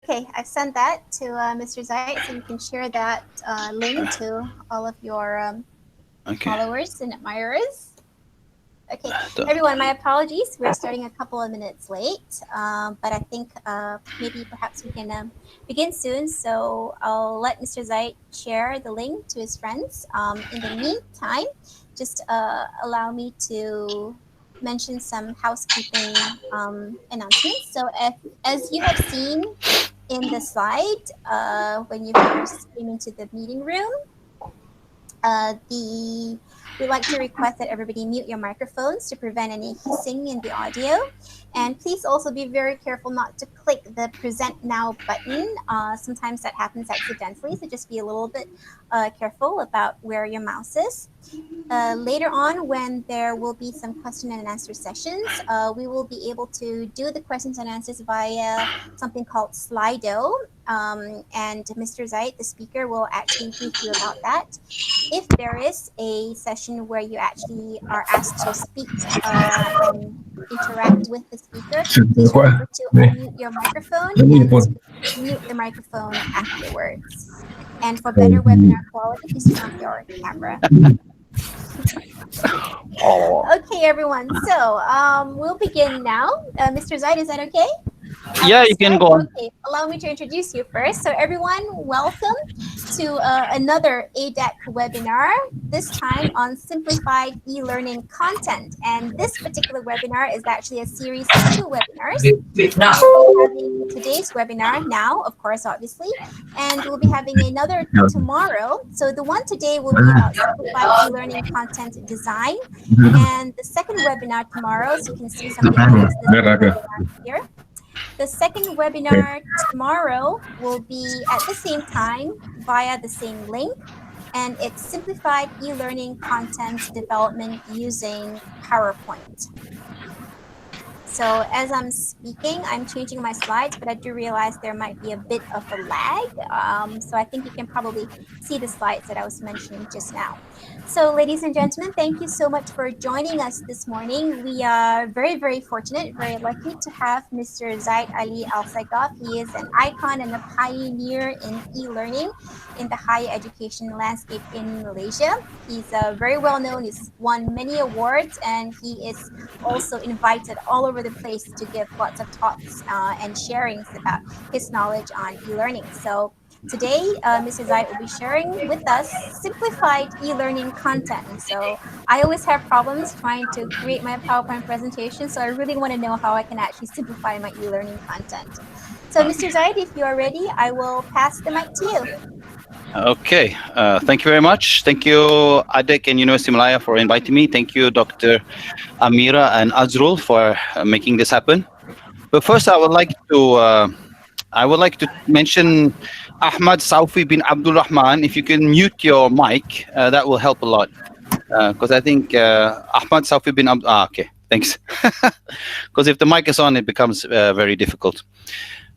Okay, I've sent that to Mr. Zayed, so you can share that link to all of your Okay. followers and admirers. Okay, The- everyone, my apologies. We're starting a couple of minutes late, but I think maybe perhaps we can begin soon. So I'll let Mr. Zayed share the link to his friends. In the meantime, just allow me to mention some housekeeping announcements. So as you have seen in the slide, when you first came into the meeting room, the we'd like to request that everybody mute your microphones to prevent any hissing in the audio. And please also be very careful not to click the present now button. Sometimes that happens accidentally, so just be a little bit careful about where your mouse is. Later on, when there will be some question and answer sessions, we will be able to do the questions and answers via something called Slido. And Mr. Zayed, the speaker, will actually brief you about that. If there is a session where you actually are asked to speak and interact with the speaker, please remember to unmute your microphone and mute the microphone afterwards. And for better webinar quality, please turn off your camera. Okay, everyone. So we'll begin now. Mr. Zaid, is that okay? I yeah, will you can start. go on. Okay, allow me to introduce you first. So everyone, welcome to another ADEC webinar, this time on simplified e-learning content. And this particular webinar is actually a series of 2 webinars. We'll be having today's webinar now, of course, obviously, and we'll be having another tomorrow. So the one today will be about simplified e-learning content design. And the second webinar tomorrow, so you can see some images of the webinar here. The second webinar tomorrow will be at the same time via the same link, and it's simplified e-learning content development using PowerPoint. So as I'm speaking, I'm changing my slides, but I do realize there might be a bit of a lag. So I think you can probably see the slides that I was mentioning just now. So ladies and gentlemen, thank you so much for joining us this morning. We are very, very fortunate, very lucky to have Mr. Zaid Ali Al-Saigaf. He is an icon and a pioneer in e-learning in the higher education landscape in Malaysia. He's very well known. He's won many awards, and he is also invited all over the place to give lots of talks and sharings about his knowledge on e-learning. So today, Mr. Zaid will be sharing with us simplified e-learning content. And so I always have problems trying to create my PowerPoint presentation, so I really want to know how I can actually simplify my e-learning content. So Mr. Zaid, if you are ready, I will pass the mic to you. Okay, thank you very much. Thank you, ADEC and University of Malaya for inviting me. Thank you, Dr. Amira and Azrul for making this happen. But first, I would like to mention Ahmad Saufi bin Abdul Rahman. If you can mute your mic, that will help a lot. Because I think Ahmad Saufi bin Abdul. Okay, thanks. Because if the mic is on, it becomes very difficult.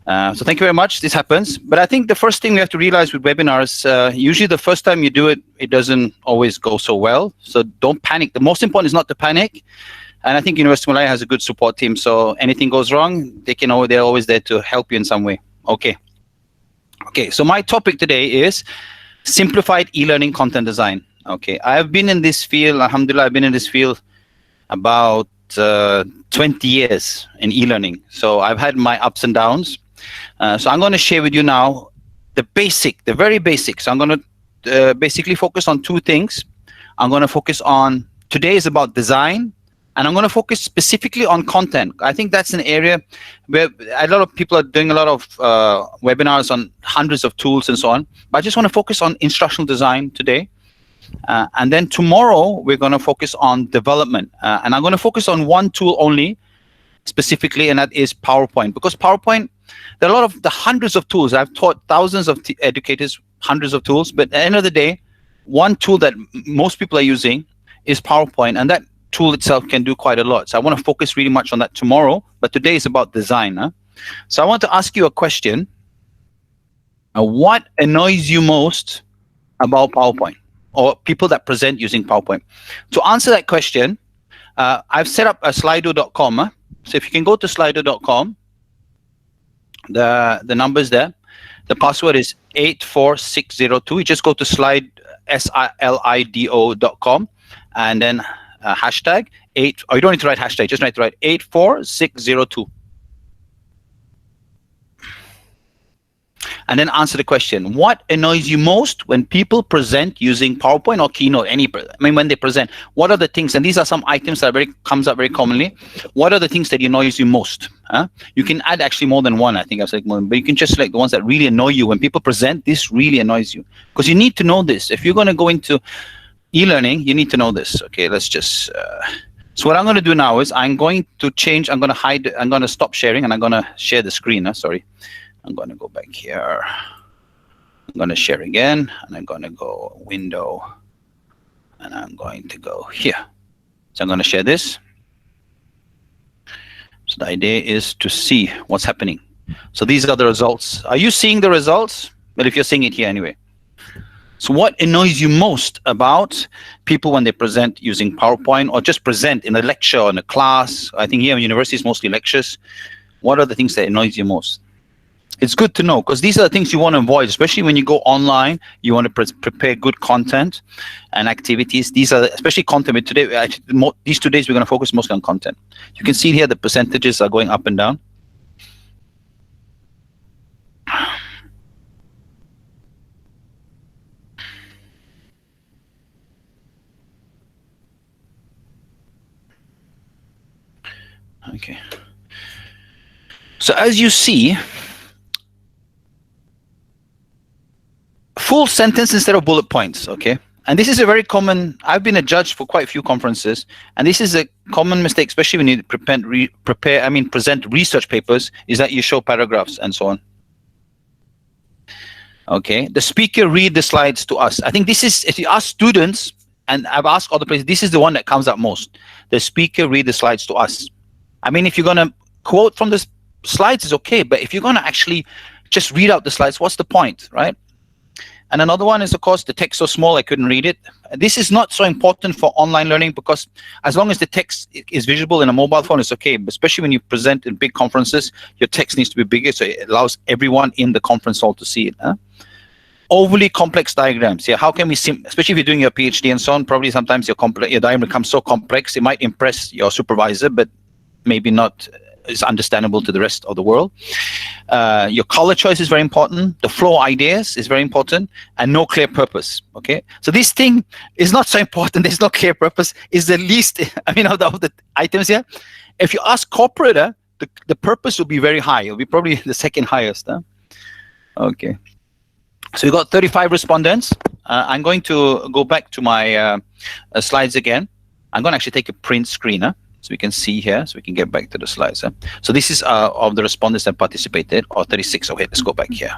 So thank you very much. This happens. But I think the first thing we have to realize with webinars, usually the first time you do it, it doesn't always go so well. So don't panic. The most important is not to panic. And I think University of Malaya has a good support team. So anything goes wrong, they're always there to help you in some way. Okay. Okay. So my topic today is simplified e-learning content design. Okay. I've been in this field. Alhamdulillah, I've been in this field about 20 years in e-learning. So I've had my ups and downs. So I'm going to share with you now the very basic. So I'm going to basically focus on 2 things. I'm going to focus on, today is about design, and I'm going to focus specifically on content. I think that's an area where a lot of people are doing a lot of webinars on hundreds of tools and so on. But I just want to focus on instructional design today. And then tomorrow, we're going to focus on development. And I'm going to focus on one tool only, specifically, and that is PowerPoint. Because PowerPoint, there are a lot of the hundreds of tools. I've taught thousands of educators, hundreds of tools. But at the end of the day, one tool that most people are using is PowerPoint. And that tool itself can do quite a lot. So I want to focus really much on that tomorrow. But today is about design. So I want to ask you a question. What annoys you most about PowerPoint, or people that present using PowerPoint? To answer that question, I've set up a slido.com. So if you can go to slido.com, the numbers there. The password is 84602. You just go to slido.com and then hashtag 8, or you don't need to write hashtag, just need to write 84602. And then answer the question: what annoys you most when people present using PowerPoint or Keynote? When they present, what are the things? And these are some items that comes up very commonly. What are the things that annoys you most? You can add actually more than one. I think I've said more, but you can just select the ones that really annoy you when people present. This really annoys you, because you need to know this. If you're going to go into e-learning, you need to know this. Okay, let's just. So what I'm going to do now is I'm going to change. I'm going to hide. I'm going to stop sharing, and I'm going to share the screen. Sorry. I'm going to go back here. I'm going to share again, and I'm going to go window, and I'm going to go here. So I'm going to share this. So the idea is to see what's happening. So these are the results. Are you seeing the results? Well, if you're seeing it here anyway. So what annoys you most about people when they present using PowerPoint, or just present in a lecture or in a class? I think here in universities, mostly lectures. What are the things that annoys you most? It's good to know, because these are the things you want to avoid, especially when you go online. You want to prepare good content and activities. These are especially content. But today, actually, these 2 days, we're going to focus mostly on content. You can see here the percentages are going up and down. Okay. So as you see, full sentence instead of bullet points, okay? And this is a very common, I've been a judge for quite a few conferences, and this is a common mistake, especially when you present research papers, is that you show paragraphs and so on. Okay, the speaker read the slides to us. I think this is, if you ask students, and I've asked other places, this is the one that comes up most. The speaker read the slides to us. I mean, if you're gonna quote from the slides, it's okay, but if you're gonna actually just read out the slides, what's the point, right? And another one is, of course, the text so small I couldn't read it. This is not so important for online learning, because as long as the text is visible in a mobile phone, it's okay. But especially when you present in big conferences, your text needs to be bigger, so it allows everyone in the conference hall to see it. Overly complex diagrams. Yeah, how can we, especially if you're doing your PhD and so on, probably sometimes your diagram becomes so complex, it might impress your supervisor, but maybe not is understandable to the rest of the world. Your color choice is very important. The flow ideas is very important, and no clear purpose. Okay, so this thing is not so important. There's no clear purpose. Is the least. I mean, of the items here. If you ask corporate, the purpose will be very high. It'll be probably the second highest. Okay, so we got 35 respondents. I'm going to go back to my slides again. I'm going to actually take a print screen. So we can see here, so we can get back to the slides. So this is of the respondents that participated, or 36. Okay, let's go back here.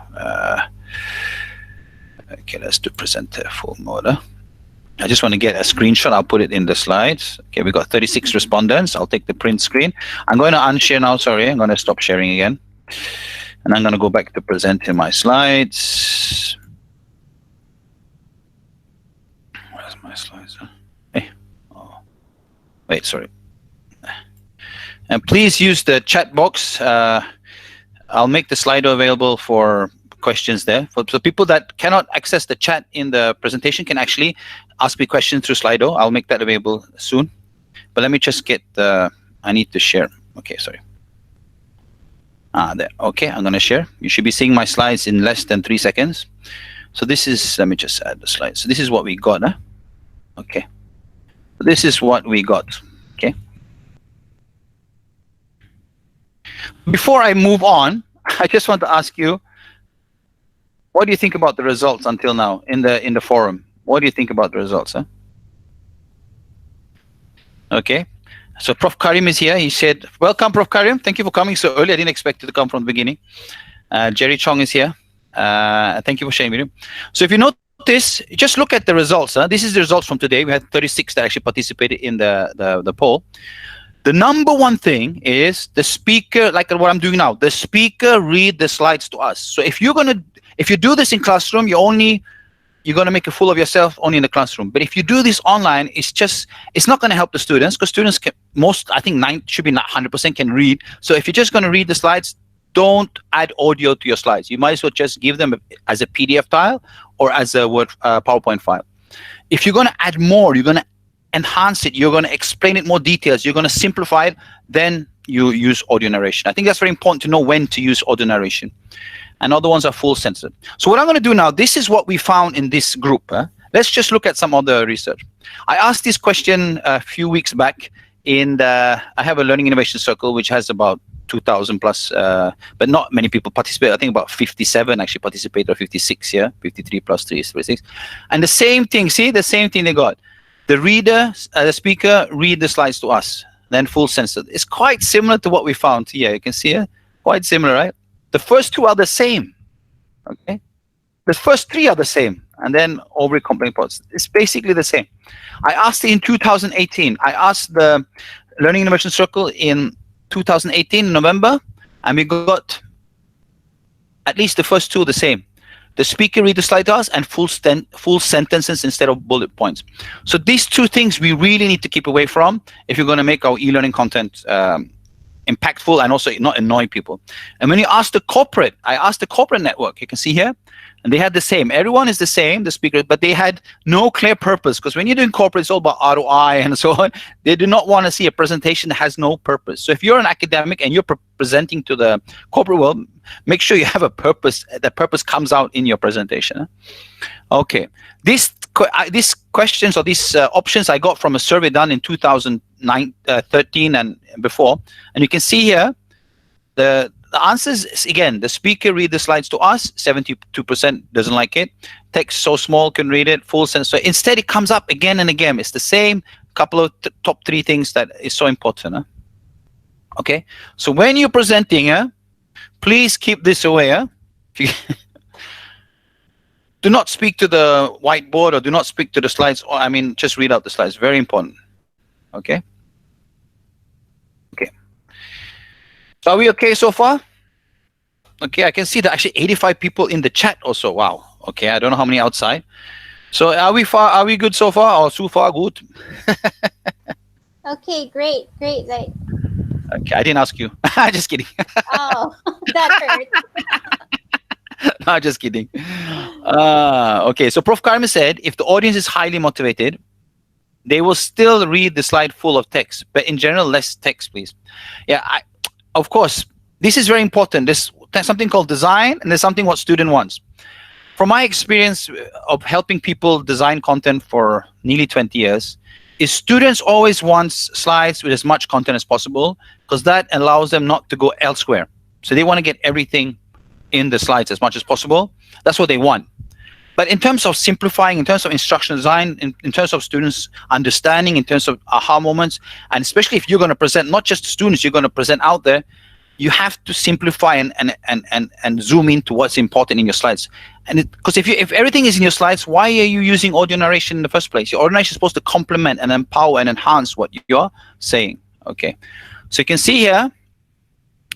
Okay, let's do presenter full mode. I just want to get a screenshot. I'll put it in the slides. Okay, we got 36 respondents. I'll take the print screen. I'm going to unshare now. Sorry, I'm going to stop sharing again. And I'm going to go back to presenting my slides. Where's my slides? Hey. Oh. Wait, sorry. And please use the chat box. I'll make the Slido available for questions there. For people that cannot access the chat in the presentation, can actually ask me questions through Slido. I'll make that available soon. But let me just get the, I need to share. Okay, sorry. There. Okay, I'm going to share. You should be seeing my slides in less than 3 seconds. So this is, let me just add the slides. So this is what we got. Okay. So this is what we got. Okay. Before I move on, I just want to ask you, what do you think about the results until now in the forum? What do you think about the results? Okay, so Prof. Karim is here. He said, welcome, Prof. Karim. Thank you for coming so early. I didn't expect you to come from the beginning. Jerry Chong is here. Thank you for sharing with him. So if you notice, just look at the results. This is the results from today. We had 36 that actually participated in the poll. The number one thing is the speaker, like what I'm doing now, the speaker read the slides to us. So if you do this in classroom, you're going to make a fool of yourself only in the classroom. But if you do this online, it's not going to help the students, because students can, I think should be not 100% can read. So if you're just going to read the slides, don't add audio to your slides. You might as well just give them as a PDF file or as a Word PowerPoint file. If you're going to add more, you're going to enhance it, you're going to explain it more details, you're going to simplify it, then you use audio narration. I think that's very important to know when to use audio narration. And other ones are full censored. So what I'm going to do now, this is what we found in this group. Let's just look at some other research. I asked this question a few weeks back I have a learning innovation circle, which has about 2,000 plus, but not many people participate. I think about 57 actually participate, or 56 here, 53 plus 3 is 36. And the same thing, see, the same thing they got. The speaker read the slides to us, then full censored. It's quite similar to what we found here. You can see it, quite similar, right? The first two are the same, okay? The first three are the same, and then overly complaint points. It's basically the same. I asked it in 2018. I asked the Learning Innovation Circle in 2018 in November, and we got at least the first two the same. The speaker read the slide to us and full sentences instead of bullet points. So these two things we really need to keep away from if you're going to make our e-learning content impactful and also not annoy people. And when you ask the corporate, I asked the corporate network, you can see here, and they had the same. Everyone is the same, the speaker, but they had no clear purpose, because when you're doing corporate, it's all about ROI and so on. They do not want to see a presentation that has no purpose. So if you're an academic and you're presenting to the corporate world, make sure you have a purpose. That purpose comes out in your presentation. Okay, these questions or these options I got from a survey done in 2013 and before, and you can see here the answers is, again, the speaker read the slides to us, 72% doesn't like it. Text so small, can read it, full sense. So instead it comes up again and again. It's the same couple of top 3 things that is so important. Okay, so when you're presenting, please keep this away. Do not speak to the whiteboard or do not speak to the slides. Or, I mean, just read out the slides. Very important. Okay. Okay. So are we okay so far? Okay, I can see that actually 85 people in the chat also. Wow. Okay, I don't know how many outside. So are we good so far, or so far good? Okay, great, Zaid. Okay, I didn't ask you. Just kidding. Oh, that hurt. No, just kidding. Okay, so Prof. Karmi said, if the audience is highly motivated, they will still read the slide full of text, but in general, less text, please. Yeah, of course, this is very important. There's something called design, and there's something what student wants. From my experience of helping people design content for nearly 20 years, is students always want slides with as much content as possible, because that allows them not to go elsewhere. So they want to get everything in the slides as much as possible. That's what they want. But in terms of simplifying, in terms of instructional design, in terms of students understanding, in terms of aha moments, and especially if you're going to present not just to students, you're going to present out there, you have to simplify and zoom into what's important in your slides. And because if everything is in your slides, why are you using audio narration in the first place? Your audio narration is supposed to complement and empower and enhance what you're saying. Okay, so you can see here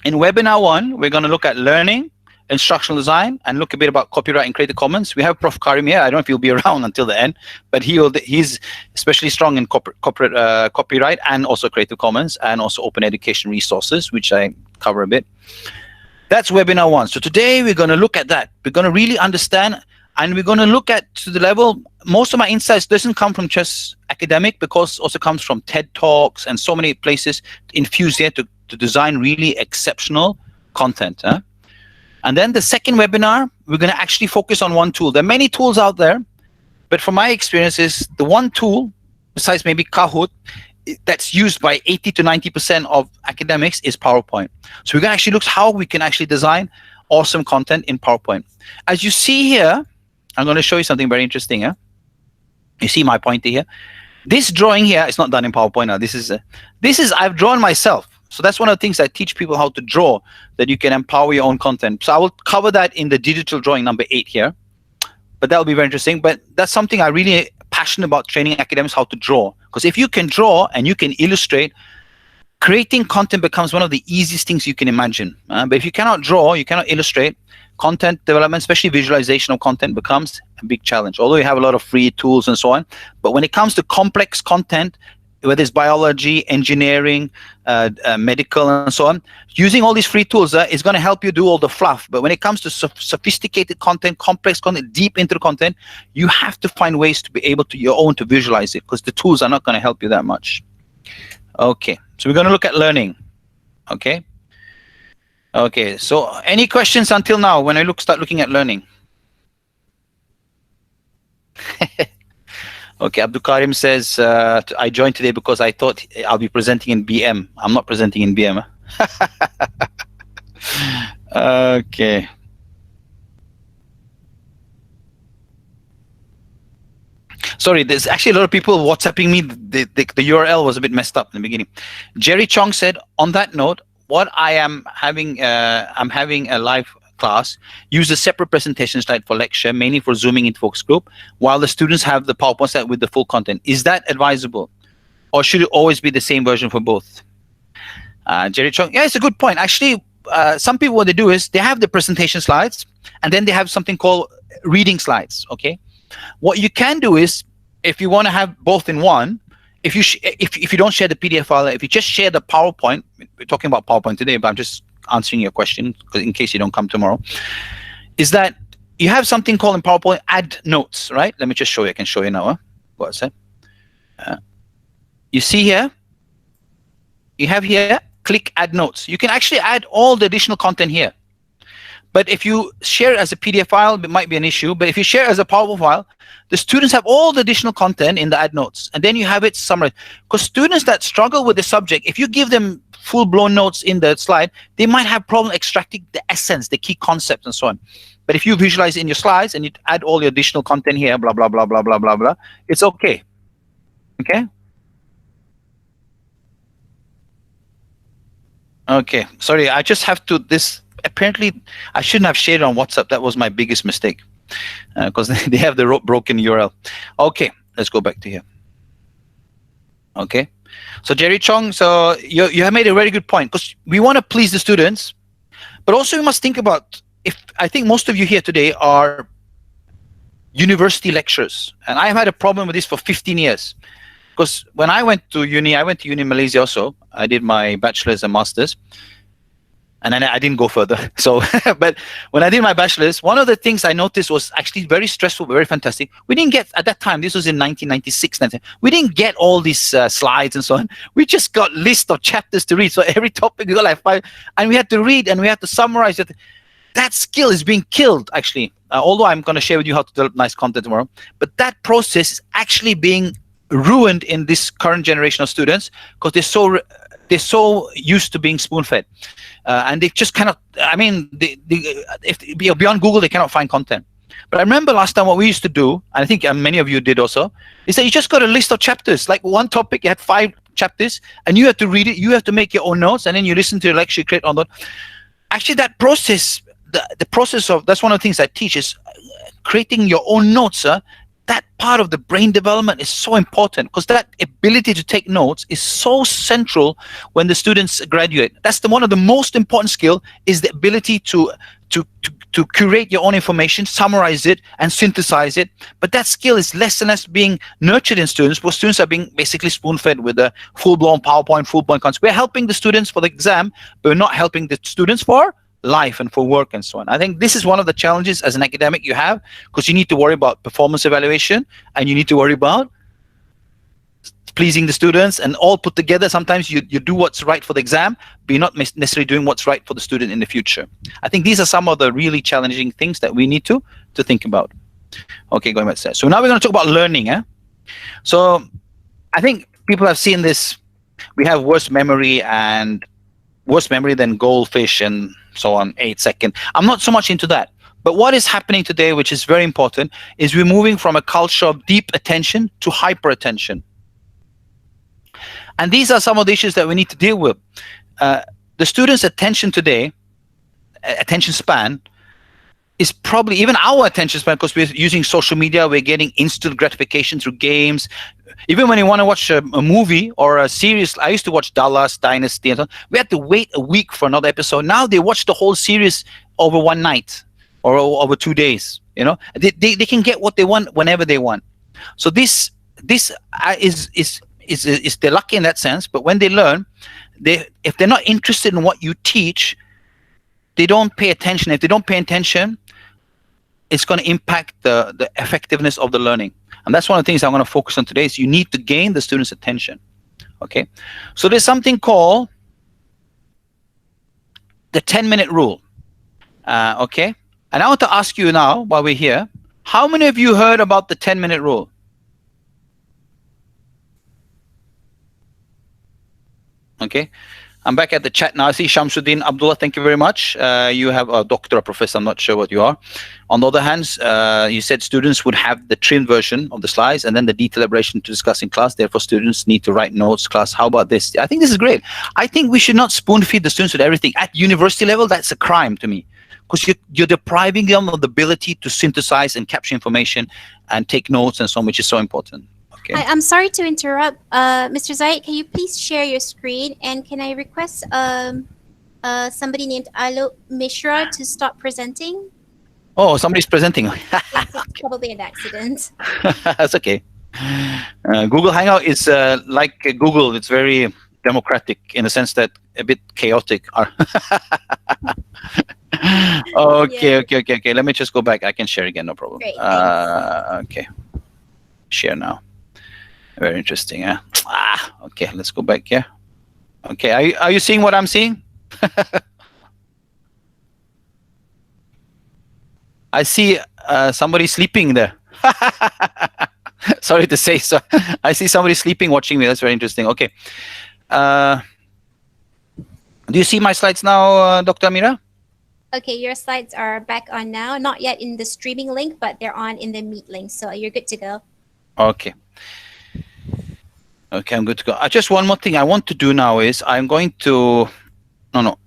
in webinar 1, we're going to look at learning, instructional design, and look a bit about copyright and Creative Commons. We have Prof. Karim here. I don't know if he'll be around until the end, but he's especially strong in copyright and also Creative Commons and also open education resources, which I cover a bit. That's webinar 1. So today we're going to look at that. We're going to really understand, and we're going to look at to the level. Most of my insights doesn't come from just academic, because also comes from TED Talks and so many places infused here to design really exceptional content. And then the second webinar, we're going to actually focus on one tool. There are many tools out there, but from my experiences, the one tool, besides maybe Kahoot, that's used by 80 to 90% of academics is PowerPoint. So we're going to actually look how we can actually design awesome content in PowerPoint. As you see here, I'm going to show you something very interesting. You see my pointer here. This drawing here is not done in PowerPoint now. This is I've drawn myself. So that's one of the things I teach people how to draw, that you can empower your own content. So I will cover that in the digital drawing number 8 here. But that will be very interesting. But that's something I really passionate about, training academics how to draw. Because if you can draw and you can illustrate, creating content becomes one of the easiest things you can imagine. But if you cannot draw, you cannot illustrate, content development, especially visualization of content, becomes a big challenge. Although you have a lot of free tools and so on. But when it comes to complex content, whether it's biology, engineering, medical, and so on. Using all these free tools is going to help you do all the fluff. But when it comes to sophisticated content, complex content, deep into the content, you have to find ways to be able to your own to visualize it, because the tools are not going to help you that much. Okay, so we're going to look at learning. Okay. Okay, so any questions until now when I start looking at learning? Okay, Abdul Karim says, I joined today because I thought I'll be presenting in BM. I'm not presenting in BM. Okay. Sorry, there's actually a lot of people WhatsApping me. The URL was a bit messed up in the beginning. Jerry Chong said, on that note, what I'm having a live class, use a separate presentation slide for lecture, mainly for zooming into focus group, while the students have the PowerPoint slide with the full content. Is that advisable? Or should it always be the same version for both? Jerry Chong, yeah, it's a good point. Actually, some people, what they do is they have the presentation slides, and then they have something called reading slides, okay? What you can do is, if you want to have both in one, if you don't share the PDF file, if you just share the PowerPoint, we're talking about PowerPoint today, but I'm just answering your question in case you don't come tomorrow, is that you have something called in PowerPoint add notes, right? Let me just show you. I can show you now. What's that? You see here, you have here, click add notes. You can actually add all the additional content here. But if you share it as a PDF file, it might be an issue. But if you share it as a PowerPoint file, the students have all the additional content in the add notes. And then you have it summarized. Because students that struggle with the subject, if you give them full-blown notes in the slide, they might have problem extracting the essence, the key concepts, and so on. But if you visualize in your slides and you add all your additional content here, blah, blah, blah, blah, blah, blah, blah, it's okay. Okay? Okay. Sorry, I just have to, apparently, I shouldn't have shared on WhatsApp. That was my biggest mistake, because they have the broken URL. Okay, let's go back to here. Okay, so Jerry Chong, so you have made a very good point, because we want to please the students, but also we must think about, I think most of you here today are university lecturers, and I have had a problem with this for 15 years. Because when I went to uni in Malaysia also. I did my bachelor's and master's. And then I didn't go further. So, but when I did my bachelor's, one of the things I noticed was actually very stressful, very fantastic. We didn't get, at that time, this was in 1996, we didn't get all these slides and so on. We just got list of chapters to read. So every topic we got like 5, and we had to read and we had to summarize it. That skill is being killed, actually. Although I'm going to share with you how to develop nice content tomorrow. But that process is actually being ruined in this current generation of students, because they're so used to being spoon-fed, and they just cannot. I mean, if beyond Google, they cannot find content. But I remember last time what we used to do, and I think many of you did also, is that you just got a list of chapters. Like one topic, you had 5 chapters, and you have to read it. You have to make your own notes, and then you listen to the lecture, you create on that. Actually, that process, the process of, that's one of the things I teach, is creating your own notes. That part of the brain development is so important, because that ability to take notes is so central when the students graduate. That's one of the most important skill, is the ability to curate your own information, summarize it, and synthesize it. But that skill is less and less being nurtured in students, because students are being basically spoon-fed with a full-blown PowerPoint, full-blown concept. We're helping the students for the exam, but we're not helping the students for life and for work and so on. I think this is one of the challenges as an academic you have, because you need to worry about performance evaluation, and you need to worry about pleasing the students, and all put together. Sometimes you do what's right for the exam, but you're not necessarily doing what's right for the student in the future. I think these are some of the really challenging things that we need to think about. Okay, going back to that. So now we're going to talk about learning. So I think people have seen this. We have worse memory than goldfish and so on, 8 seconds. I'm not so much into that. But what is happening today, which is very important, is we're moving from a culture of deep attention to hyper attention. And these are some of the issues that we need to deal with. The students' attention today, attention span, is probably even our attention span, because we're using social media, we're getting instant gratification through games. Even when you want to watch a movie or a series, I used to watch Dallas Dynasty, and so on. We had to wait a week for another episode. Now they watch the whole series over one night or over 2 days. You know, they can get what they want whenever they want. So this is is they're lucky in that sense. But when they learn, if they're not interested in what you teach, they don't pay attention. If they don't pay attention, it's going to impact the effectiveness of the learning. And that's one of the things I'm going to focus on today is you need to gain the students' attention. Okay. So there's something called the 10-minute rule. Okay. And I want to ask you now, while we're here, how many of you heard about the 10-minute rule? Okay. I'm back at the chat now. I see Shamsuddin Abdullah. Thank you very much. You have a doctor or professor. I'm not sure what you are. On the other hand, you said students would have the trimmed version of the slides and then the detailed elaboration to discuss in class. Therefore, students need to write notes. Class, how about this? I think this is great. I think we should not spoon feed the students with everything. At university level, that's a crime to me, because you're depriving them of the ability to synthesize and capture information and take notes and so on, which is so important. Okay. I'm sorry to interrupt. Mr. Zaid, can you please share your screen? And can I request somebody named Alok Mishra to stop presenting? Oh, somebody's presenting. It's probably an accident. That's okay. Google Hangout is like Google. It's very democratic in the sense that a bit chaotic. Okay. Let me just go back. I can share again, no problem. Great, thanks. Okay. Share now. Very interesting. Okay, let's go back here. Okay, are you seeing what I'm seeing? I see somebody sleeping there. Sorry to say so. I see somebody sleeping watching me. That's very interesting. Okay. Do you see my slides now, Dr. Amira? Okay, your slides are back on now. Not yet in the streaming link, but they're on in the Meet link. So you're good to go. Okay. Okay, I'm good to go. Just one more thing I want to do now is I'm going to... No.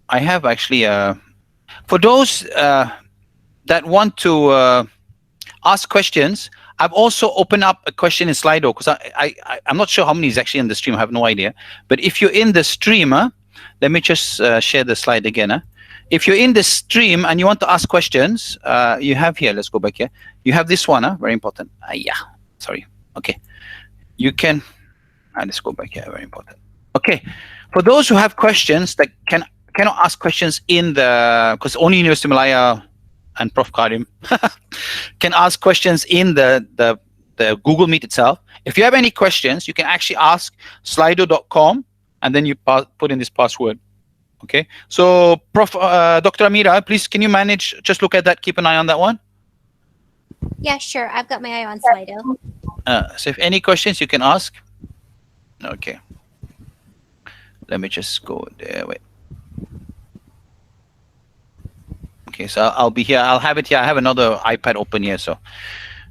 I have actually... for those that want to ask questions, I've also opened up a question in Slido, because I'm not sure how many is actually in the stream. I have no idea. But if you're in the stream, let me just share the slide again. If you're in the stream and you want to ask questions, you have here, let's go back here. You have this one, very important. Sorry. Okay. You can, let's go back here, very important. Okay. For those who have questions that cannot ask questions in the, because only University of Malaya and Prof. Karim can ask questions in the Google Meet itself. If you have any questions, you can actually ask slido.com and then you put in this password. Okay. So Dr. Amira, please, can you manage, just look at that, keep an eye on that one? Yeah, sure. I've got my eye on Slido. So if any questions, you can ask. Okay. Let me just go there. Wait. Okay, so I'll be here. I'll have it here. I have another iPad open here. So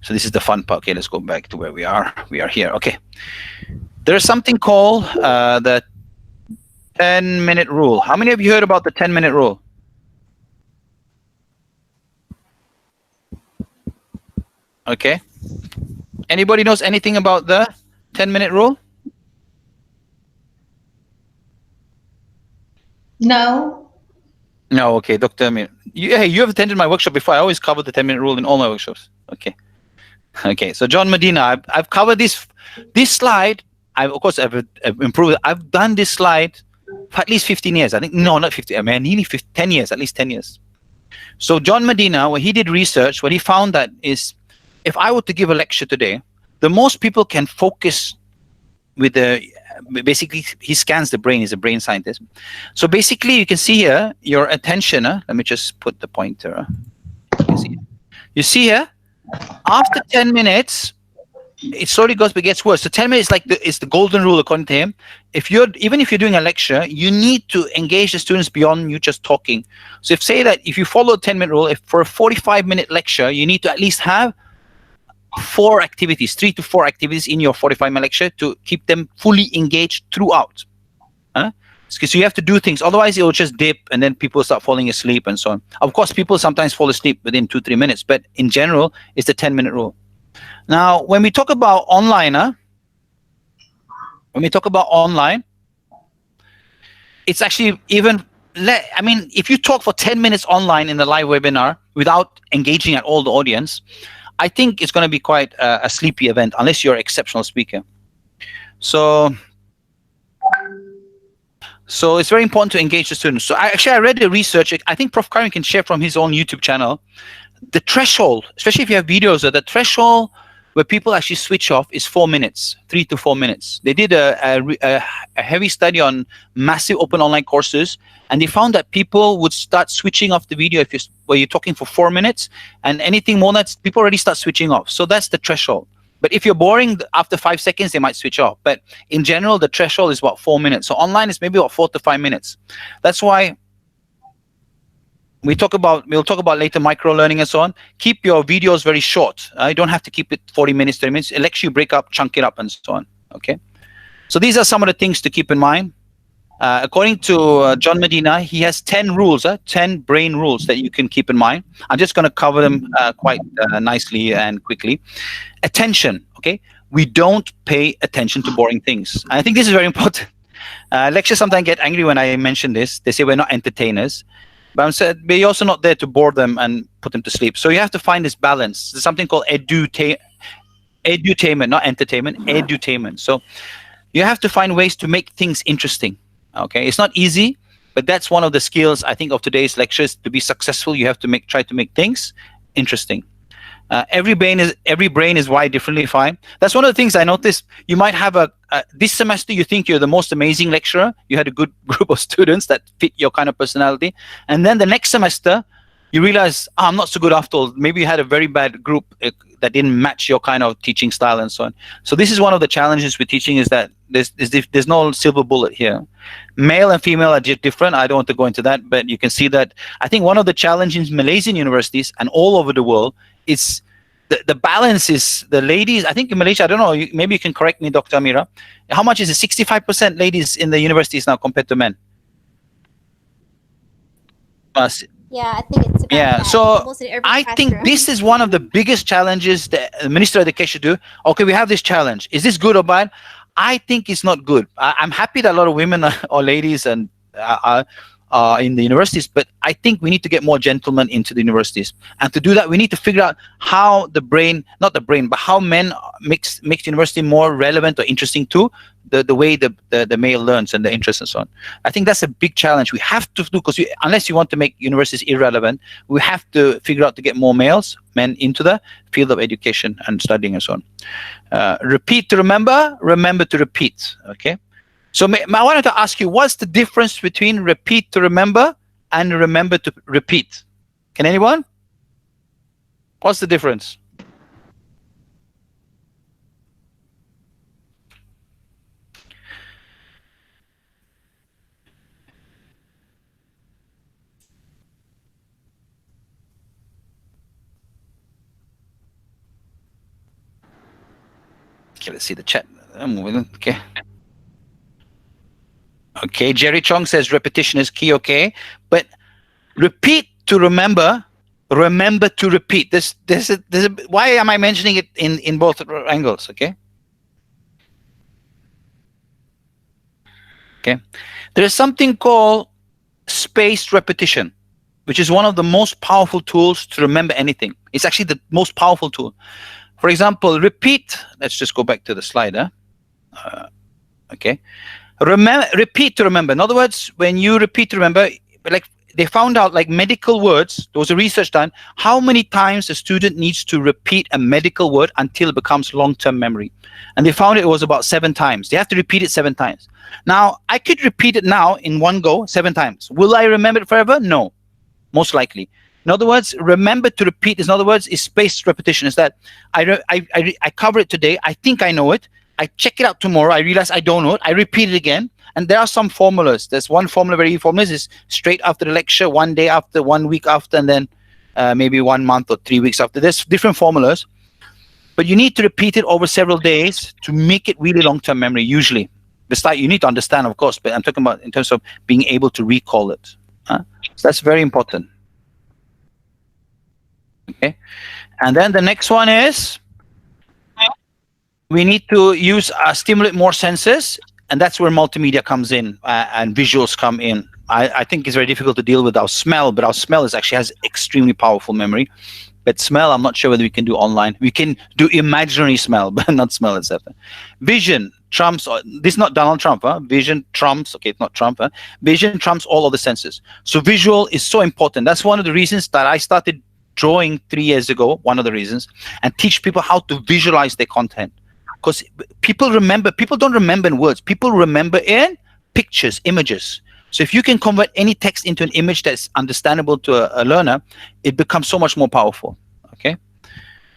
this is the fun part. Okay, let's go back to where we are. We are here. Okay. There's something called the 10-minute rule. How many of you heard about the 10-minute rule? Okay. Anybody knows anything about the 10-minute rule? No. No. Okay, Dr. Amir. You have attended my workshop before. I always cover the 10-minute rule in all my workshops. Okay. Okay. So John Medina, I've covered this slide. I've improved it. I've done this slide for at least 15 years. I think, no, not 50. I mean, nearly 10 years, at least 10 years. So John Medina, when he did research, what he found that is, if I were to give a lecture today, the most people can focus with basically, he scans the brain. He's a brain scientist. So basically, you can see here, your attention, let me just put the pointer. You see here, after 10 minutes, it slowly gets worse. So 10 minutes is the golden rule according to him. Even if you're doing a lecture, you need to engage the students beyond you just talking. So if you follow the 10-minute rule, if for a 45-minute lecture, you need to at least have 3 to 4 activities in your 45-minute lecture to keep them fully engaged throughout. So you have to do things, otherwise it will just dip and then people start falling asleep and so on. Of course, people sometimes fall asleep within 2-3 minutes, but in general, it's the 10-minute rule. Now, when we talk about online, it's actually even if you talk for 10 minutes online in the live webinar without engaging at all the audience, I think it's going to be quite a sleepy event unless you're an exceptional speaker. So it's very important to engage the students. So I read the research. I think Prof. Karim can share from his own YouTube channel. The threshold, especially if you have videos, the threshold where people actually switch off is 4 minutes, 3 to 4 minutes. They did a heavy study on massive open online courses, and they found that people would start switching off the video if you're talking for 4 minutes, and anything more than that, people already start switching off. So that's the threshold. But if you're boring after 5 seconds, they might switch off. But in general, the threshold is about 4 minutes. So online is maybe about 4 to 5 minutes. That's why we'll talk about later micro learning and so on. Keep your videos very short. You don't have to keep it 40 minutes, 30 minutes. It lets you break up, chunk it up, and so on. Okay. So these are some of the things to keep in mind. According to John Medina, he has 10 rules, 10 brain rules that you can keep in mind. I'm just going to cover them quite nicely and quickly. Attention. Okay. We don't pay attention to boring things. I think this is very important. Lecturers sometimes get angry when I mention this. They say we're not entertainers. But you're also not there to bore them and put them to sleep. So you have to find this balance. There's something called edutainment, not entertainment, edutainment. So you have to find ways to make things interesting. Okay, it's not easy, but that's one of the skills I think of today's lectures. To be successful, you have to try to make things interesting. Every brain is wired differently. Fine. That's one of the things I noticed. You might have this semester you think you're the most amazing lecturer. You had a good group of students that fit your kind of personality, and then the next semester you realize I'm not so good after all. Maybe you had a very bad group that didn't match your kind of teaching style and so on. So this is one of the challenges with teaching, is that there's no silver bullet here. Male and female are different. I don't want to go into that, but you can see that I think one of the challenges in Malaysian universities and all over the world is the balance is the ladies. I think in Malaysia, I don't know, maybe you can correct me, Dr. Amira. How much is it? 65% ladies in the universities now compared to men? Yeah, I think it's about that. So Almost in every I think classroom. this is one of the biggest challenges that the Minister of Education do. Okay, we have this challenge. Is this good or bad? I think it's not good. I'm happy that a lot of women or ladies and are in the universities, but I think we need to get more gentlemen into the universities. And to do that, we need to figure out how but how men makes university more relevant or interesting to the way the male learns and the interests and so on. I think that's a big challenge we have to do, because unless you want to make universities irrelevant, we have to figure out to get more men into the field of education and studying and so on. Repeat to remember, remember to repeat. Okay. So I wanted to ask you, what's the difference between repeat to remember and remember to repeat? Can anyone? What's the difference? Okay, let's see the chat. I'm moving. Okay. Okay, Jerry Chong says repetition is key. Okay, but repeat to remember, remember to repeat. Why am I mentioning it in both angles? Okay. Okay, there is something called spaced repetition, which is one of the most powerful tools to remember anything. It's actually the most powerful tool. For example, repeat. Let's just go back to the slide. Okay. Repeat to remember. In other words, when you repeat to remember, like they found out, like medical words, there was a research done, how many times a student needs to repeat a medical word until it becomes long-term memory. And they found it was about 7 times. They have to repeat it 7 times. Now, I could repeat it now in one go 7 times. Will I remember it forever? No, most likely. In other words, remember to repeat is, in other words, is spaced repetition. Is that I cover it today, I think I know it, I check it out tomorrow, I realize I don't know it, I repeat it again. And there are some formulas. There's one formula, very formula is straight after the lecture, 1 day after, 1 week after, and then maybe 1 month or 3 weeks after. There's different formulas. But you need to repeat it over several days to make it really long-term memory, usually. The start, you need to understand, of course, but I'm talking about in terms of being able to recall it. So that's very important. Okay. And then the next one is we need to stimulate more senses, and that's where multimedia comes in and visuals come in. I think it's very difficult to deal with our smell, but our smell actually has extremely powerful memory. But smell, I'm not sure whether we can do online. We can do imaginary smell, but not smell itself. Vision trumps, this is not Donald Trump, huh? Vision trumps, okay, it's not Trump, huh? Vision trumps all other senses. So visual is so important. That's one of the reasons that I started drawing 3 years ago, one of the reasons, and teach people how to visualize their content. Because people don't remember in words, people remember in pictures, images. So if you can convert any text into an image that's understandable to a learner, it becomes so much more powerful. Okay,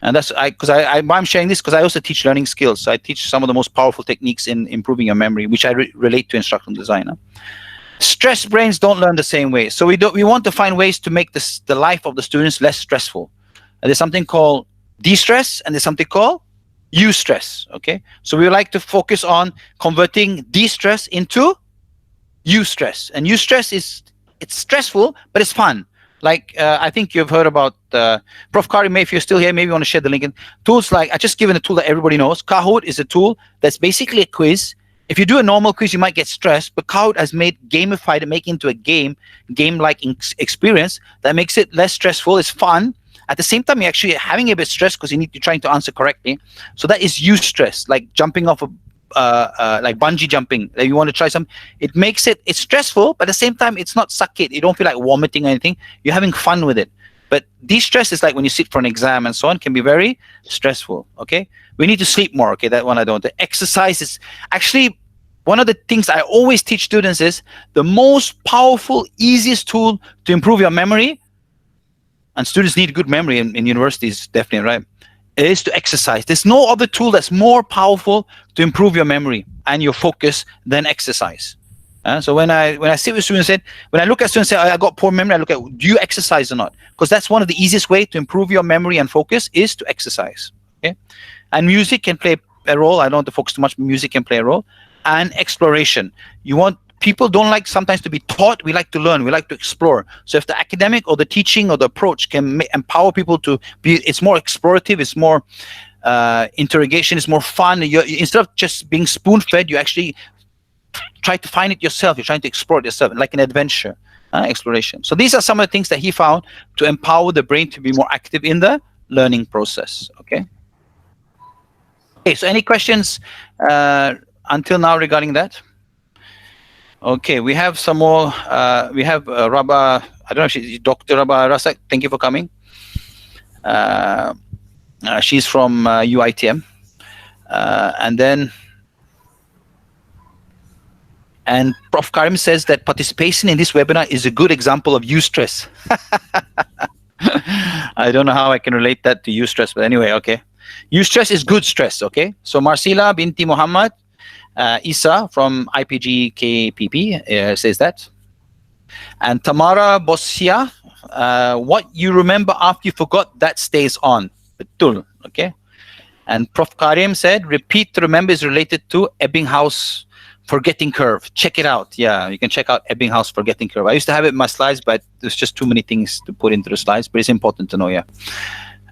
and that's I'm sharing this because I also teach learning skills. So I teach some of the most powerful techniques in improving your memory, which I relate to instructional design. Stressed brains don't learn the same way. So we want to find ways to make the life of the students less stressful. And there's something called de-stress, and there's something called eustress. Okay, so we like to focus on converting de-stress into eustress. And eustress it's stressful, but it's fun. Like I think you've heard about Prof. Karim. If you're still here, maybe you want to share the link. Tools like, I just given a tool that everybody knows. Kahoot is a tool that's basically a quiz. If you do a normal quiz, you might get stressed, but Kahoot has gamified it, make it into a game-like experience that makes it less stressful. It's fun. At the same time, you're actually having a bit stressed because you're trying to answer correctly. So that is eustress, like jumping off like bungee jumping. Like you want to try some. It's stressful, but at the same time, it's not suck it. You don't feel like vomiting or anything. You're having fun with it. But de-stress is like when you sit for an exam and so on, can be very stressful. Okay, we need to sleep more. Okay, that one I don't. The exercise is actually one of the things I always teach students is the most powerful, easiest tool to improve your memory. And students need good memory in universities, definitely, right? Is to exercise. There's no other tool that's more powerful to improve your memory and your focus than exercise. So when I sit with students, when I look at students say, I got poor memory, I look at, do you exercise or not? Because that's one of the easiest way to improve your memory and focus is to exercise. Okay, and music can play a role. I don't want to focus too much. Music can play a role, and exploration. People don't like sometimes to be taught. We like to learn. We like to explore. So if the academic or the teaching or the approach can empower people to be, it's more explorative. It's more interrogation. It's more fun. Instead of just being spoon-fed, you actually try to find it yourself. You're trying to explore it yourself, like an adventure, exploration. So these are some of the things that he found to empower the brain to be more active in the learning process. Okay. Okay. So any questions until now regarding that? Okay, we have some more. We have Rabah. I don't know if she's Dr. Rabah Rasak. Thank you for coming. She's from UITM, and Prof. Karim says that participation in this webinar is a good example of eustress. I don't know how I can relate that to eustress, but anyway, okay. Eustress is good stress. Okay, so Marcila binti Muhammad. Isa from IPG KPP says that. And Tamara Bosia, what you remember after you forgot, that stays on. Betul, okay. And Prof. Karim said, repeat to remember is related to Ebbinghaus forgetting curve. Check it out. Yeah, you can check out Ebbinghaus forgetting curve. I used to have it in my slides, but there's just too many things to put into the slides, but it's important to know, yeah.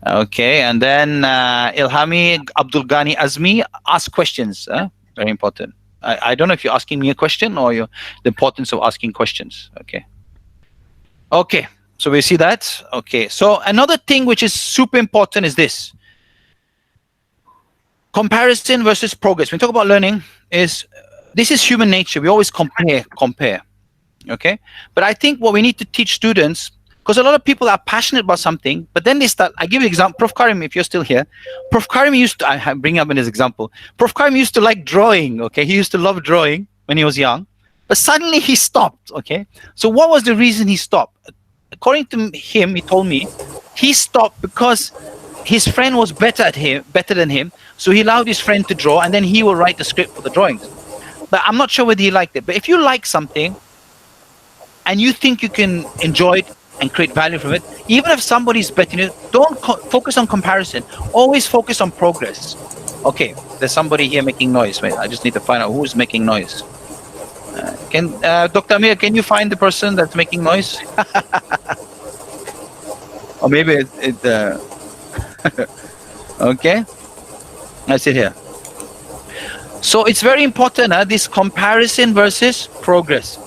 Okay, and then Ilhami Abdul Ghani Azmi, ask questions. Very important. I don't know if you're asking me a question or the importance of asking questions. Okay. Okay. So we see that. Okay. So another thing which is super important is this. Comparison versus progress. When we talk about learning, this is human nature. We always compare. Okay. But I think what we need to teach students, because a lot of people are passionate about something, but then they start. I give you an example. Prof. Karim, if you're still here, Prof. Karim used to, I bring up in his example, Prof. Karim used to like drawing, okay? He used to love drawing when he was young, but suddenly he stopped, okay? So what was the reason he stopped? According to him, he told me, he stopped because his friend was better than him, so he allowed his friend to draw, and then he will write the script for the drawings. But I'm not sure whether he liked it. But if you like something, and you think you can enjoy it, and create value from it, even if somebody's better than you, don't focus on comparison. Always focus on progress. Okay, there's somebody here making noise. Wait, I just need to find out who's making noise. Dr. Amir, can you find the person that's making noise? Or maybe okay, I sit here. So it's very important, this comparison versus progress.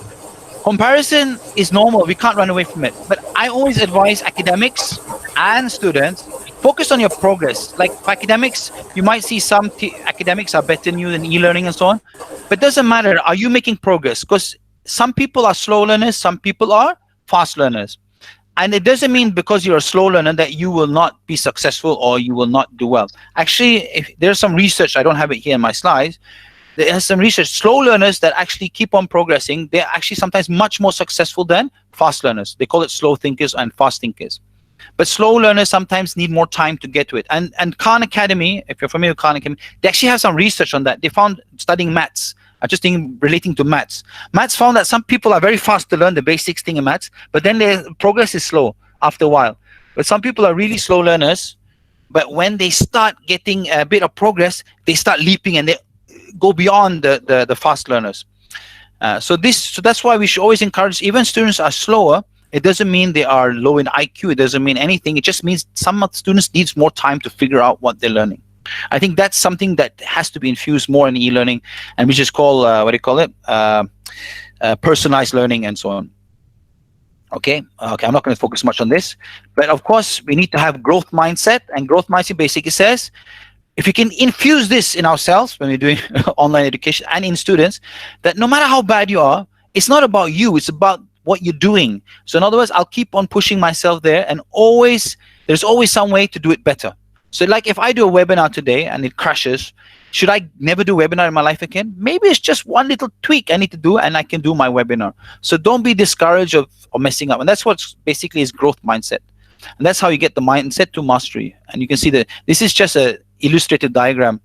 Comparison is normal. We can't run away from it. But I always advise academics and students, focus on your progress. Like for academics, you might see some academics are better than you in e-learning and so on, but doesn't matter. Are you making progress? Because some people are slow learners, some people are fast learners. And it doesn't mean because you're a slow learner that you will not be successful or you will not do well. Actually, if there's some research, I don't have it here in my slides, there's some research, slow learners that actually keep on progressing, they're actually sometimes much more successful than fast learners. They call it slow thinkers and fast thinkers. But slow learners sometimes need more time to get to it. And Khan Academy, if you're familiar with Khan Academy, they actually have some research on that. They found studying maths, just think relating to maths. Maths found that some people are very fast to learn the basics thing in maths, but then their progress is slow after a while. But some people are really slow learners, but when they start getting a bit of progress, they start leaping and they go beyond the fast learners. So that's why we should always encourage, even students are slower, it doesn't mean they are low in IQ. It doesn't mean anything. It just means some students needs more time to figure out what they're learning. I think that's something that has to be infused more in e-learning, and we just call personalized learning and so on. Okay, I'm not going to focus much on this, but of course we need to have growth mindset, and growth mindset basically says if you can infuse this in ourselves when we're doing online education and in students, that no matter how bad you are, it's not about you, it's about what you're doing. So in other words, I'll keep on pushing myself there, and there's always some way to do it better. So like if I do a webinar today and it crashes, should I never do a webinar in my life again? Maybe it's just one little tweak I need to do and I can do my webinar. So don't be discouraged of messing up. And that's what basically is growth mindset. And that's how you get the mindset to mastery. And you can see that this is just a illustrated diagram,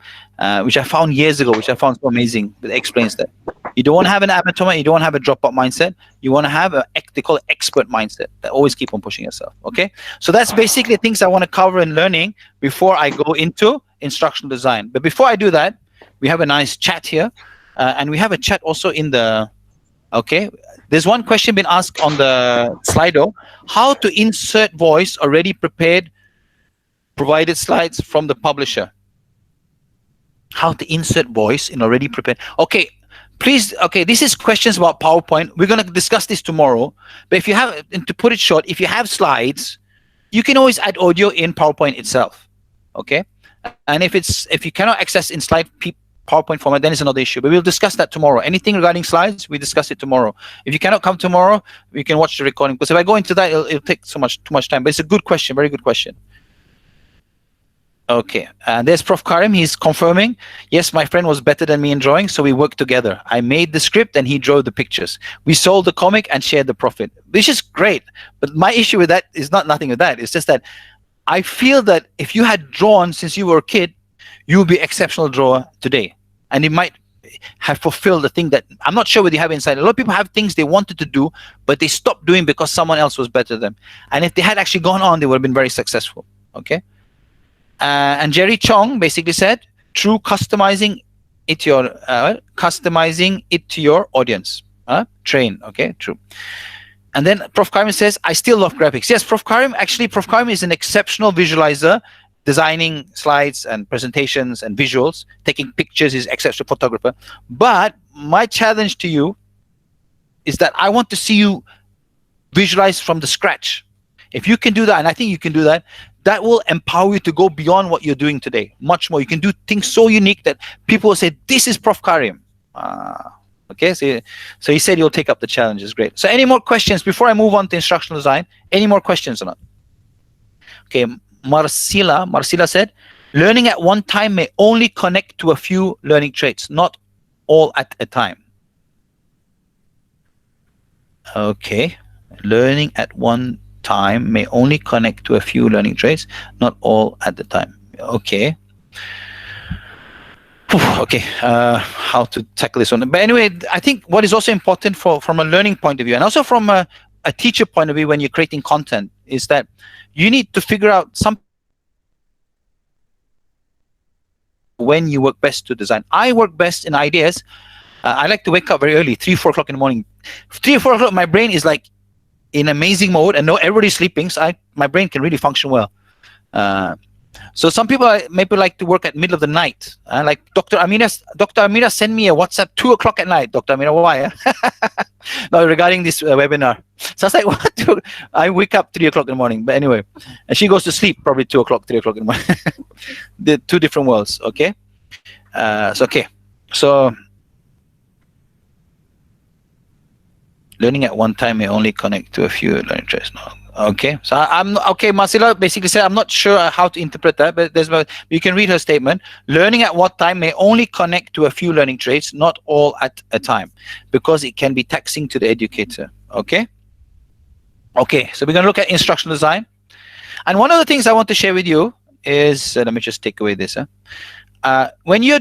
which I found years ago, which I found so amazing, that explains that. You don't want to have an amateur, you don't want to have a dropout mindset. You want to have they call it expert mindset, that always keep on pushing yourself. Okay, so that's basically things I want to cover in learning before I go into instructional design. But before I do that, we have a nice chat here, and we have a chat also in the. Okay, there's one question been asked on the Slido: how to insert voice already prepared, provided slides from the publisher. How to insert voice in already prepared. Okay. Please, okay, this is questions about PowerPoint. We're going to discuss this tomorrow. But if you have, and to put it short, if you have slides, you can always add audio in PowerPoint itself. Okay? And if you cannot access in PowerPoint format, then it's another issue. But we'll discuss that tomorrow. Anything regarding slides, we discuss it tomorrow. If you cannot come tomorrow, we can watch the recording. Because if I go into that, it'll take too much time. But it's a good question, very good question. Okay, there's Prof. Karim. He's confirming, yes, my friend was better than me in drawing, so we worked together. I made the script and he drew the pictures. We sold the comic and shared the profit, which is great. But my issue with that is nothing with that. It's just that I feel that if you had drawn since you were a kid, you would be an exceptional drawer today. And it might have fulfilled the thing that, I'm not sure whether you have inside. A lot of people have things they wanted to do, but they stopped doing because someone else was better than them. And if they had actually gone on, they would have been very successful. Okay. And Jerry Chong basically said, "True, customizing it to your audience. Train." Okay, true. And then Prof. Karim says, "I still love graphics." Yes, Prof. Karim is an exceptional visualizer, designing slides and presentations and visuals, taking pictures. He's an exceptional photographer. But my challenge to you is that I want to see you visualize from the scratch. If you can do that, and I think you can do that, that will empower you to go beyond what you're doing today, much more. You can do things so unique that people will say, this is Prof. Karim. Okay, so he said he'll take up the challenge. It's great. So any more questions before I move on to instructional design? Any more questions or not? Okay, Marcila said, learning at one time may only connect to a few learning traits, not all at a time. Okay, learning at one time may only connect to a few learning traits, not all at the time. Okay. Okay, how to tackle this one. But anyway, I think what is also important from a learning point of view, and also from a teacher point of view when you're creating content, is that you need to figure out when you work best to design. I work best in ideas. I like to wake up very early, 3, 4 o'clock in the morning. 3 or 4 o'clock, my brain is like in amazing mode, and no, everybody's sleeping, so my brain can really function well. So some people maybe like to work at middle of the night. Like Dr. Amira send me a WhatsApp 2 o'clock at night. Dr. Amira, why? No, regarding this webinar. So I was like, what? I wake up 3 o'clock in the morning. But anyway, and she goes to sleep probably 2 o'clock, 3 o'clock in the morning. The two different worlds. Okay. So learning at one time may only connect to a few learning traits. No. Okay, so I'm okay. Marcela basically said, I'm not sure how to interpret that, but you can read her statement. Learning at what time may only connect to a few learning traits, not all at a time, because it can be taxing to the educator. Okay. Okay, so we're going to look at instructional design, and one of the things I want to share with you is let me just take away this. When you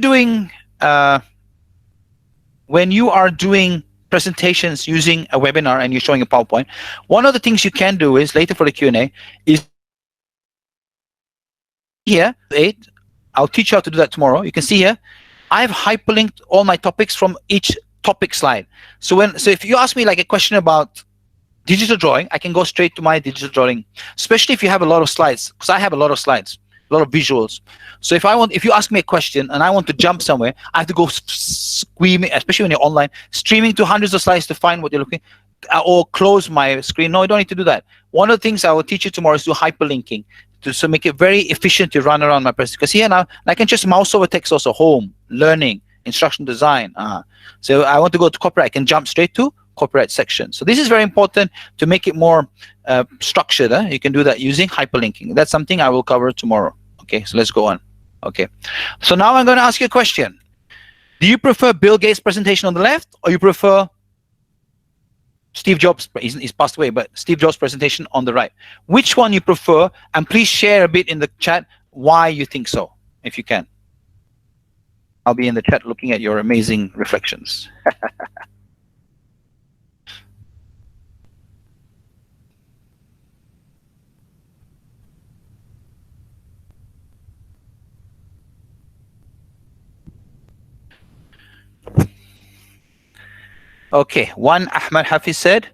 are doing presentations using a webinar and you're showing a PowerPoint, one of the things you can do is later for the Q&A is here 8. I'll teach you how to do that tomorrow. You can see here I've hyperlinked all my topics from each topic slide. So if you ask me like a question about digital drawing, I can go straight to my digital drawing, especially if you have a lot of slides, because I have a lot of slides, a lot of visuals. So if you ask me a question and I want to jump somewhere, I have to go screaming, especially when you're online, streaming to hundreds of slides to find what you're looking, or close my screen. No, you don't need to do that. One of the things I will teach you tomorrow is do hyperlinking to make it very efficient to run around my presentation. Because here now I can just mouse over text also, home, learning, instruction design. So I want to go to copyright, I can jump straight to copyright section. So this is very important to make it more structured. You can do that using hyperlinking. That's something I will cover tomorrow. Okay, so let's go on. Okay, so now I'm going to ask you a question. Do you prefer Bill Gates' presentation on the left, or you prefer Steve Jobs? He's passed away, but Steve Jobs' presentation on the right. Which one you prefer? And please share a bit in the chat why you think so, if you can. I'll be in the chat looking at your amazing reflections. Okay, one Ahmad Hafiz said,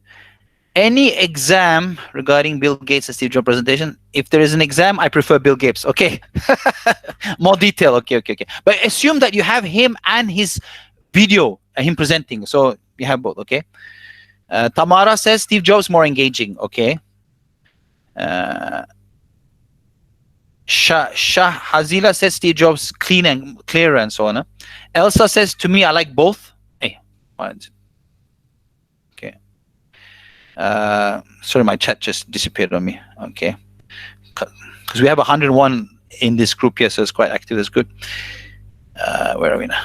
any exam regarding Bill Gates and Steve Jobs presentation, if there is an exam, I prefer Bill Gates. Okay, more detail. Okay. But assume that you have him and his video, him presenting. So you have both. Okay. Tamara says Steve Jobs more engaging. Okay. Shah Hazila says Steve Jobs clearer and so on. Elsa says, to me, I like both. Hey, what? Sorry, my chat just disappeared on me. Okay, because we have 101 in this group here, so it's quite active. That's good. Where are we now?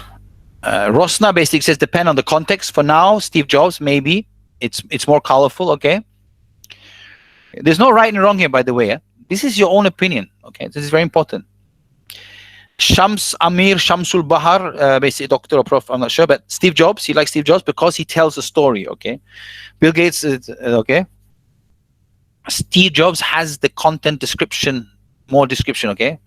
Rosna basically says depend on the context. For now, Steve Jobs, maybe it's more colorful. Okay, there's no right and wrong here, by the way. This is your own opinion. Okay, this is very important. Shams Amir Shamsul Bahar, basically doctor or prof, I'm not sure, but Steve Jobs, he likes Steve Jobs because he tells a story. Okay, Bill Gates, okay. Steve Jobs has the content description, more description. Okay.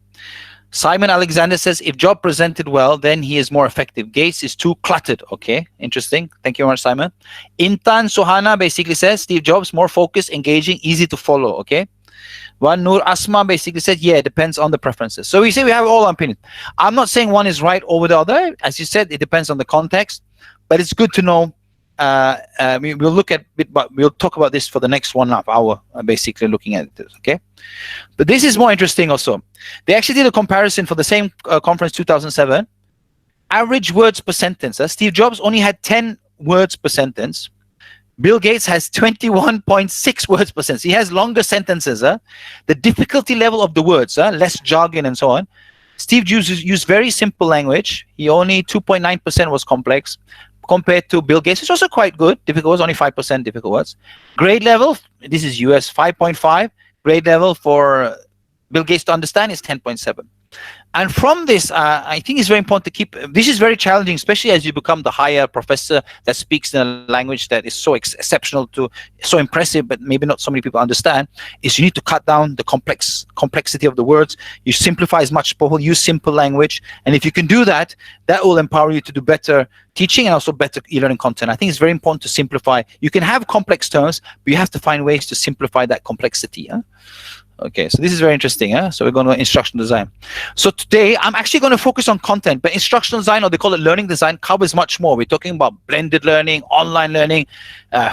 Simon Alexander says if Jobs presented well, then he is more effective. Gates is too cluttered. Okay, interesting. Thank you very much, Simon. Intan Sohana basically says Steve Jobs more focused, engaging, easy to follow. Okay. One Nur Asma basically said, yeah, it depends on the preferences. So we say we have all our opinions. I'm not saying one is right over the other. As you said, it depends on the context, but it's good to know. We'll look at it, but we'll talk about this for the next 1.5 hour, basically looking at this. Okay, but this is more interesting also. They actually did a comparison for the same conference 2007. Average words per sentence. Steve Jobs only had 10 words per sentence. Bill Gates has 21.6 words per sentence. He has longer sentences. The difficulty level of the words, less jargon and so on. Steve used very simple language. He only 2.9% was complex compared to Bill Gates, which is also quite good. Difficult words, only 5% difficult words. Grade level, this is US 5.5. Grade level for Bill Gates to understand is 10.7. And from this, I think it's very important to keep, this is very challenging, especially as you become the higher professor that speaks in a language that is so exceptional, so impressive, but maybe not so many people understand, is you need to cut down the complexity of the words. You simplify as much as possible, use simple language. And if you can do that, that will empower you to do better teaching and also better e-learning content. I think it's very important to simplify. You can have complex terms, but you have to find ways to simplify that complexity. Okay, so this is very interesting. So we're going to instructional design. So today I'm actually going to focus on content, but instructional design, or they call it learning design, covers much more. We're talking about blended learning, online learning,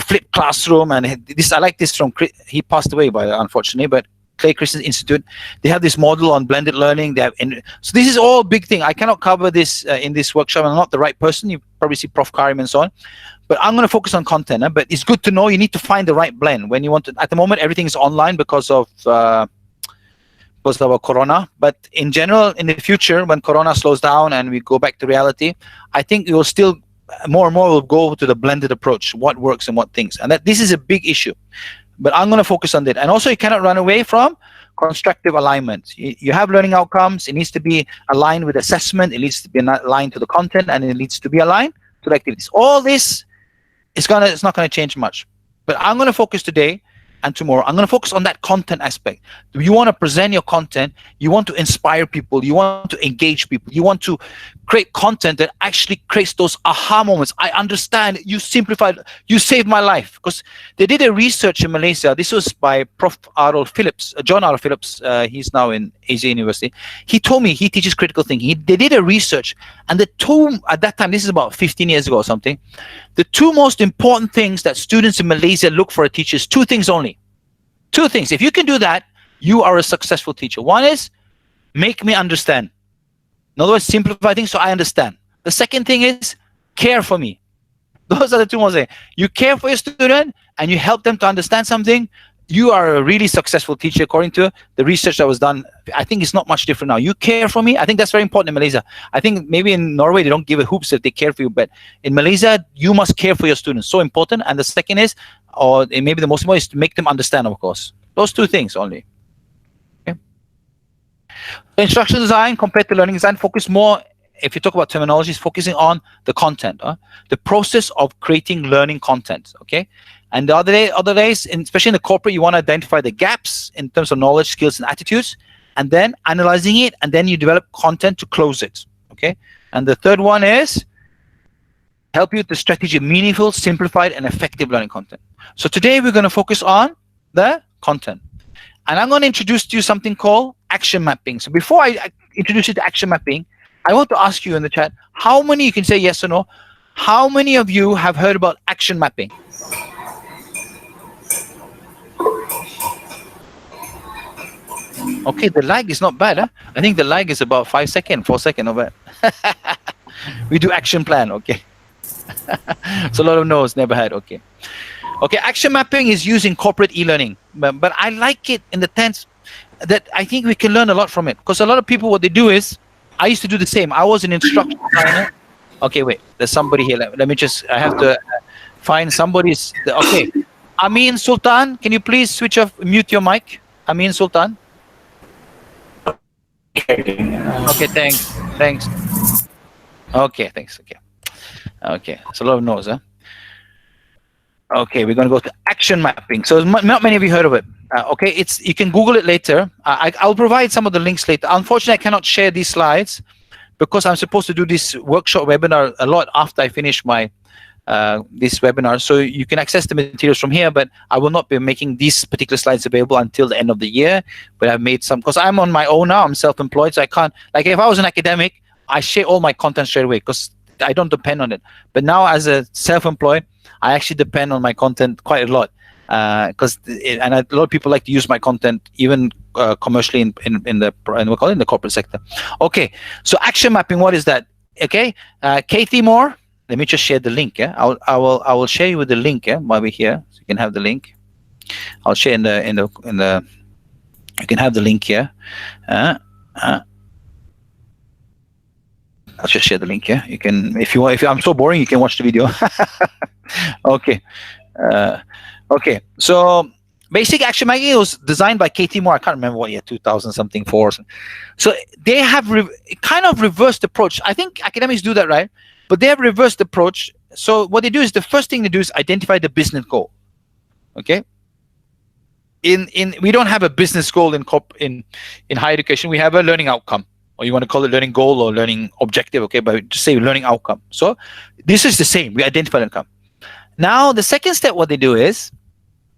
flipped classroom, and this I like this from he passed away by unfortunately, but Clay Christensen Institute. They have this model on blended learning. They have so this is all big thing. I cannot cover this in this workshop. I'm not the right person. You probably see Prof. Karim and so on. But I'm going to focus on content. But it's good to know you need to find the right blend when you want to. At the moment, everything is online because of Corona. But in general, in the future, when Corona slows down and we go back to reality, I think we will still more and more will go to the blended approach. What works and what things, and that this is a big issue. But I'm going to focus on that. And also, you cannot run away from constructive alignment. You have learning outcomes. It needs to be aligned with assessment. It needs to be aligned to the content, and it needs to be aligned to the activities. All this. It's not going to change much. But I'm going to focus today and tomorrow. I'm going to focus on that content aspect. You want to present your content. You want to inspire people. You want to engage people. You want to create content that actually creates those aha moments. I understand. You simplified. You saved my life. Because they did a research in Malaysia. This was by Prof. Arnold Phillips, John Arnold Phillips. He's now in Asia University. He told me he teaches critical thinking. They did a research. And the two, at that time, this is about 15 years ago or something, the two most important things that students in Malaysia look for a teacher is two things only. Two things. If you can do that, you are a successful teacher. One is make me understand. In other words, simplify things so I understand. The second thing is care for me. Those are the two most things. You care for your student and you help them to understand something. You are a really successful teacher according to the research that was done. I think it's not much different now. You care for me. I think that's very important in Malaysia. I think maybe in Norway, they don't give a hoops if they care for you. But in Malaysia, you must care for your students. So important. And the second is, or maybe the most important is to make them understand, of course. Those two things only. Okay. Instructional design compared to learning design focus more, if you talk about terminologies, focusing on the content, the process of creating learning content. Okay. And the other days, especially in the corporate, you want to identify the gaps in terms of knowledge, skills, and attitudes, and then analyzing it, and then you develop content to close it. Okay. And the third one is help you with the strategy of meaningful, simplified, and effective learning content. So today we're going to focus on the content. And I'm going to introduce to you something called action mapping. So before I introduce you to action mapping, I want to ask you in the chat, how many, you can say yes or no, how many of you have heard about action mapping? Okay, the lag is not bad. I think the lag is about 5 seconds, 4 seconds, not bad. We do action plan, okay. So a lot of no's, never had, okay. Okay, action mapping is used in corporate e-learning, but I like it in the sense that I think we can learn a lot from it. Because a lot of people, what they do is, I used to do the same. I was an instructional designer. Okay, wait, there's somebody here. Let me just, I have to find somebody's, okay. Amin Sultan, can you please switch off, mute your mic? Amin Sultan. Okay, thanks. Okay, thanks, okay. It's a lot of noise, huh? Okay, we're going to go to action mapping. So not many of you heard of it. Okay, you can Google it later. I'll provide some of the links later. Unfortunately, I cannot share these slides because I'm supposed to do this workshop webinar a lot after I finish my this webinar. So you can access the materials from here, but I will not be making these particular slides available until the end of the year. But I've made some, because I'm on my own now. I'm self-employed, so I can't, like if I was an academic, I share all my content straight away because I don't depend on it. But now as a self-employed, I actually depend on my content quite a lot, because and a lot of people like to use my content even commercially in the corporate sector. Okay, so action mapping, what is that? Okay, Kathy Moore, let me just share the link. Yeah, I will share you with the link. Yeah, while we're here, so you can have the link. I'll share in the you can have the link here. I'll just share the link here. You can, if you want, if I'm so boring, you can watch the video. Okay. Okay. So basic action mapping was designed by Katie Moore. I can't remember what year, 2000 something, 4. So they have kind of reversed approach. I think academics do that, right? But they have reversed approach. So what they do is, the first thing they do is identify the business goal. Okay. We don't have a business goal in higher education. We have a learning outcome, or you want to call it learning goal or learning objective, okay, but just say learning outcome. So this is the same. We identify the outcome. Now, the second step, what they do is,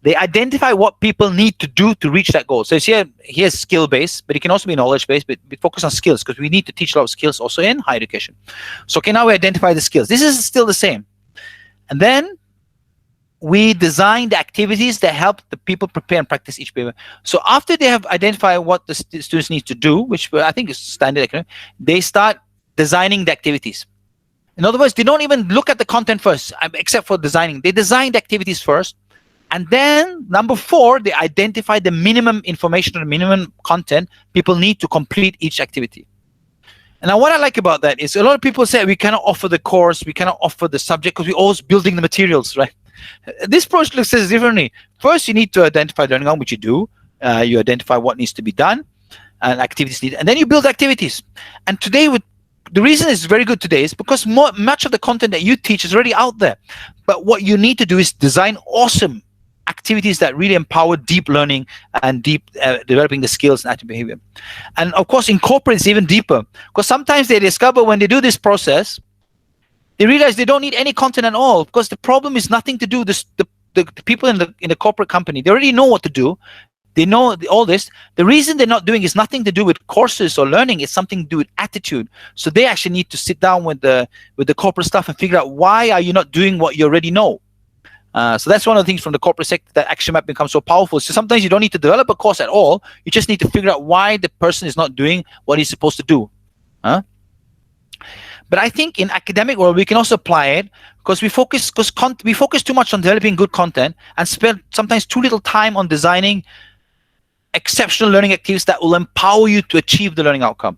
They identify what people need to do to reach that goal. So it's here's skill based, but it can also be knowledge based, but we focus on skills because we need to teach a lot of skills also in higher education. So okay, now we identify the skills. This is still the same. And then we design the activities that help the people prepare and practice each paper. So after they have identified what the students need to do, which I think is standard academic, they start designing the activities. In other words, they don't even look at the content first, except for designing. They design the activities first. And then number 4, they identify the minimum information or the minimum content people need to complete each activity. And now what I like about that is a lot of people say we cannot offer the course, we cannot offer the subject because we're always building the materials, right? This approach looks differently. First, you need to identify learning outcome, which you do. You identify what needs to be done and activities needed, and then you build activities. And today, the reason it's very good today is because much of the content that you teach is already out there. But what you need to do is design awesome activities that really empower deep learning and deep developing the skills and active behavior. And of course, incorporate is even deeper, because sometimes they discover when they do this process, they realize they don't need any content at all, because the problem is nothing to do with the people in the corporate company. They already know what to do. They know all this. The reason they're not doing is nothing to do with courses or learning. It's something to do with attitude. So they actually need to sit down with the corporate staff and figure out, why are you not doing what you already know? So that's one of the things from the corporate sector that action map becomes so powerful. So sometimes you don't need to develop a course at all. You just need to figure out why the person is not doing what he's supposed to do. But I think in academic world, we can also apply it, because we focus too much on developing good content and spend sometimes too little time on designing exceptional learning activities that will empower you to achieve the learning outcome.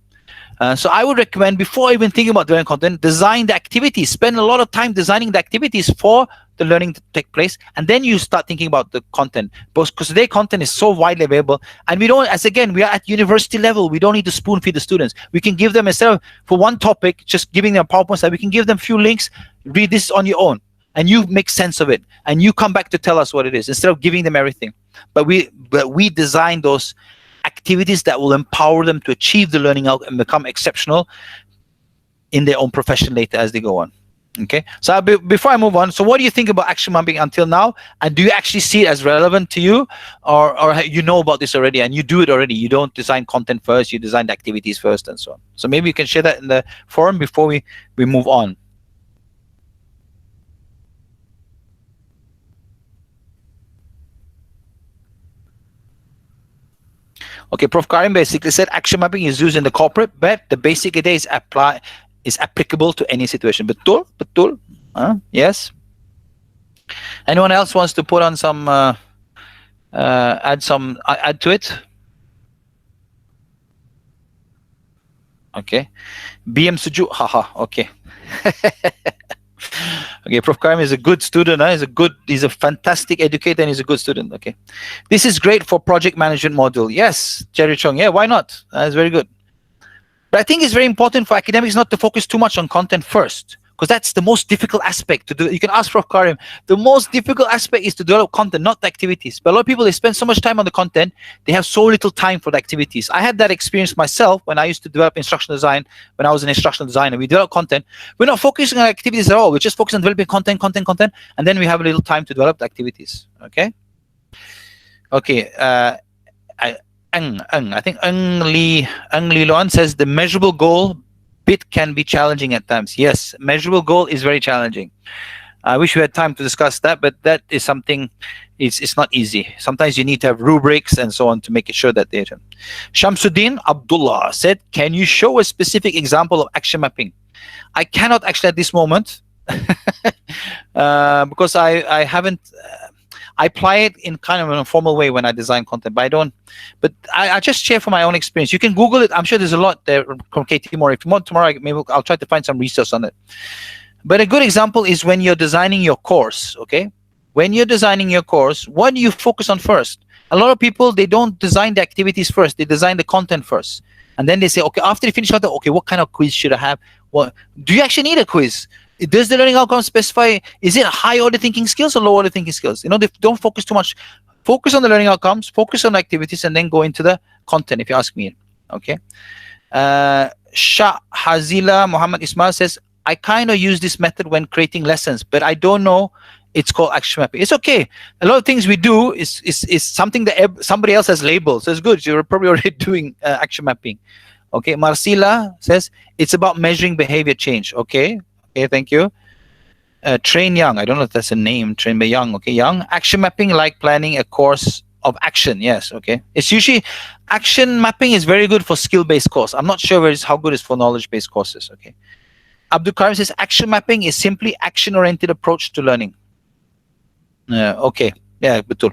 So I would recommend, before even thinking about learning content, design the activities. Spend a lot of time designing the activities for the learning to take place, and then you start thinking about the content. Because today content is so widely available, and we don't, we are at university level, we don't need to spoon feed the students. We can give them, instead of for one topic, just giving them a PowerPoint slide, we can give them few links, read this on your own, and you make sense of it, and you come back to tell us what it is, instead of giving them everything. But we design those activities that will empower them to achieve the learning outcome and become exceptional in their own profession later as they go on. Okay, so before I move on, so what do you think about action mapping until now? And do you actually see it as relevant to you, or you know about this already and you do it already? You don't design content first, you design the activities first, and so on. So maybe you can share that in the forum before we move on. Okay, Prof. Karim basically said action mapping is used in the corporate, but the basic idea is applicable to any situation. Betul? Yes. Anyone else wants to put on some add to it? Okay. BM Suju, haha. Okay. Okay, Prof. Karim is a good student. He's a fantastic educator, and he's a good student. Okay. This is great for project management module. Yes, Jerry Chong. Yeah, why not? That's very good. But I think it's very important for academics not to focus too much on content first, because that's the most difficult aspect to do. You can ask Prof. Karim. The most difficult aspect is to develop content, not the activities. But a lot of people, they spend so much time on the content, they have so little time for the activities. I had that experience myself when I used to develop instructional design. When I was an instructional designer, we develop content. We're not focusing on activities at all. We're just focusing on developing content, and then we have a little time to develop the activities. Okay. Okay. I think Eng Li Luan says the measurable goal bit can be challenging at times. Yes, measurable goal is very challenging. I wish we had time to discuss that, but that is something, it's not easy. Sometimes you need to have rubrics and so on to make sure that they. Shamsuddin Abdullah said, can you show a specific example of action mapping? I cannot actually at this moment because I haven't. I apply it in kind of an informal way when I design content, but I don't. But I just share from my own experience. You can Google it. I'm sure there's a lot there from KT Moore. If you want tomorrow, maybe I'll try to find some research on it. But a good example is when you're designing your course. Okay, when you're designing your course, what do you focus on first? A lot of people, they don't design the activities first. They design the content first, and then they say, okay, after you finish content, okay, what kind of quiz should I have? What do you actually need a quiz? Does the learning outcome specify, is it high order thinking skills or low order thinking skills? They don't focus too much. Focus on the learning outcomes, focus on activities, and then go into the content, if you ask me. Okay. Shah Hazila Muhammad Ismail says, I kind of use this method when creating lessons, but I don't know It's called action mapping. It's okay. A lot of things we do is something that somebody else has labeled. So it's good. You're probably already doing action mapping. Okay. Marcela says it's about measuring behavior change. Okay. Okay. Thank you. Train Young. I don't know if that's a name. Train by Young. Okay. Young. Action mapping, like planning a course of action. Yes. Okay. It's usually action mapping is very good for skill-based course. I'm not sure how good it is for knowledge-based courses. Okay. Abdul Karim says action mapping is simply action-oriented approach to learning. Okay. Yeah, betul.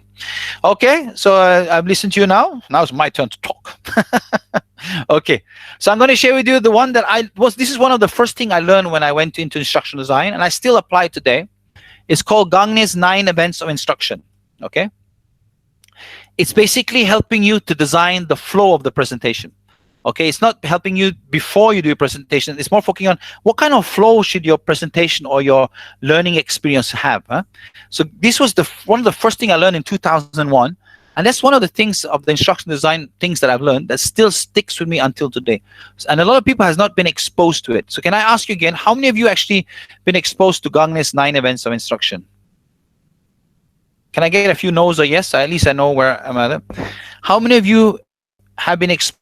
Okay, so I've listened to you now. Now it's my turn to talk. Okay, so I'm going to share with you the one that this is one of the first thing I learned when I went into instructional design, and I still apply today. It's called Gangnam's 9 events of instruction. Okay. It's basically helping you to design the flow of the presentation. Okay, it's not helping you before you do your presentation. It's more focusing on what kind of flow should your presentation or your learning experience have. Huh? So this was one of the first thing I learned in 2001, and that's one of the things of the instruction design things that I've learned that still sticks with me until today. And a lot of people has not been exposed to it. So can I ask you again, how many of you actually been exposed to Gangnam's 9 events of instruction? Can I get a few no's or yes? At least I know where I'm at. How many of you have been exposed?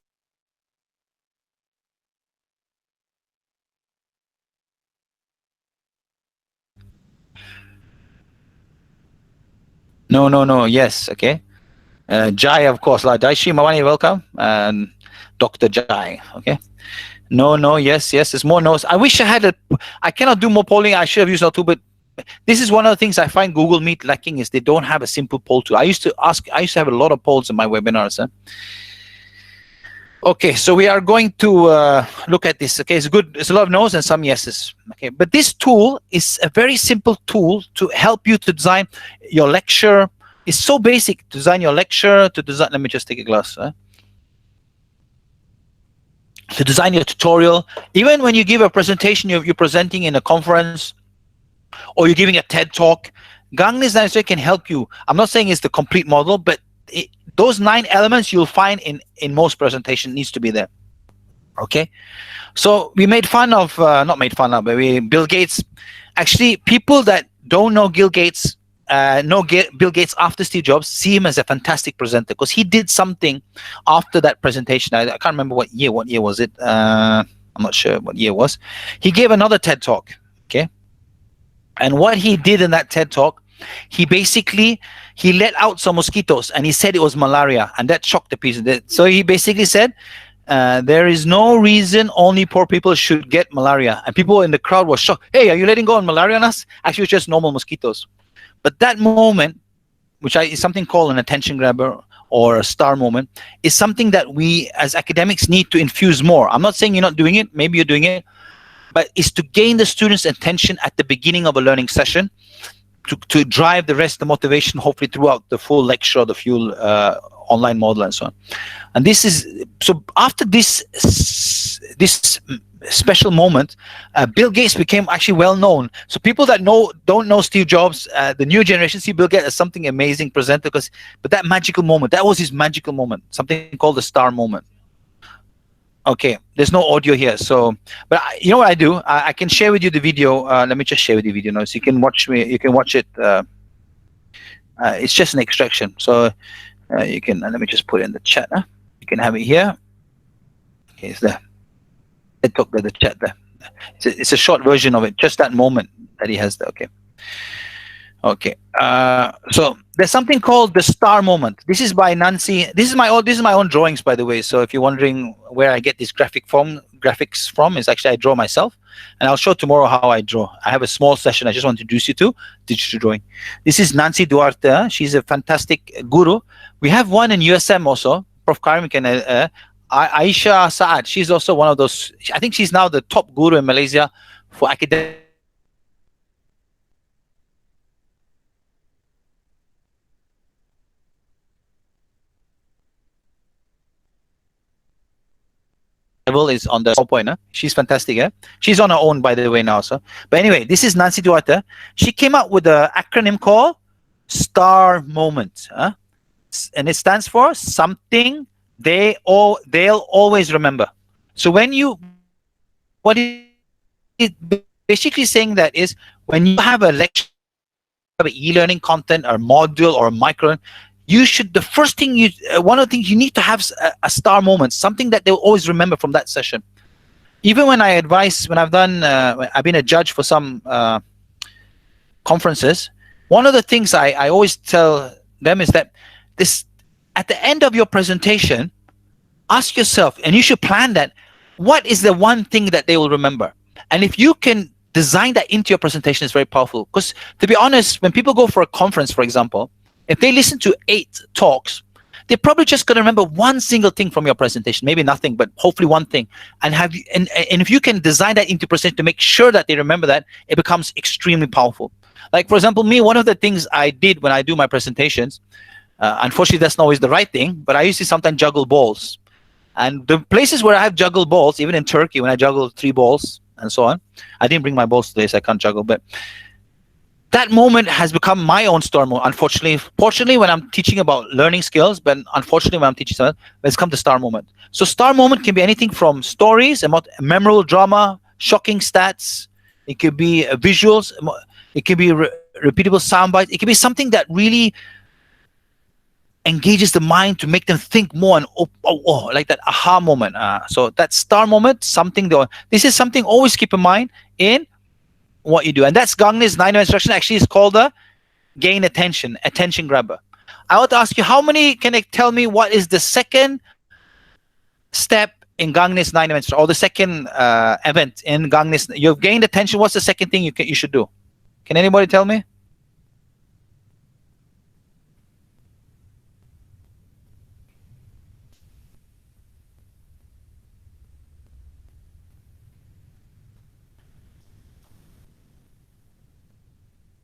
No. Yes. Okay. Jai, of course. Daishi Mawani, welcome. And Dr. Jai. Okay. No. Yes. There's more no's. I wish I had I cannot do more polling. I should have used Auto, but this is one of the things I find Google Meet lacking is they don't have a simple poll tool. I used to have a lot of polls in my webinars. Huh? Okay, so we are going to look at this. Okay, it's good. It's a lot of no's and some yeses. Okay, but this tool is a very simple tool to help you to design your lecture. It's so basic to design your lecture, to design. Let me just take a glass. To design your tutorial. Even when you give a presentation, you're presenting in a conference, or you're giving a TED talk, Gangnam's 9 can help you. I'm not saying it's the complete model, but those 9 elements you'll find in most presentation needs to be there. Okay, so we made fun of not made fun of, but Bill Gates. Actually, people that don't know Bill Gates Bill Gates after Steve Jobs see him as a fantastic presenter because he did something after that presentation. I can't remember what year was it. I'm not sure what year it was. He gave another TED talk. Okay, and what he did in that TED talk, he let out some mosquitoes and he said it was malaria, and that shocked the people. So he basically said there is no reason only poor people should get malaria, and people in the crowd were shocked. Hey, are you letting go on malaria on us? Actually, it's just normal mosquitoes. But that moment, which is something called an attention grabber or a star moment, is something that we as academics need to infuse more. I'm not saying you're not doing it, maybe you're doing it, but it's to gain the students' attention at the beginning of a learning session to drive the rest of the motivation, hopefully throughout the full lecture or the full online model and so on. And this is, so after this special moment, Bill Gates became actually well known. So people that don't know Steve Jobs, the new generation see Bill Gates as something amazing presenter, but that magical moment, that was his magical moment, something called the star moment. Okay, there's no audio here, so but you know what I do? I can share with you the video. Let me just share with you the video now, so you can watch me. You can watch it. It's just an extraction, so you can. Let me just put it in the chat. You can have it here. Okay, it's there. I took the chat there. It's a short version of it, just that moment that he has there. Okay. So there's something called the star moment. This is by Nancy. This is my own drawings, by the way. So if you're wondering where I get these graphics from, is actually I draw myself, and I'll show tomorrow how I draw. I have a small session I just want to introduce you to digital drawing. This is Nancy Duarte. She's a fantastic guru. We have one in USM also. Prof. Karim can. Aisha Saad. She's also one of those. I think she's now the top guru in Malaysia for academic level is on the PowerPoint. She's fantastic. She's on her own, by the way, now. So, but anyway, this is Nancy Duarte. She came up with an acronym called STAR Moment, and it stands for something they'll always remember. So what it basically saying that is when you have a lecture an e-learning content or module or micro, you should, the first thing you, one of the things you need to have a star moment, something that they'll always remember from that session. Even when I advise, when I've done, I've been a judge for some conferences, one of the things I always tell them is that this, at the end of your presentation, ask yourself, and you should plan that, what is the one thing that they will remember? And if you can design that into your presentation, it's very powerful. Because to be honest, when people go for a conference, for example, if they listen to 8 talks, they're probably just going to remember one single thing from your presentation, maybe nothing, but hopefully one thing. And have you, and if you can design that into presentation to make sure that they remember that, it becomes extremely powerful. Like, for example, me, one of the things I did when I do my presentations, unfortunately, that's not always the right thing, but I used to sometimes juggle balls. And the places where I have juggled balls, even in Turkey, when I juggled 3 balls and so on, I didn't bring my balls today, so I can't juggle, but that moment has become my own star moment. Unfortunately, fortunately, when I'm teaching about learning skills, but unfortunately, when I'm teaching someone, it's come to star moment. So star moment can be anything from stories, about memorable drama, shocking stats. It could be visuals. It could be repeatable sound bites. It could be something that really engages the mind to make them think more, and like that aha moment. So that star moment, something though. This is something always keep in mind in what you do, and that's Gangnam's 9 instruction. Actually, is called the gain attention grabber. I want to ask you, how many can tell me what is the second step in Gangnam's 9 instruction, or the second event in Gangnam's? You've gained attention. What's the second thing you should do? Can anybody tell me?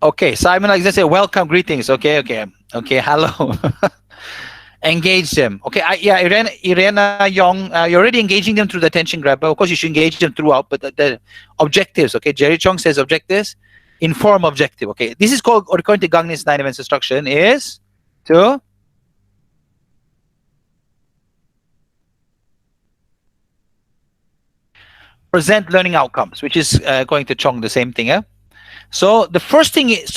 Okay, Simon Alexander say welcome, greetings. Okay, hello. Engage them. Okay, yeah, Irena Young, you're already engaging them through the attention grabber. Of course, you should engage them throughout, but the objectives. Okay, Jerry Chong says objectives. Inform objective. Okay, this is called, according to Gangnam's 9 events instruction, is to present learning outcomes, which is going to Chong the same thing. So the first thing is,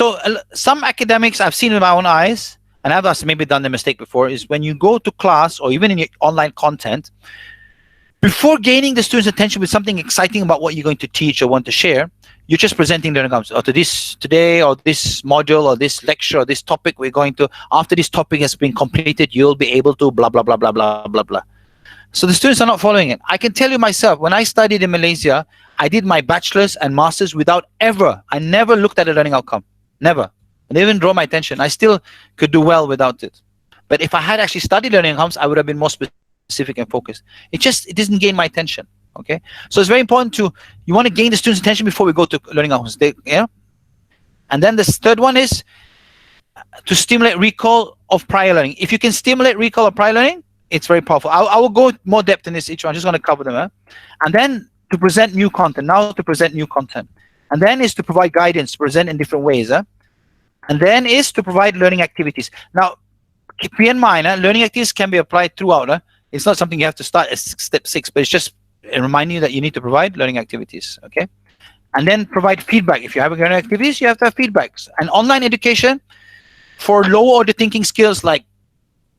some academics I've seen with my own eyes, and I've maybe done the mistake before, is when you go to class or even in your online content, before gaining the students' attention with something exciting about what you're going to teach or want to share, you're just presenting learning outcomes. Or to this today, or this module, or this lecture, or this topic we're going to, after this topic has been completed, you'll be able to blah, blah, blah, blah, blah, blah, blah. So the students are not following it. I can tell you myself, when I studied in Malaysia, I did my bachelor's and master's without I never looked at a learning outcome. Never. It didn't even draw my attention. I still could do well without it. But if I had actually studied learning outcomes, I would have been more specific and focused. It didn't gain my attention. Okay. So it's very important you want to gain the students' attention before we go to learning outcomes. And then the third one is to stimulate recall of prior learning. If you can stimulate recall of prior learning, it's very powerful. I will go more depth in this each one. I'm just going to cover them. And then to present new content. Now to present new content. And then is to provide guidance, present in different ways. And then is to provide learning activities. Now, keep in mind, learning activities can be applied throughout. It's not something you have to start at step 6, but it's just reminding you that you need to provide learning activities. Okay. And then provide feedback. If you have learning activities, you have to have feedbacks. And online education for low order thinking skills like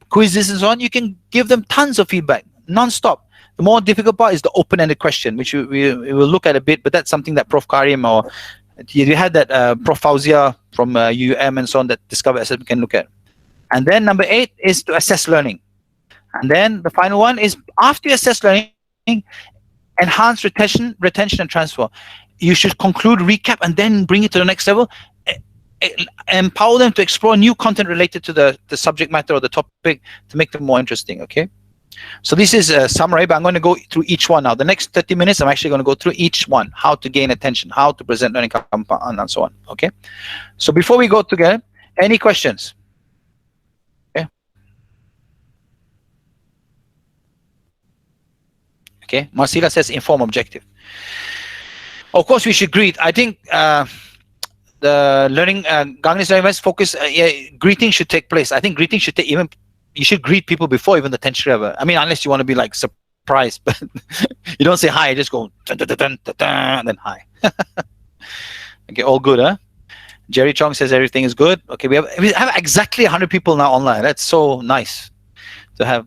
quizzes and so on, you can give them tons of feedback, non-stop. The more difficult part is the open-ended question, which we will look at a bit, but that's something that Prof. Karim, or you had that Prof. Fauzia from and so on, that discovered we can look at. And then number 8 is to assess learning. And then the final one is, after you assess learning, enhance retention and transfer. You should conclude, recap, and then bring it to the next level. Empower them to explore new content related to the subject matter or the topic to make them more interesting. Okay, so this is a summary, but I'm going to go through each one now. The next 30 minutes, I'm actually going to go through each one: how to gain attention, how to present learning compound, and so on. Okay, so before we go together, any questions? Okay, Marcela says inform objective. Of course, we should greet. I think the learning Gangnam's events focus. Greeting should take place. I think greeting should take you should greet people before even the attention grabber. I mean, unless you want to be like surprised, but you don't say hi. You just go dun, dun, dun, dun, dun, dun, and then hi. Okay, all good, huh? Jerry Chong says everything is good. Okay, we have exactly 100 people now online. That's so nice to have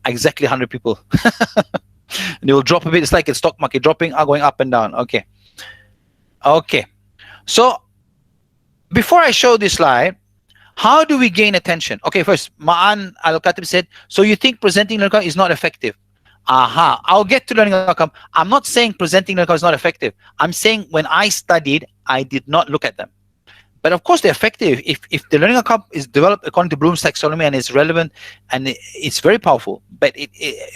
exactly 100 people. And they will drop a bit. It's like a stock market dropping, going up and down. Okay. Okay. So before I show this slide, how do we gain attention? Okay, first, Ma'an Al-Khatib said, so you think presenting learning outcome is not effective? Aha, I'll get to learning outcome. I'm not saying presenting learning outcome is not effective. I'm saying when I studied, I did not look at them. But of course, they're effective. If the learning outcome is developed according to Bloom's taxonomy and is relevant, and it's very powerful. But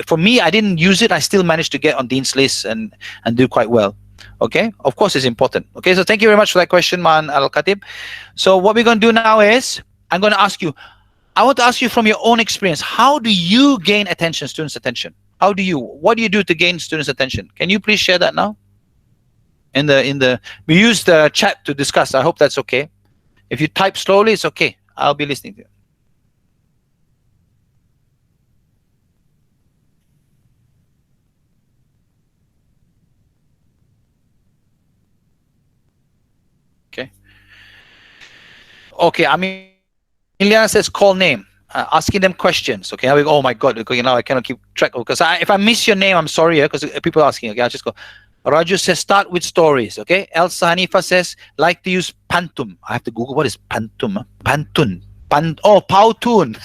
for me, I didn't use it. I still managed to get on Dean's list and do quite well. Okay, of course, it's important. Okay, so thank you very much for that question, Man Al-Khatib. So what we're going to do now is, I'm going to ask you, I want to ask you from your own experience, how do you gain attention, students' attention? What do you do to gain students' attention? Can you please share that now? We use the chat to discuss. I hope that's okay. If you type slowly, it's okay. I'll be listening to you. Okay. Okay, Emiliana says call name. Asking them questions. Okay, now we go, oh my God, okay, now I cannot keep track. Because if I miss your name, I'm sorry, because people are asking. Okay, I'll just go. Raju says start with stories. Okay. Elsa Hanifa says like to use pantum. I have to Google what is pantum. Pantun. Powtoon.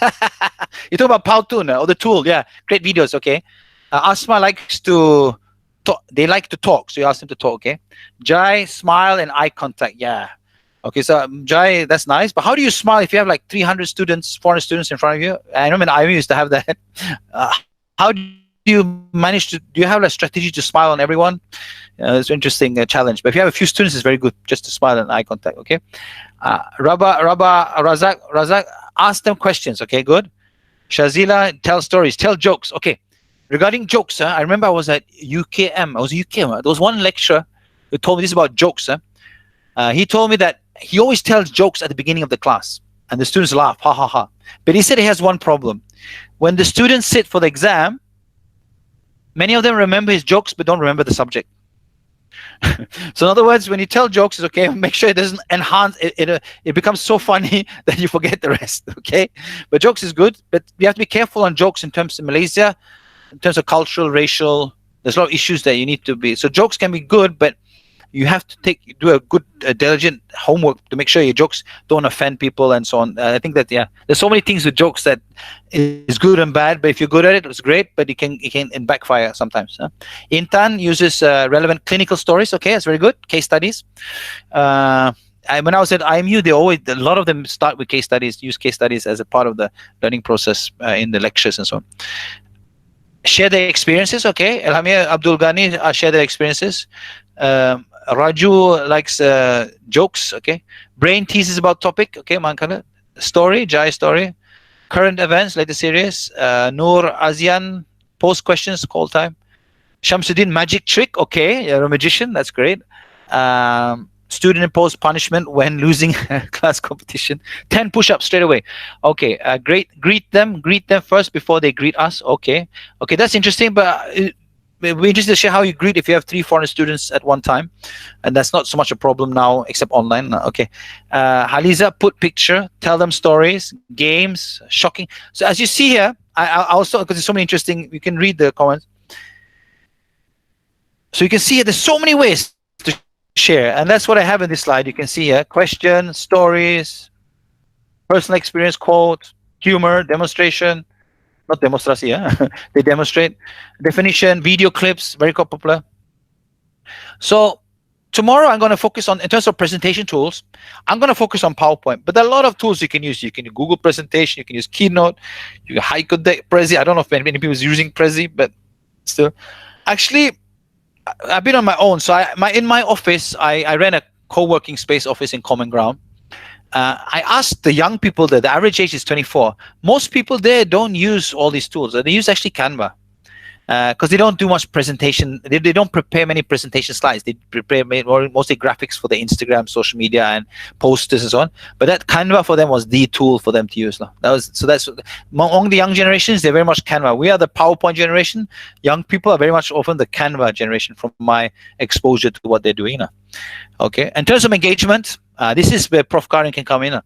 You talk about Powtoon or the tool. Yeah, great videos. Okay. Asma likes to talk. They like to talk, so you ask them to talk. Okay. Jai, smile and eye contact. Yeah. Okay, so Jai, that's nice. But how do you smile if you have like 300 students, 400 students in front of you? I remember I used to have that. How do you manage to? Do you have a strategy to smile on everyone? It's an interesting challenge. But if you have a few students, it's very good just to smile and eye contact. Okay. Razak, ask them questions. Okay, good. Shazila, tell stories, tell jokes. Okay. Regarding jokes, I remember I was at UKM. I was at UKM. There was one lecturer who told me this about jokes. He told me that he always tells jokes at the beginning of the class, and the students laugh, ha ha ha. But he said he has one problem. When the students sit for the exam, many of them remember his jokes but don't remember the subject. So in other words, when you tell jokes, it's okay. Make sure it doesn't enhance it. It becomes so funny that you forget the rest. Okay, but jokes is good, but you have to be careful on jokes in terms of Malaysia, in terms of cultural, racial. There's a lot of issues that you need to be. So jokes can be good, but you have to do a good, diligent homework to make sure your jokes don't offend people and so on. I think that there's so many things with jokes that is good and bad. But if you're good at it, it's great. But it can backfire sometimes. Intan uses relevant clinical stories. Okay, that's very good. Case studies. When I was at IMU, a lot of them start with case studies. Use case studies as a part of the learning process in the lectures and so on. Share their experiences. Okay, Elhamia Abdul Ghani share their experiences. Raju likes jokes. Okay, brain teases about topic. Okay, Mankala story, Jai story, current events, latest series. Noor Azian post questions, call time. Shamsuddin magic trick. Okay, you're a magician. That's great. Student imposed punishment when losing class competition. 10 push-ups straight away. Okay, great. Greet them first before they greet us. Okay, that's interesting. But we're interested to share how you greet if you have 300-400 students at one time, and that's not so much a problem now, except online. Okay, Haliza, put picture, tell them stories, games, shocking. So as you see here, I also, because there's so many interesting, you can read the comments. So you can see there's so many ways to share, and that's what I have in this slide. You can see here: question, stories, personal experience, quote, humor, demonstration. Not demonstrasi, they demonstrate. Definition, video clips, very popular. So tomorrow I'm going to focus on, in terms of presentation tools, I'm going to focus on PowerPoint. But there are a lot of tools you can use. You can use Google Presentation, you can use Keynote, you can Haiku Deck, Prezi. I don't know if many people is using Prezi, but still. Actually, I've been on my own. So in my office, I ran a co-working space office in Common Ground. I asked the young people there, the average age is 24. Most people there don't use all these tools. They use actually Canva. because they don't do much presentation. They don't prepare many presentation slides. They prepare mostly graphics for the Instagram, social media, and posters and so on. But that Canva for them was the tool for them to use. That's among the young generations. They're very much Canva. We are the PowerPoint generation. Young people are very much often the Canva generation from my exposure to what they're doing. Okay. In terms of engagement, this is where Prof. Karim can come in.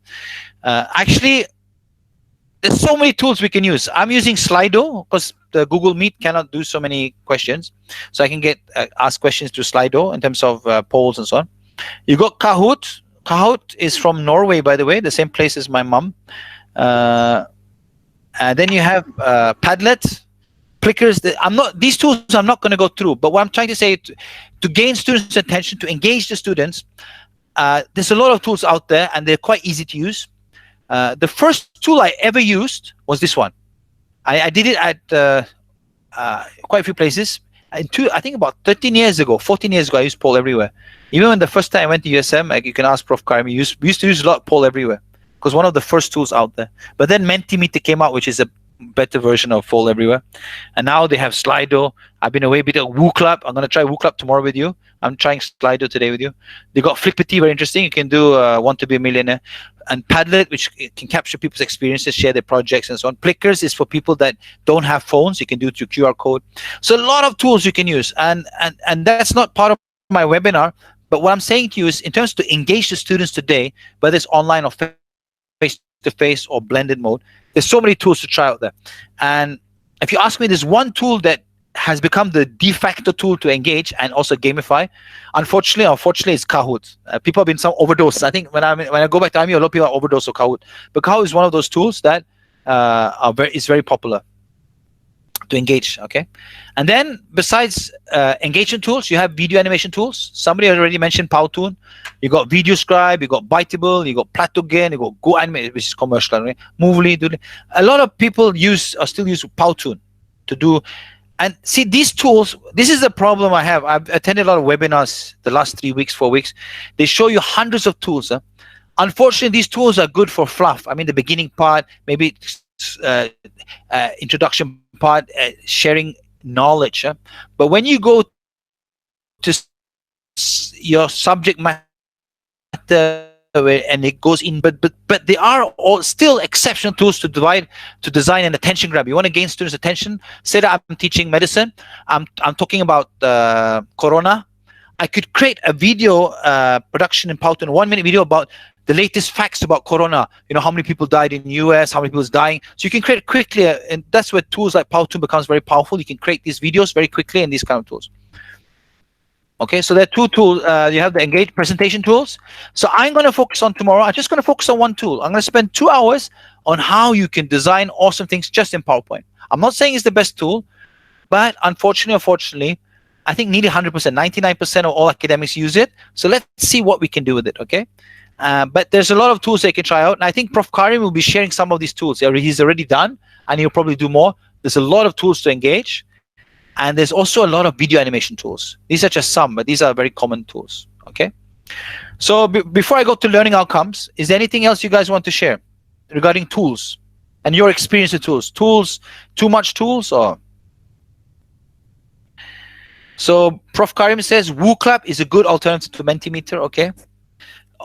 Actually, there's so many tools we can use. I'm using Slido because the Google Meet cannot do so many questions, so I can get ask questions to Slido in terms of polls and so on. You got Kahoot. Kahoot is from Norway, by the way, the same place as my mom. And then you have Padlet, Plickers. These tools I'm not going to go through, but what I'm trying to say to gain students' attention, to engage the students, there's a lot of tools out there, and they're quite easy to use. The first tool I ever used was this one. I did it at quite a few places. I think about 14 years ago, I used Poll Everywhere. Even when the first time I went to USM, you can ask Prof. Karim, we used to use a lot Poll Everywhere because one of the first tools out there. But then Mentimeter came out, which is a better version of Poll Everywhere. And now they have Slido. I've been away a bit of Woo Club. I'm going to try Woo Club tomorrow with you. I'm trying Slido today with you. They got Flippity, very interesting. You can do Want to Be a Millionaire. And Padlet, which can capture people's experiences, share their projects and so on. Plickers is for people that don't have phones. You can do it through QR code. So a lot of tools you can use. And that's not part of my webinar. But what I'm saying to you is in terms to engage the students today, whether it's online or face-to-face or blended mode, there's so many tools to try out there. And if you ask me, there's one tool that has become the de facto tool to engage and also gamify. Unfortunately, it's Kahoot. People have been some overdose. I think when I go back to IME, a lot of people are overdose of Kahoot. But Kahoot is one of those tools that is very popular to engage. Okay, and then besides engagement tools, you have video animation tools. Somebody already mentioned Powtoon. You got VideoScribe, you got Byteable, you got Platogen, you got Go Animate, which is commercial. Right? Movely. A lot of people still use Powtoon to do. And see, these tools, this is the problem I have. I've attended a lot of webinars the last 3 weeks, 4 weeks. They show you hundreds of tools. Unfortunately, these tools are good for fluff. I mean, the beginning part, maybe introduction part, sharing knowledge. But when you go to your subject matter, and it goes in, but they are all still exceptional tools to design an attention grab. You want to gain students' attention. Say that I'm teaching medicine. I'm talking about corona. I could create a video production in Powtoon, 1 minute video about the latest facts about corona. You know, how many people died in the US, how many people is dying. So you can create quickly, and that's where tools like Powtoon becomes very powerful. You can create these videos very quickly in these kind of tools. Okay, so there are two tools. You have the engage presentation tools. So I'm going to focus on tomorrow. I'm just going to focus on one tool. I'm going to spend 2 hours on how you can design awesome things just in PowerPoint. I'm not saying it's the best tool, but unfortunately, I think nearly 100%, 99% of all academics use it. So let's see what we can do with it, okay? But there's a lot of tools that you can try out. And I think Prof. Karim will be sharing some of these tools. He's already done, and he'll probably do more. There's a lot of tools to engage. And there's also a lot of video animation tools. These are just some, but these are very common tools, okay? So before I go to learning outcomes, is there anything else you guys want to share regarding tools and your experience with tools? Tools, too much tools, or? So Prof. Karim says WooClap is a good alternative to Mentimeter, okay?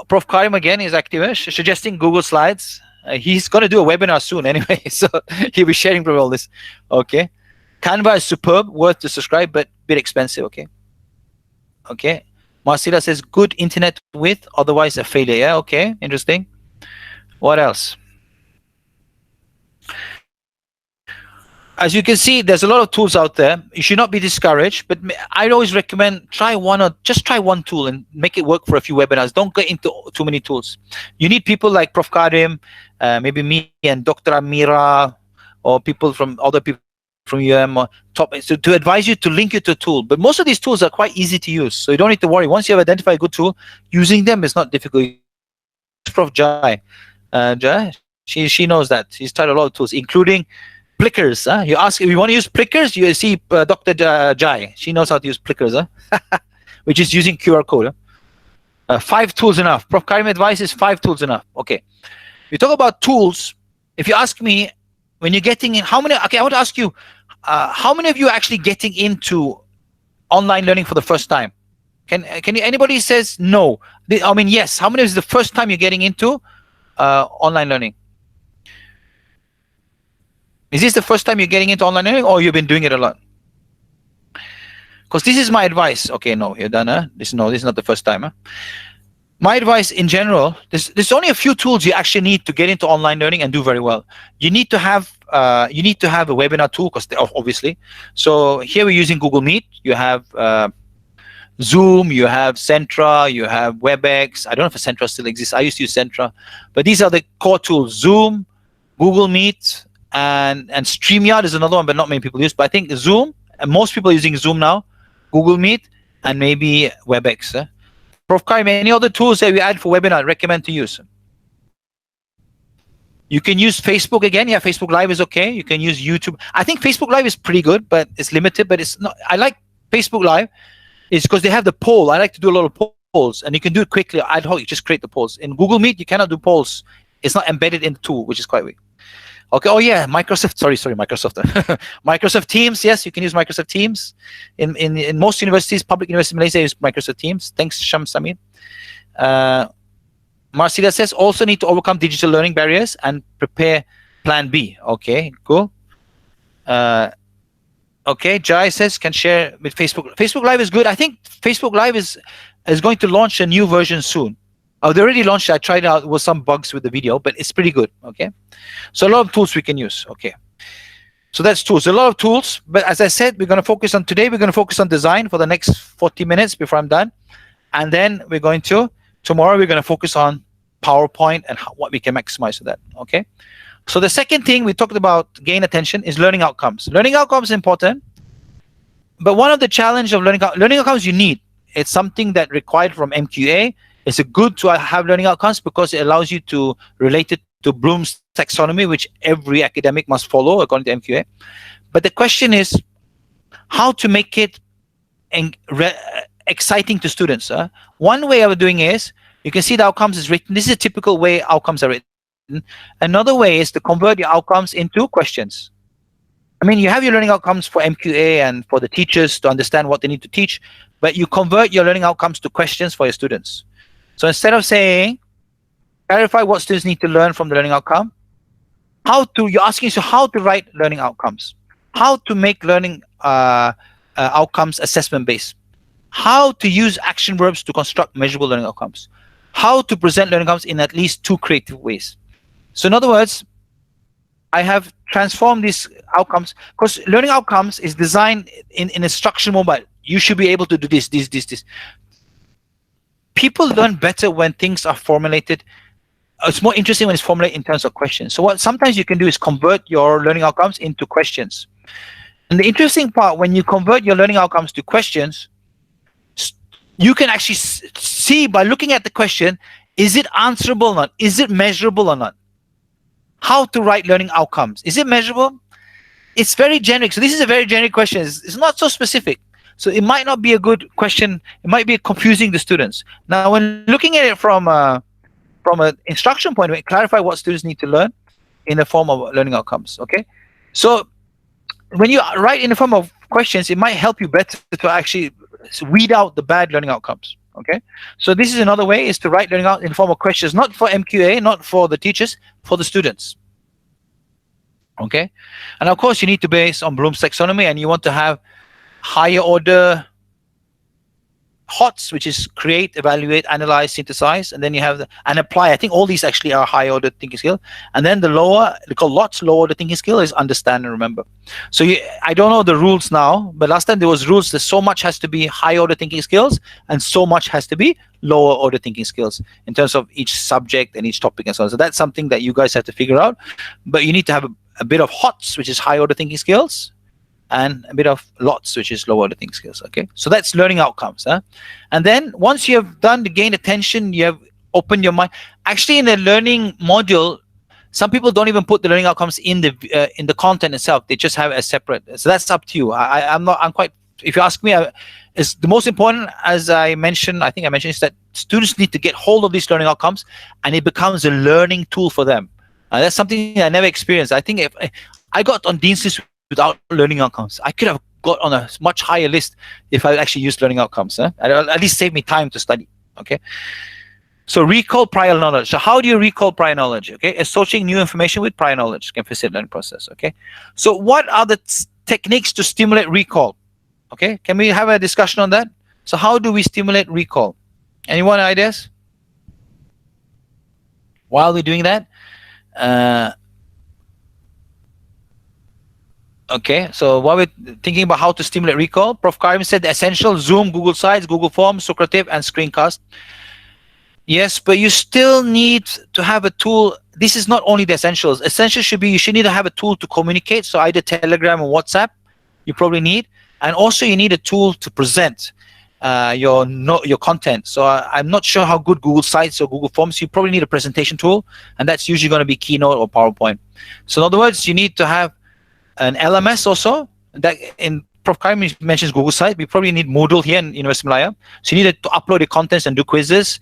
Prof. Karim again is active, suggesting Google Slides. He's going to do a webinar soon anyway, so he'll be sharing from all this, okay? Canva is superb, worth to subscribe, but a bit expensive, okay? Okay. Marcela says, good internet width, otherwise a failure. Yeah, okay, interesting. What else? As you can see, there's a lot of tools out there. You should not be discouraged, but I'd always recommend try one tool and make it work for a few webinars. Don't get into too many tools. You need people like Prof. Karim, maybe me and Dr. Amira, or people from other people from UM to advise you, to link you to a tool. But most of these tools are quite easy to use, so you don't need to worry. Once you have identified a good tool, using them is not difficult. Prof. Jai, she knows that. She's tried a lot of tools, including Plickers. You ask if you want to use Plickers, you see Dr. Jai. She knows how to use Plickers, which is using QR code. 5 tools enough. Prof. Karim advice is 5 tools enough. Okay. We talk about tools. If you ask me, when you're getting in, how many? Okay, I want to ask you, how many of you are actually getting into online learning for the first time? Can you, anybody says no? I mean, yes. How many is the first time you're getting into online learning? Is this the first time you're getting into online learning, or you've been doing it a lot? Because this is my advice. Okay, no, you're done. This is not the first time. My advice in general, there's only a few tools you actually need to get into online learning and do very well. You need to have a webinar tool, because obviously. So here we're using Google Meet. You have Zoom, you have Centra, you have WebEx. I don't know if Centra still exists. I used to use Centra, but these are the core tools: Zoom, Google Meet, and StreamYard is another one, but not many people use. But I think Zoom, and most people are using Zoom now, Google Meet, and maybe WebEx. Prof. Karim, any other tools that we add for webinar I recommend to use? You can use Facebook again. Yeah, Facebook Live is okay. You can use YouTube. I think Facebook Live is pretty good, but it's limited. But it's not. I like Facebook Live. It's because they have the poll. I like to do a lot of polls, and you can do it quickly. Ad hoc, you just create the polls. In Google Meet, you cannot do polls. It's not embedded in the tool, which is quite weak. Okay. Oh yeah, Microsoft. Sorry, Microsoft. Microsoft Teams. Yes, you can use Microsoft Teams. In most universities, public universities in Malaysia use Microsoft Teams. Thanks, Sham Samir. Marcela says also need to overcome digital learning barriers and prepare Plan B. Okay, cool. Okay, Jai says can share with Facebook. Facebook Live is good. I think Facebook Live is going to launch a new version soon. Oh, they already launched it. I tried it out. There was some bugs with the video, but it's pretty good. Okay, so a lot of tools we can use. Okay, so that's tools. A lot of tools, but as I said, we're going to focus on today. We're going to focus on design for the next 40 minutes before I'm done, and then tomorrow we're going to focus on PowerPoint and what we can maximize with that. Okay. So the second thing we talked about gain attention is learning outcomes. Learning outcomes is important, but one of the challenge of learning outcomes you need. It's something that required from MQA. It's a good to have learning outcomes because it allows you to relate it to Bloom's taxonomy, which every academic must follow according to MQA. But the question is how to make it exciting to students. One way of doing is you can see the outcomes is written. This is a typical way outcomes are written. Another way is to convert your outcomes into questions. I mean, you have your learning outcomes for MQA and for the teachers to understand what they need to teach, but you convert your learning outcomes to questions for your students. So instead of saying, clarify what students need to learn from the learning outcome, you're asking how to write learning outcomes, how to make learning outcomes assessment based, how to use action verbs to construct measurable learning outcomes, how to present learning outcomes in at least 2 creative ways. So in other words, I have transformed these outcomes because learning outcomes is designed in a structured mobile. You should be able to do this. People learn better when things are formulated. It's more interesting when it's formulated in terms of questions. So what sometimes you can do is convert your learning outcomes into questions. And the interesting part, when you convert your learning outcomes to questions, you can actually see by looking at the question, is it answerable or not? Is it measurable or not? How to write learning outcomes. Is it measurable? It's very generic. So this is a very generic question. It's not so specific. So it might not be a good question. It might be confusing the students. Now, when looking at it from an instruction point of view, clarify what students need to learn in the form of learning outcomes. Okay. So when you write in the form of questions, it might help you better to actually weed out the bad learning outcomes. Okay. So this is another way is to write learning out in the form of questions, not for MQA, not for the teachers, for the students. Okay. And of course, you need to base on Bloom's taxonomy, and you want to have higher order HOTS, which is create, evaluate, analyze, synthesize, and then you have and apply. I think all these actually are high order thinking skill. And then the lower, they call LOTS, low order thinking skill, is understand and remember. So I don't know the rules now, but last time there was rules that so much has to be high order thinking skills and so much has to be lower order thinking skills in terms of each subject and each topic and so on. So that's something that you guys have to figure out. But you need to have a bit of HOTS, which is high order thinking skills, and a bit of LOTS, which is low order thinking skills. Okay, so that's learning outcomes. And then once you have done the gain attention, you have opened your mind. Actually, in the learning module, some people don't even put the learning outcomes in the content itself. They just have it as separate. So that's up to you. I'm quite. If you ask me, it's the most important. As I mentioned, I think I mentioned, is that students need to get hold of these learning outcomes, and it becomes a learning tool for them. That's something I never experienced. I think if I got on Dean's List without learning outcomes. I could have got on a much higher list if I actually used learning outcomes. At least save me time to study. Okay. So recall prior knowledge. So how do you recall prior knowledge? Okay, associating new information with prior knowledge can facilitate learning process. Okay. So what are the techniques to stimulate recall? Okay, can we have a discussion on that? So how do we stimulate recall? Anyone ideas? While we're doing that, okay, so while we're thinking about how to stimulate recall, Prof. Karim said the essential: Zoom, Google Sites, Google Forms, Socrative, and Screencast. Yes, but you still need to have a tool. This is not only the essentials. Essentials should be, you should need to have a tool to communicate. So either Telegram or WhatsApp, you probably need. And also you need a tool to present your content. So I'm not sure how good Google Sites or Google Forms. You probably need a presentation tool, and that's usually going to be Keynote or PowerPoint. So in other words, you need to have an LMS also. That in Prof. Karim mentions Google Sites. We probably need Moodle here in University of Malaya. So you need to upload the contents and do quizzes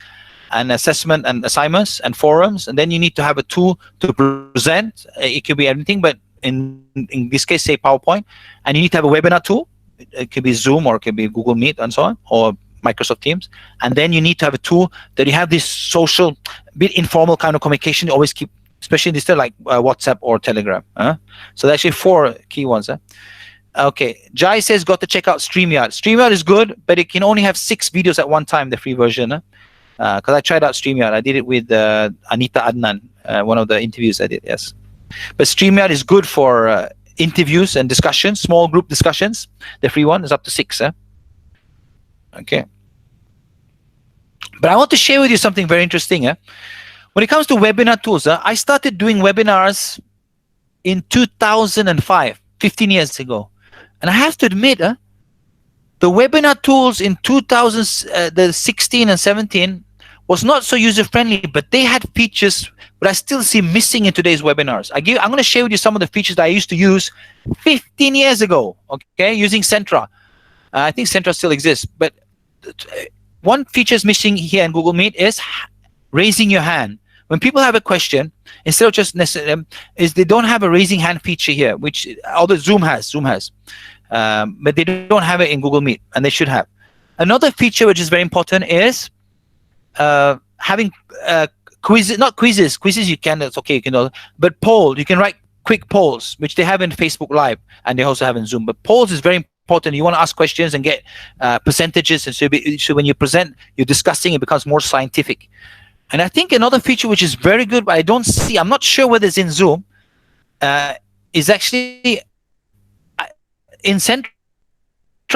and assessment and assignments and forums, and then you need to have a tool to present. It could be anything, but in this case, say PowerPoint, and you need to have a webinar tool. It could be Zoom or it could be Google Meet and so on, or Microsoft Teams. And then you need to have a tool that you have this social, bit informal kind of communication you always keep, especially in this like WhatsApp or Telegram. So there's actually 4 key ones. Okay, Jai says got to check out StreamYard. StreamYard is good, but it can only have 6 videos at one time, the free version. Because I tried out StreamYard. I did it with Anita Adnan, one of the interviews I did, yes. But StreamYard is good for interviews and discussions, small group discussions. The free one is up to 6. Okay. But I want to share with you something very interesting. When it comes to webinar tools, I started doing webinars in 2005, 15 years ago. And I have to admit, the webinar tools in 2016 and 17 was not so user-friendly, but they had features but I still see missing in today's webinars. I'm going to share with you some of the features that I used to use 15 years ago, okay, using Centra. I think Centra still exists, but one feature is missing here in Google Meet is raising your hand. When people have a question, instead of just is they don't have a raising hand feature here, which although Zoom has, but they don't have it in Google Meet, and they should have. Another feature which is very important is having quizzes, not quizzes. Quizzes you can, that's okay, you can, but poll. You can write quick polls, which they have in Facebook Live, and they also have in Zoom. But polls is very important. You want to ask questions and get percentages, and so when you present, you're discussing, it becomes more scientific. And I think another feature which is very good, but I don't see, I'm not sure whether it's in Zoom, is actually in Centra.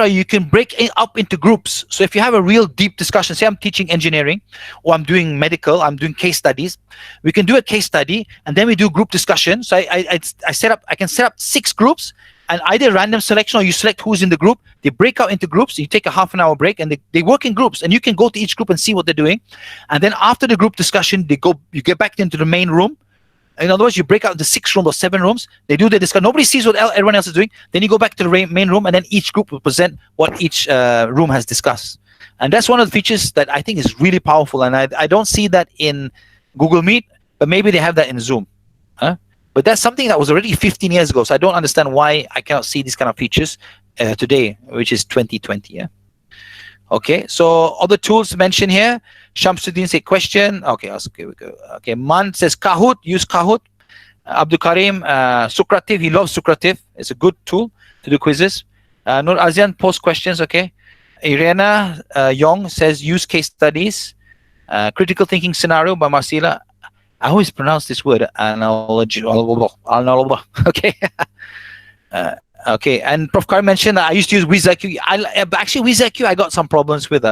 You can break it up into groups. So if you have a real deep discussion, say I'm teaching engineering, or I'm doing medical, I'm doing case studies, we can do a case study, and then we do group discussion. So I can set up 6 groups, and either random selection or you select who's in the group. They break out into groups. You take a half-an-hour break, and they work in groups, and you can go to each group and see what they're doing. And then after the group discussion, you get back into the main room. In other words, you break out into 6 rooms or 7 rooms. They do the discussion. Nobody sees what everyone else is doing. Then you go back to the main room, and then each group will present what each room has discussed. And that's one of the features that I think is really powerful. And I don't see that in Google Meet, but maybe they have that in Zoom. But that's something that was already 15 years ago. So I don't understand why I cannot see these kind of features today, which is 2020. Yeah. Okay. So other tools mentioned here. Shamsuddin said question. Okay. Okay. We go. Okay. Man says Kahoot. Use Kahoot. Abdul Karim, Socrative. He loves Socrative. It's a good tool to do quizzes. Nur Azian post questions. Okay. Irena Yong says use case studies. Critical thinking scenario by Marcela. I always pronounce this word, analogy. Okay. Okay. And Prof. Karim mentioned that I used to use WizIQ. Actually, WizIQ, I got some problems with.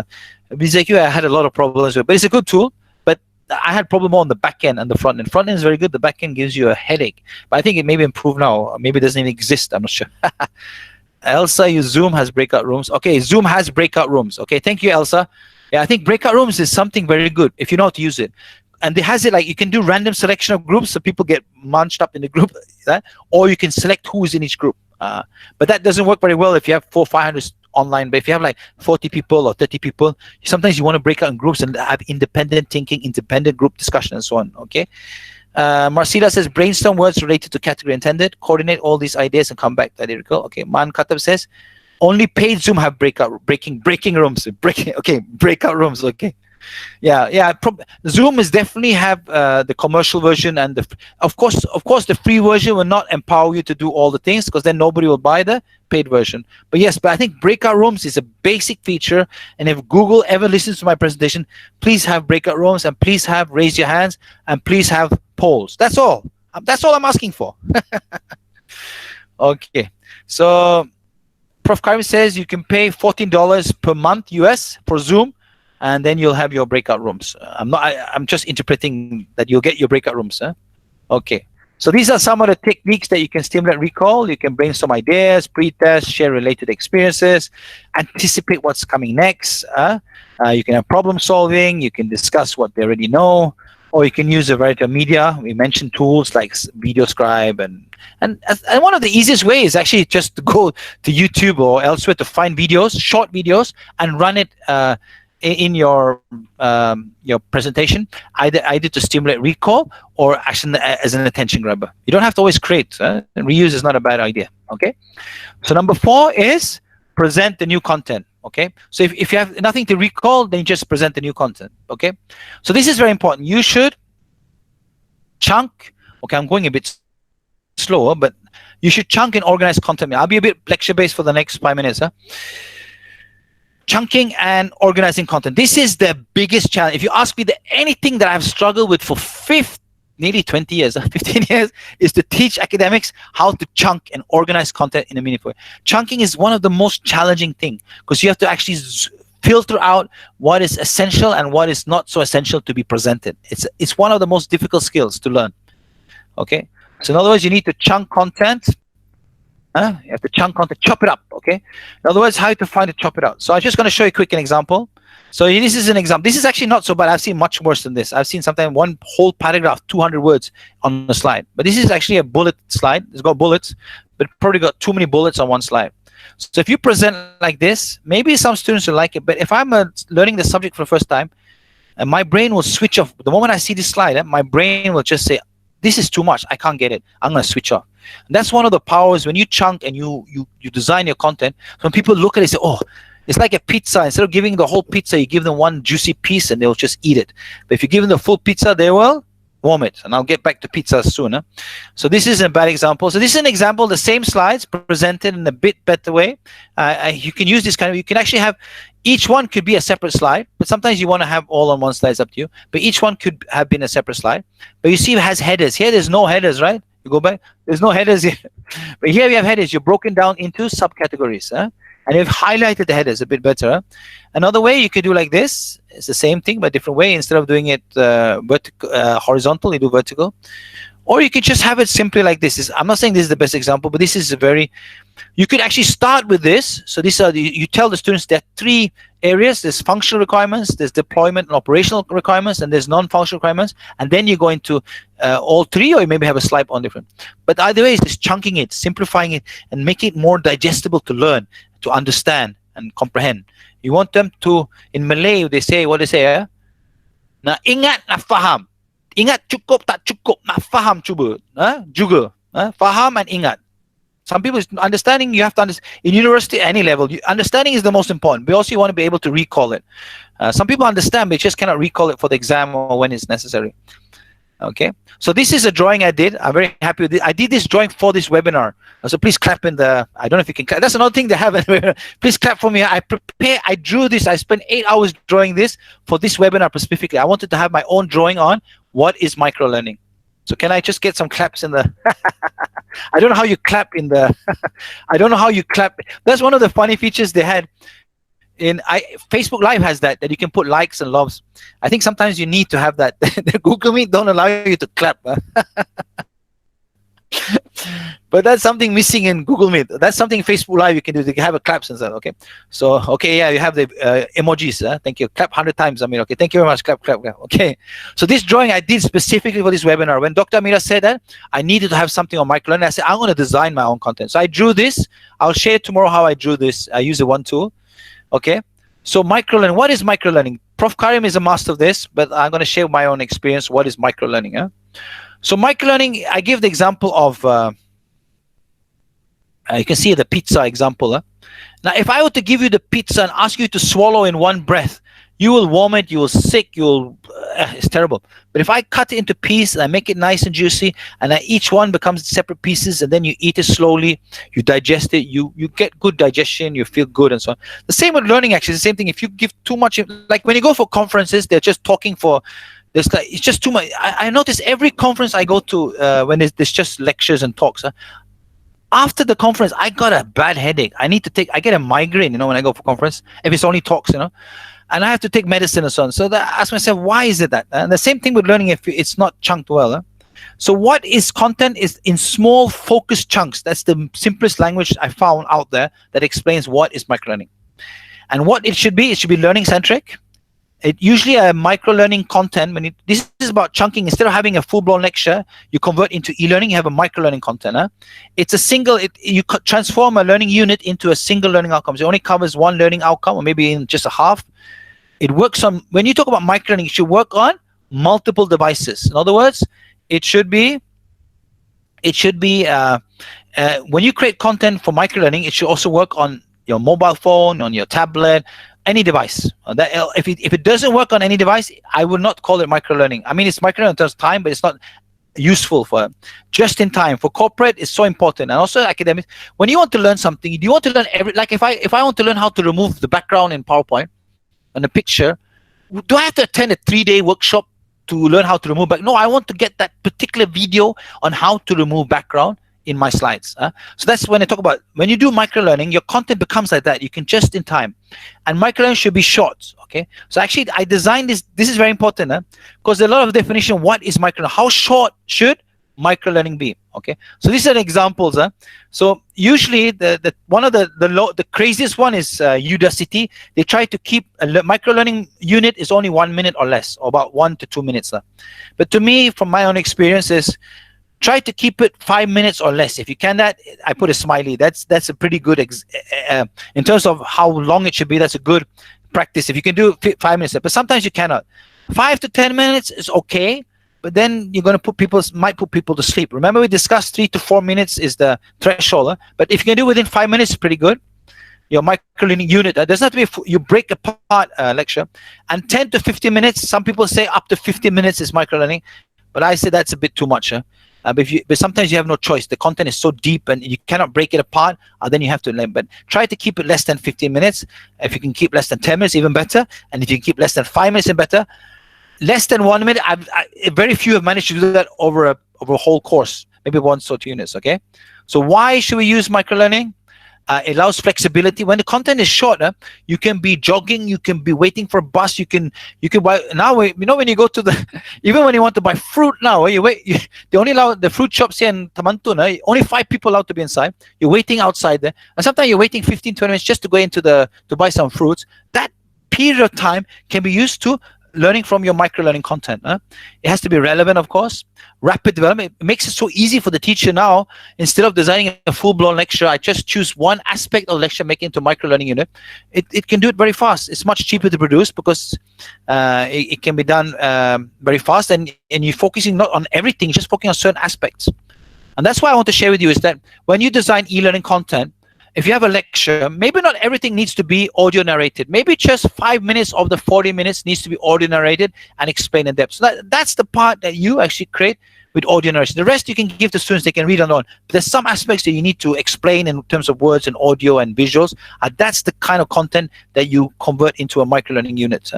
WizIQ, I had a lot of problems with, but it's a good tool. But I had problem more on the back end and the front end. Front end is very good. The back end gives you a headache. But I think it may be improved now. Maybe it doesn't even exist. I'm not sure. Elsa, Zoom has breakout rooms. Okay, Zoom has breakout rooms. Okay, thank you, Elsa. Yeah, I think breakout rooms is something very good if you know how to use it. And it has it like you can do random selection of groups, so people get munched up in the group, or you can select who's in each group. But that doesn't work very well if you have 400 or 500 online. But if you have like 40 people or 30 people, sometimes you want to break out in groups and have independent thinking, independent group discussion, and so on. Okay. Marcela says, brainstorm words related to category intended, coordinate all these ideas and come back to the recall. Okay. Man Katab says, only paid Zoom have breaking rooms. Breakout rooms. Okay. Yeah. Zoom is definitely have the commercial version, and of course the free version will not empower you to do all the things, because then nobody will buy the paid version. But yes, I think breakout rooms is a basic feature, and if Google ever listens to my presentation, please have breakout rooms, and please have raise your hands, and please have polls. That's all. That's all I'm asking for. Okay. So Prof. Karim says you can pay $14 per month US for Zoom, and then you'll have your breakout rooms. I'm just interpreting that you'll get your breakout rooms. Huh? Okay. So these are some of the techniques that you can stimulate recall. You can brainstorm ideas, pre-test, share related experiences, anticipate what's coming next. You can have problem solving. You can discuss what they already know, or you can use a variety of media. We mentioned tools like Video Scribe, and one of the easiest ways is actually just to go to YouTube or elsewhere to find videos, short videos, and run it in your presentation, either to stimulate recall or action as an attention grabber. You don't have to always create. Reuse is not a bad idea. Okay. So number 4 is present the new content. Okay. So if you have nothing to recall, then you just present the new content. Okay. So this is very important. You should chunk. Okay, I'm going a bit slower, but you should chunk and organize content. I'll be a bit lecture based for the next 5 minutes. Chunking and organizing content. This is the biggest challenge. If you ask me, anything that I've struggled with for nearly 20 years, 15 years, is to teach academics how to chunk and organize content in a meaningful way. Chunking is one of the most challenging things, because you have to actually filter out what is essential and what is not so essential to be presented. It's one of the most difficult skills to learn. Okay, so in other words, you need to chunk content. You have to chunk content, chop it up. Okay. In other words, how to find it, chop it out. So I'm just going to show you an example. So this is an example. This is actually not so bad. I've seen much worse than this. I've seen sometimes one whole paragraph, 200 words on a slide. But this is actually a bullet slide. It's got bullets, but probably got too many bullets on one slide. So if you present like this, maybe some students will like it. But if I'm learning the subject for the first time, and my brain will switch off. The moment I see this slide, my brain will just say, this is too much. I can't get it. I'm going to switch off. And that's one of the powers when you chunk and you design your content. When people look at it, they say, oh, it's like a pizza. Instead of giving the whole pizza, you give them one juicy piece and they'll just eat it. But if you give them the full pizza, they will vomit. And I'll get back to pizza soon. So this is a bad example. So this is an example, the same slides presented in a bit better way. You can use this you can actually have, each one could be a separate slide, but sometimes you want to have all on one slide, it's up to you. But each one could have been a separate slide. But you see it has headers. Here there's no headers, right? You go back, there's no headers here. But here we have headers. You're broken down into subcategories. And you've highlighted the headers a bit better. Another way you could do like this. It's the same thing, but different way. Instead of doing it horizontal, you do vertical. Or you could just have it simply like this. I'm not saying this is the best example, but this is you could actually start with this. So these are you tell the students there are 3 areas. There's functional requirements, there's deployment and operational requirements, and there's non-functional requirements. And then you go into all 3, or you maybe have a slide on different. But either way, it's just chunking it, simplifying it, and make it more digestible to learn, to understand and comprehend. You want them to, in Malay, they say, what they say, na ingat na faham. Ingat cukup tak cukup, nak faham cuba. Juga. Faham and ingat. Some people, understanding, you have to understand. In university, any level, understanding is the most important. But also you want to be able to recall it. Some people understand, but just cannot recall it for the exam or when it's necessary. Okay, so this is a drawing I did. I'm very happy with it. I did this drawing for this webinar. So please clap I don't know if you can clap. That's another thing they have. Please clap for me. I drew this. I spent 8 hours drawing this for this webinar specifically. I wanted to have my own drawing on what is microlearning. So can I just get some claps in the, I don't know how you clap in the, I don't know how you clap. That's one of the funny features they had. Facebook Live has that you can put likes and loves. I think sometimes you need to have that. The Google Meet don't allow you to clap. But that's something missing in Google Meet. That's something Facebook Live you can do. You can have a claps and stuff. Okay. So yeah, you have the emojis. Thank you. Clap 100 times. Okay. Thank you very much. Clap. Okay. So this drawing I did specifically for this webinar. When Dr. Amira said that I needed to have something on microlearning, I said I'm going to design my own content. So I drew this. I'll share tomorrow how I drew this. I use the one tool. Okay, so microlearning. What is microlearning? Prof. Karim is a master of this, but I'm going to share my own experience. What is microlearning? So microlearning, I give the example of, you can see the pizza example. Now, if I were to give you the pizza and ask you to swallow in one breath, you will vomit, you will sick, you will, it's terrible. But if I cut it into pieces and I make it nice and juicy, and each one becomes separate pieces, and then you eat it slowly, you digest it, you get good digestion, you feel good, and so on. The same with learning, actually, the same thing. If you give too much, like when you go for conferences, they're just talking for, there's like, it's just too much. I notice every conference I go to, when there's just lectures and talks, after the conference, I got a bad headache. I get a migraine, when I go for conference, if it's only talks, and I have to take medicine and so on. So I ask myself, why is it that? And the same thing with learning if it's not chunked well. So what is content is in small focused chunks. That's the simplest language I found out there that explains what is microlearning. And what it should be learning centric. It usually a micro learning content. This is about chunking. Instead of having a full blown lecture, you convert into e-learning. You have a micro learning content. It's a single. You transform a learning unit into a single learning outcome. So it only covers one learning outcome, or maybe in just a half. It works on, when you talk about micro learning, it should work on multiple devices. In other words, it should be when you create content for micro learning, it should also work on your mobile phone, on your tablet, any device. If it doesn't work on any device, I would not call it micro learning. I mean, it's micro learning in terms of time, but it's not useful for just in time. For corporate, it's so important, and also academic. When you want to learn something, do you want to learn like if I want to learn how to remove the background in PowerPoint and a picture, do I have to attend a 3-day workshop to learn how to remove back? No, I want to get that particular video on how to remove background in my slides. So that's when I talk about, when you do microlearning, your content becomes like that. You can just in time. And microlearning should be short, okay? So actually, I designed this. This is very important, because there's a lot of definition. What is microlearning? How short should microlearning be? Okay, so these are examples. So usually, the one of the craziest one is Udacity. They try to keep a microlearning unit is only 1 minute or less, or about 1 to 2 minutes. But to me, from my own experiences, try to keep it 5 minutes or less. If you can that, I put a smiley. That's a pretty good, in terms of how long it should be, that's a good practice. If you can do 5 minutes, but sometimes you cannot. 5 to 10 minutes is okay, but then you're going to might put people to sleep. Remember, we discussed 3 to 4 minutes is the threshold. But if you can do within 5 minutes, it's pretty good. Your microlearning unit, doesn't have to be, you break apart lecture. And 10 to 15 minutes, some people say up to 50 minutes is microlearning, but I say that's a bit too much. But sometimes you have no choice. The content is so deep and you cannot break it apart. Then you have to learn. But try to keep it less than 15 minutes. If you can keep less than 10 minutes, even better. And if you can keep less than 5 minutes, even better. Less than 1 minute, very few have managed to do that over a whole course, maybe 1 or 2 units. Okay. So why should we use microlearning? It allows flexibility. When the content is short, you can be jogging, you can be waiting for a bus, you can buy now. When you go to even when you want to buy fruit now, they only allow the fruit shops here in Tamantun. Only 5 people allowed to be inside. You're waiting outside there, and sometimes you're waiting 15-20 minutes just to go into to buy some fruits. That period of time can be used to learning from your microlearning content. It has to be relevant, of course. Rapid development. It makes it so easy for the teacher now. Instead of designing a full-blown lecture, I just choose one aspect of the lecture, make it into a microlearning unit. It can do it very fast. It's much cheaper to produce because it can be done very fast, and you're focusing not on everything, you're just focusing on certain aspects. And that's why I want to share with you is that when you design e-learning content, if you have a lecture, maybe not everything needs to be audio narrated. Maybe just 5 minutes of the 40 minutes needs to be audio narrated and explained in depth. So that's the part that you actually create with audio narration. The rest you can give to students, they can read alone. But there's some aspects that you need to explain in terms of words and audio and visuals. That's the kind of content that you convert into a microlearning unit.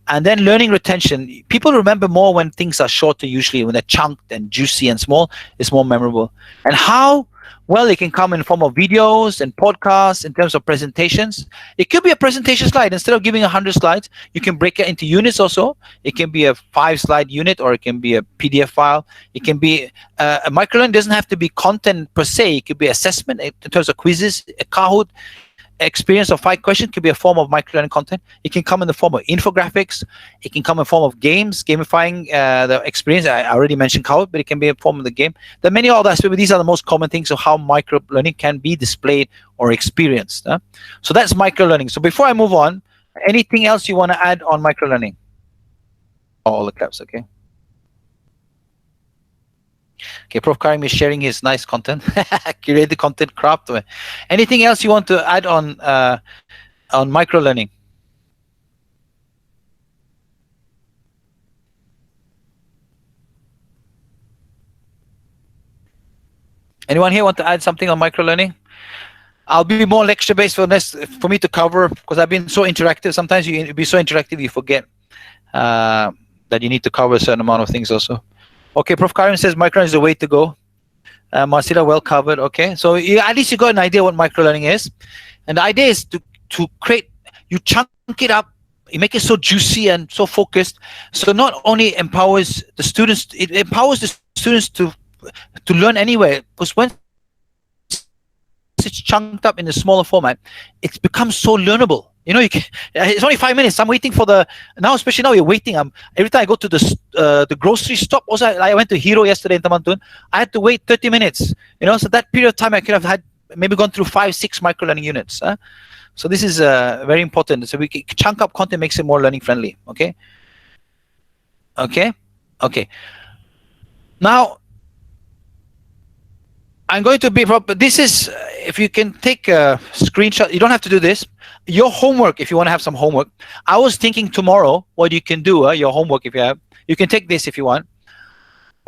And then learning retention. People remember more when things are shorter, usually when they're chunked and juicy and small, it's more memorable. And how? Well, it can come in the form of videos and podcasts in terms of presentations. It could be a presentation slide. Instead of giving 100 slides, you can break it into units also. It can be a 5-slide unit, or it can be a PDF file. It can be a microlearning doesn't have to be content per se. It could be assessment in terms of quizzes, a Kahoot experience of 5 questions could be a form of microlearning content. It can come in the form of infographics. It can come in the form of games, gamifying the experience. I already mentioned Kahoot, but it can be a form of the game. There are many others, but these are the most common things of how microlearning can be displayed or experienced. So that's microlearning. So before I move on, anything else you want to add on microlearning? All the claps, okay. Okay, Prof. Karim is sharing his nice content, curated content, craft. Anything else you want to add on micro learning? Anyone here want to add something on micro learning? I'll be more lecture based for me to cover, because I've been so interactive. Sometimes you be so interactive you forget that you need to cover a certain amount of things also. Okay, Prof. Karim says micro learning is the way to go. Marcela, well covered. Okay, so at least you got an idea what micro learning is, and the idea is to create. You chunk it up, you make it so juicy and so focused. So not only empowers the students, it empowers the students to learn anywhere. Because once it's chunked up in a smaller format, it becomes so learnable. You know, it's only 5 minutes. I'm waiting for now, especially now you're waiting. Every time I go to the grocery stop, also I went to Hero yesterday in Tamantun, I had to wait 30 minutes. You know, so that period of time I could have had maybe gone through 5-6 micro learning units. So this is very important. So we can chunk up content, makes it more learning friendly. Okay. Now I'm going to be, this is, if you can take a screenshot, you don't have to do this. Your homework, if you want to have some homework. I was thinking tomorrow, what you can do, your homework, if you can take this if you want.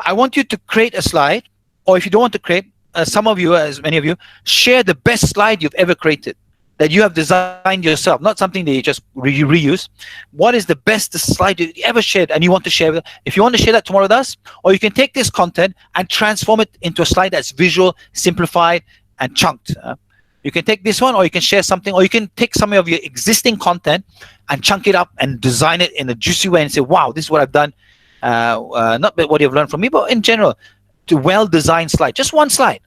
I want you to create a slide, or if you don't want to create, some of you, as many of you, share the best slide you've ever created, that you have designed yourself, not something that you just reuse. What is the best slide you ever shared and you want to share with? If you want to share that tomorrow with us, or you can take this content and transform it into a slide that's visual, simplified, and chunked. You can take this one, or you can share something, or you can take some of your existing content and chunk it up and design it in a juicy way and say, wow, this is what I've done. Not what you've learned from me, but in general, to well-designed slide. Just one slide.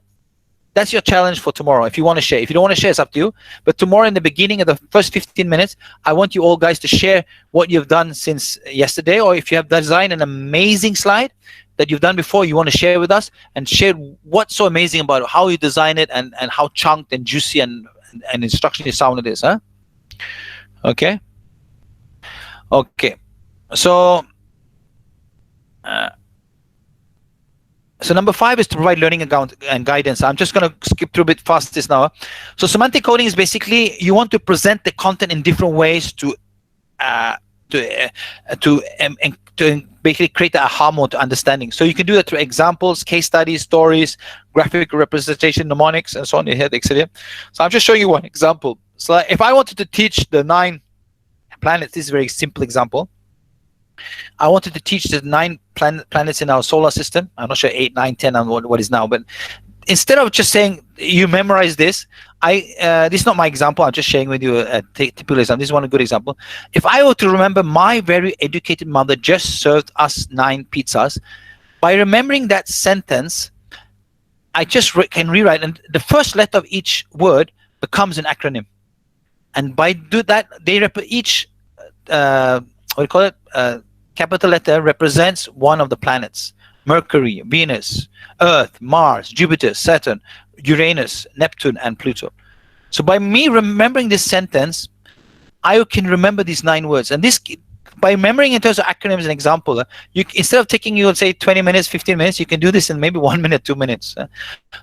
That's your challenge for tomorrow. If you want to share, if you don't want to share, it's up to you. But tomorrow, in the beginning of the first 15 minutes, I want you all guys to share what you've done since yesterday, or if you have designed an amazing slide that you've done before, you want to share with us, and share what's so amazing about it, how you design it, and how chunked and juicy and instructionally sound it is. Okay. So So number 5 is to provide learning and guidance. I'm just going to skip through a bit fast this now. So semantic coding is basically, you want to present the content in different ways to basically create the aha mode to understanding. So you can do that through examples, case studies, stories, graphic representation, mnemonics, and so on. Etc. So I'm just showing you one example. So if I wanted to teach the 9 planets, this is a very simple example. I wanted to teach the 9 planets in our solar system. I'm not sure 8, 9, 10 and what is now, but instead of just saying you memorize this, this is not my example. I'm just sharing with you a typical example. This is one good example. If I were to remember, my very educated mother just served us 9 pizzas. By remembering that sentence, I just can rewrite, and the first letter of each word becomes an acronym. And by do that, they each what do you call it? Capital letter represents one of the planets: Mercury, Venus, Earth, Mars, Jupiter, Saturn, Uranus, Neptune, and Pluto. So by me remembering this sentence, I can remember these 9 words. And this, by remembering in terms of acronyms, an example, you, instead of taking you, say, 20 minutes, 15 minutes, you can do this in maybe 1 minute, 2 minutes.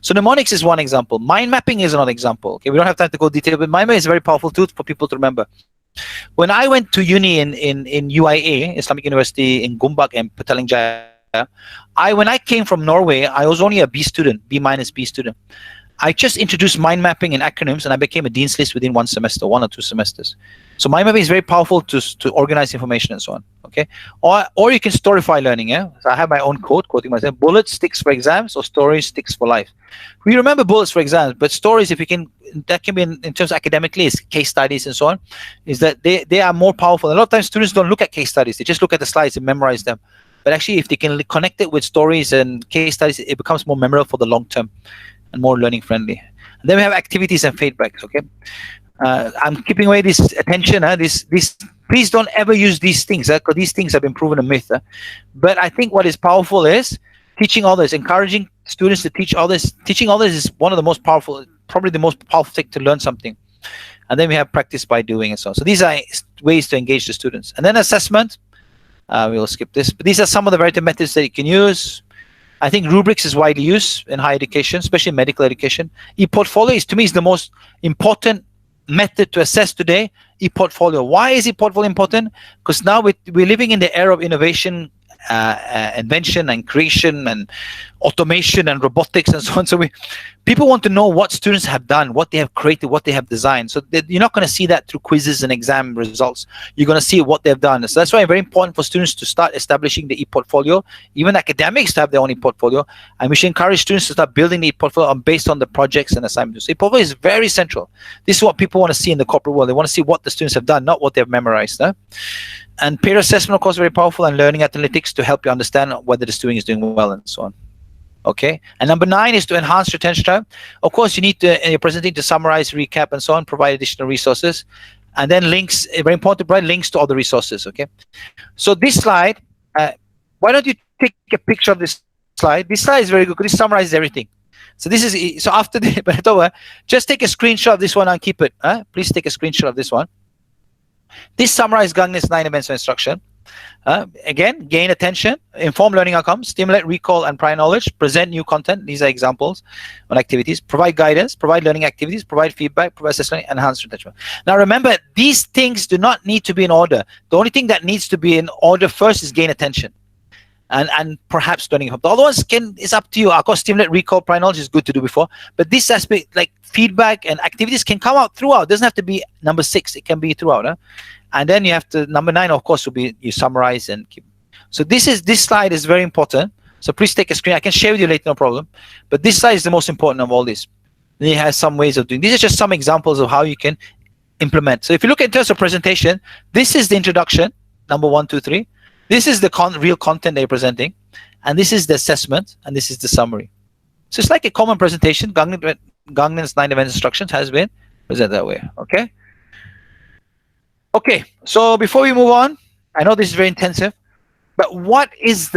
So mnemonics is one example. Mind mapping is another example. Okay, we don't have time to go detail, but mind mapping is a very powerful tool for people to remember. When I went to uni in UIA, Islamic University in Gombak and Petaling Jaya, when I came from Norway, I was only a B student, B- B student. I just introduced mind mapping and acronyms, and I became a dean's list within 1 semester, 1 or 2 semesters. So mind mapping is very powerful to organize information and so on. Okay, or you can storify learning. Yeah, so I have my own quote, quoting myself: "Bullets sticks for exams, or stories sticks for life." We remember bullets for exams, but stories, if we can, that can be in terms of academically, is case studies and so on. Is that they are more powerful. A lot of times students don't look at case studies; they just look at the slides and memorize them. But actually, if they can connect it with stories and case studies, it becomes more memorable for the long term and more learning friendly. And then we have activities and feedbacks. Okay, I'm keeping away this attention. Please don't ever use these things, because these things have been proven a myth. But I think what is powerful is teaching others, encouraging students to teach others. Teaching others is one of the most powerful, probably the most powerful thing to learn something. And then we have practice by doing and so on. So these are ways to engage the students. And then assessment. We will skip this, but these are some of the variety methods that you can use. I think rubrics is widely used in higher education, especially medical education. E-portfolio is, to me, is the most important method to assess today. E-portfolio. Why is e-portfolio important? Because now we're living in the era of innovation, invention and creation and automation and robotics and so on. So people want to know what students have done, what they have created, what they have designed. So you're not going to see that through quizzes and exam results. You're going to see what they've done. So that's why it's very important for students to start establishing the e-portfolio, even academics to have their own e-portfolio. And we should encourage students to start building the e-portfolio based on the projects and assignments. E-portfolio is very central. This is what people want to see in the corporate world. They want to see what the students have done, not what they've memorized. And peer assessment, of course, very powerful, and learning analytics to help you understand whether the student is doing well and so on. Okay. And number 9 is to enhance retention time. Of course, you need to, in your presenting, to summarize, recap, and so on, provide additional resources. And then links, very important to provide links to all the resources. Okay. So this slide, why don't you take a picture of this slide? This slide is very good because it summarizes everything. So this is, so after the, just take a screenshot of this one and keep it. Please take a screenshot of this one. This summarizes Gangnam's 9 events of instruction. Again, gain attention, inform learning outcomes, stimulate recall and prior knowledge, present new content. These are examples on activities. Provide guidance, provide learning activities, provide feedback, provide assessment, enhance retention. Now remember, these things do not need to be in order. The only thing that needs to be in order first is gain attention. And perhaps learning hub. The other ones it's up to you. Of course, stimulate recall, prior knowledge is good to do before. But this aspect, like feedback and activities, can come out throughout. It doesn't have to be number 6. It can be throughout. And then you have to, number 9, of course, will be you summarize and keep. So this slide is very important. So please take a screen. I can share with you later, no problem. But this slide is the most important of all this. Then it has some ways of doing. These are just some examples of how you can implement. So if you look in terms of presentation, this is the introduction, number 1, 2, 3. This is the real content they're presenting, and this is the assessment, and this is the summary. So it's like a common presentation. Gangnam's 9 event instructions has been presented that way. Okay. Okay. So before we move on, I know this is very intensive, but what is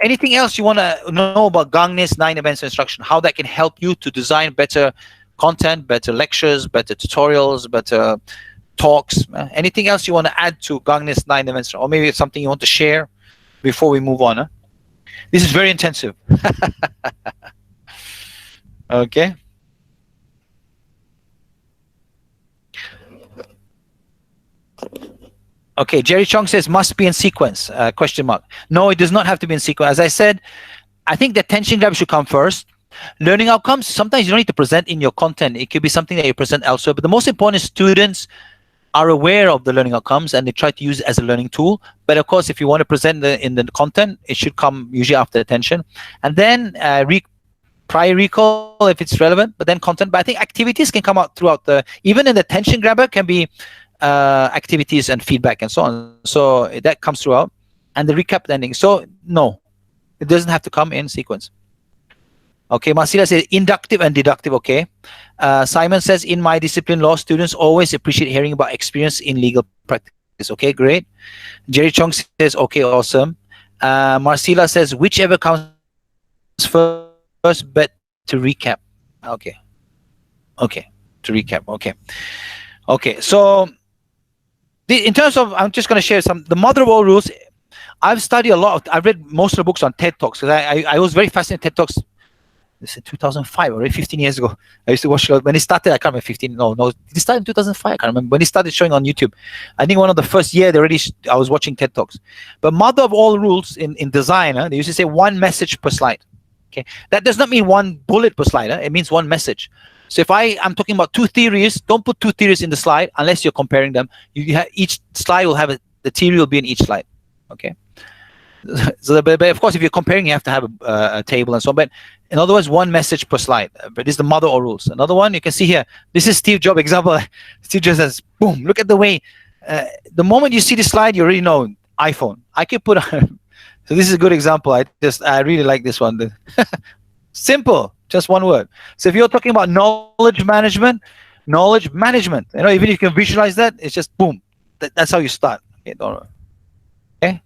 anything else you want to know about Gangnam's 9 events instruction? How that can help you to design better content, better lectures, better tutorials, better talks, anything else you want to add to Gangnam's 9 events, or maybe it's something you want to share before we move on? This is very intensive. Okay. Okay, Jerry Chong says must be in sequence, question mark. No, it does not have to be in sequence. As I said, I think the attention grab should come first. Learning outcomes, sometimes you don't need to present in your content. It could be something that you present elsewhere, but the most important is students are aware of the learning outcomes and they try to use it as a learning tool. But of course, if you want to present in the content, it should come usually after attention. And then prior recall if it's relevant, but then content. But I think activities can come out throughout even in the attention grabber can be activities and feedback and so on. So that comes throughout. And the recap ending. So no, it doesn't have to come in sequence. Okay, Marcela says inductive and deductive. Okay. Simon says, in my discipline, law students always appreciate hearing about experience in legal practice. Okay, great. Jerry Chong says, okay, awesome. Marcela says, whichever comes first, but to recap. Okay. Okay, to recap. Okay. Okay, so in terms of, I'm just going to share the mother of all rules. I've studied a lot. I've read most of the books on TED Talks because I was very fascinated with TED Talks. This is 2005, already 15 years ago. I used to watch when it started. I can't remember 15. No, it started in 2005. I can't remember when it started showing on YouTube. I think one of the first year I was watching TED Talks. But mother of all rules in design, they used to say one message per slide. Okay, that does not mean one bullet per slide. It means one message. So if I'm talking about 2 theories, don't put 2 theories in the slide unless you're comparing them. Each slide will have the theory will be in each slide. Okay. So, but of course, if you're comparing, you have to have a table and so on. But in other words, one message per slide. But this is the mother of rules. Another one you can see here. This is Steve Jobs example. Steve Jobs says, boom, look at the way. The moment you see the slide, you already know iPhone. I could put so this is a good example. I really like this one. Simple, just one word. So if you're talking about knowledge management, even if you can visualize that, it's just boom. That's how you start. Okay, don't worry. Okay.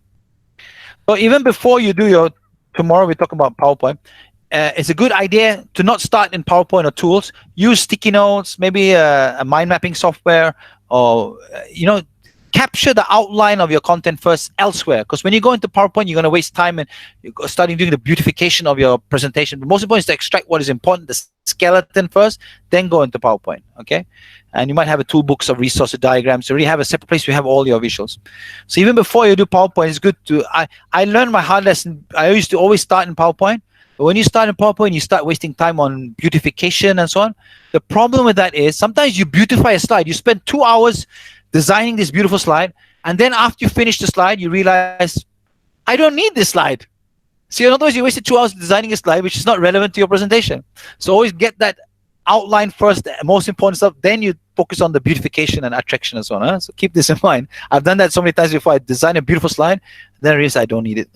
So even before you do tomorrow we talk about PowerPoint. It's a good idea to not start in PowerPoint or tools. Use sticky notes, maybe a mind mapping software, or capture the outline of your content first elsewhere, because when you go into PowerPoint, you're going to waste time and you're starting doing the beautification of your presentation. But most important is to extract what is important, the skeleton first, then go into PowerPoint. Okay, and you might have a toolbox of resource diagrams. You already have a separate place you have all your visuals. So even before you do PowerPoint, it's good to I learned my hard lesson. I used to always start in PowerPoint. But when you start in PowerPoint, you start wasting time on beautification and so on. The problem with that is sometimes you beautify a slide. You spend 2 hours designing this beautiful slide, and then after you finish the slide, you realize, I don't need this slide. So in other words, you wasted 2 hours designing a slide which is not relevant to your presentation. So always get that outline first, the most important stuff, then you focus on the beautification and attraction and so on. So keep this in mind. I've done that so many times before. I design a beautiful slide, then I realize I don't need it.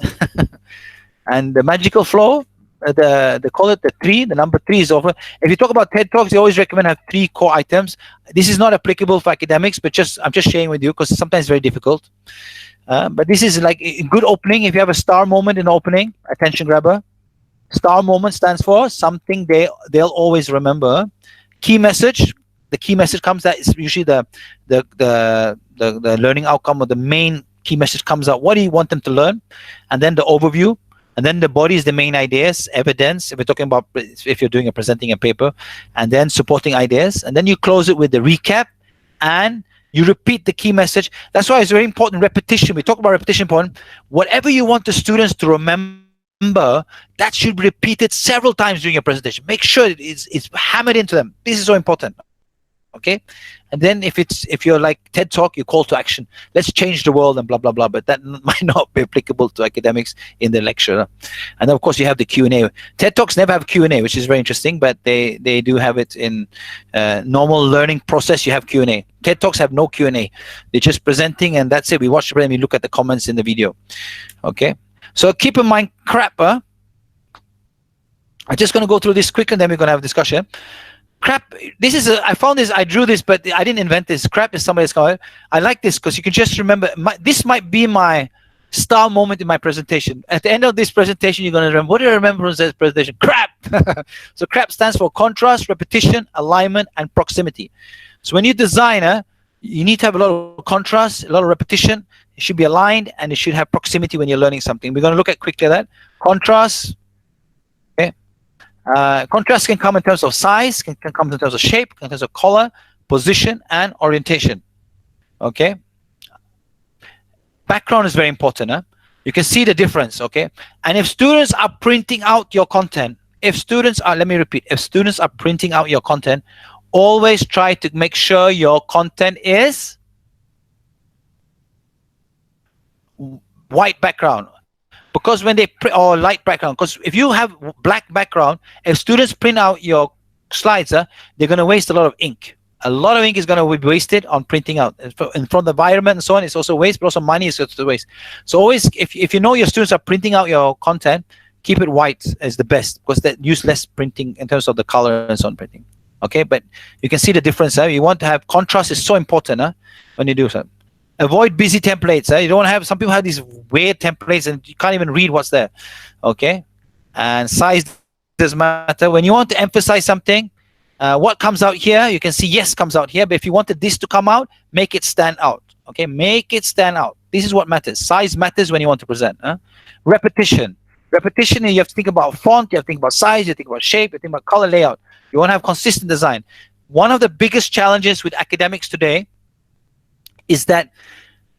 And the magical flow, they call it the three. The number three is over. If you talk about TED Talks, they always recommend have 3 core items. This is not applicable for academics, but I'm just sharing with you because sometimes it's very difficult. But this is like a good opening. If you have a star moment in opening, attention grabber. Star moment stands for something they'll always remember. Key message. The key message comes. That is usually the learning outcome, or the main key message comes out. What do you want them to learn? And then the overview. And then the body is the main ideas, evidence, if we're talking about if you're doing presenting a paper, and then supporting ideas. And then you close it with the recap, and you repeat the key message. That's why it's very important repetition. We talk about repetition important. Whatever you want the students to remember, that should be repeated several times during your presentation. Make sure it's hammered into them. This is so important. Okay, and then if you're like TED Talk, you call to action. Let's change the world and blah blah blah. But that might not be applicable to academics in the lecture. And of course, you have the Q&A. TED Talks never have Q&A, which is very interesting. But they do have it in normal learning process. You have Q&A. TED Talks have no Q&A. They're just presenting, and that's it. We watch the presentation, we look at the comments in the video. Okay, so keep in mind, crap. I'm just going to go through this quick, and then we're going to have a discussion. Crap, I found this, I drew this, but I didn't invent this. Crap is somebody's called. I like this because you can just remember, this might be my star moment in my presentation. At the end of this presentation, you're going to remember, what do I remember from this presentation? Crap! So crap stands for contrast, repetition, alignment, and proximity. So when you design, you need to have a lot of contrast, a lot of repetition. It should be aligned, and it should have proximity when you're learning something. We're going to look at quickly that. Contrast. Contrast can come in terms of size, can come in terms of shape, in terms of color, position, and orientation. Okay. Background is very important. You can see the difference. Okay. And if students are printing out your content, let me repeat, if students are printing out your content, always try to make sure your content is white background. Because when they print, or light background, because if you have black background, if students print out your slides, they're going to waste a lot of ink. A lot of ink is going to be wasted on printing out. And from the environment and so on, it's also waste, but also money is also waste. So always, if you know your students are printing out your content, keep it white as the best, because that use less printing in terms of the color and so on printing. Okay, but you can see the difference. You want to have contrast is so important when you do so. Avoid busy templates. You don't have, some people have these weird templates and you can't even read what's there. Okay, and size doesn't matter. When you want to emphasize something, what comes out here, you can see yes comes out here, but if you wanted this to come out, make it stand out. Okay, make it stand out. This is what matters. Size matters when you want to present. Repetition. Repetition, you have to think about font, you have to think about size, you have to think about shape, you have to think about color layout. You want to have consistent design. One of the biggest challenges with academics today is that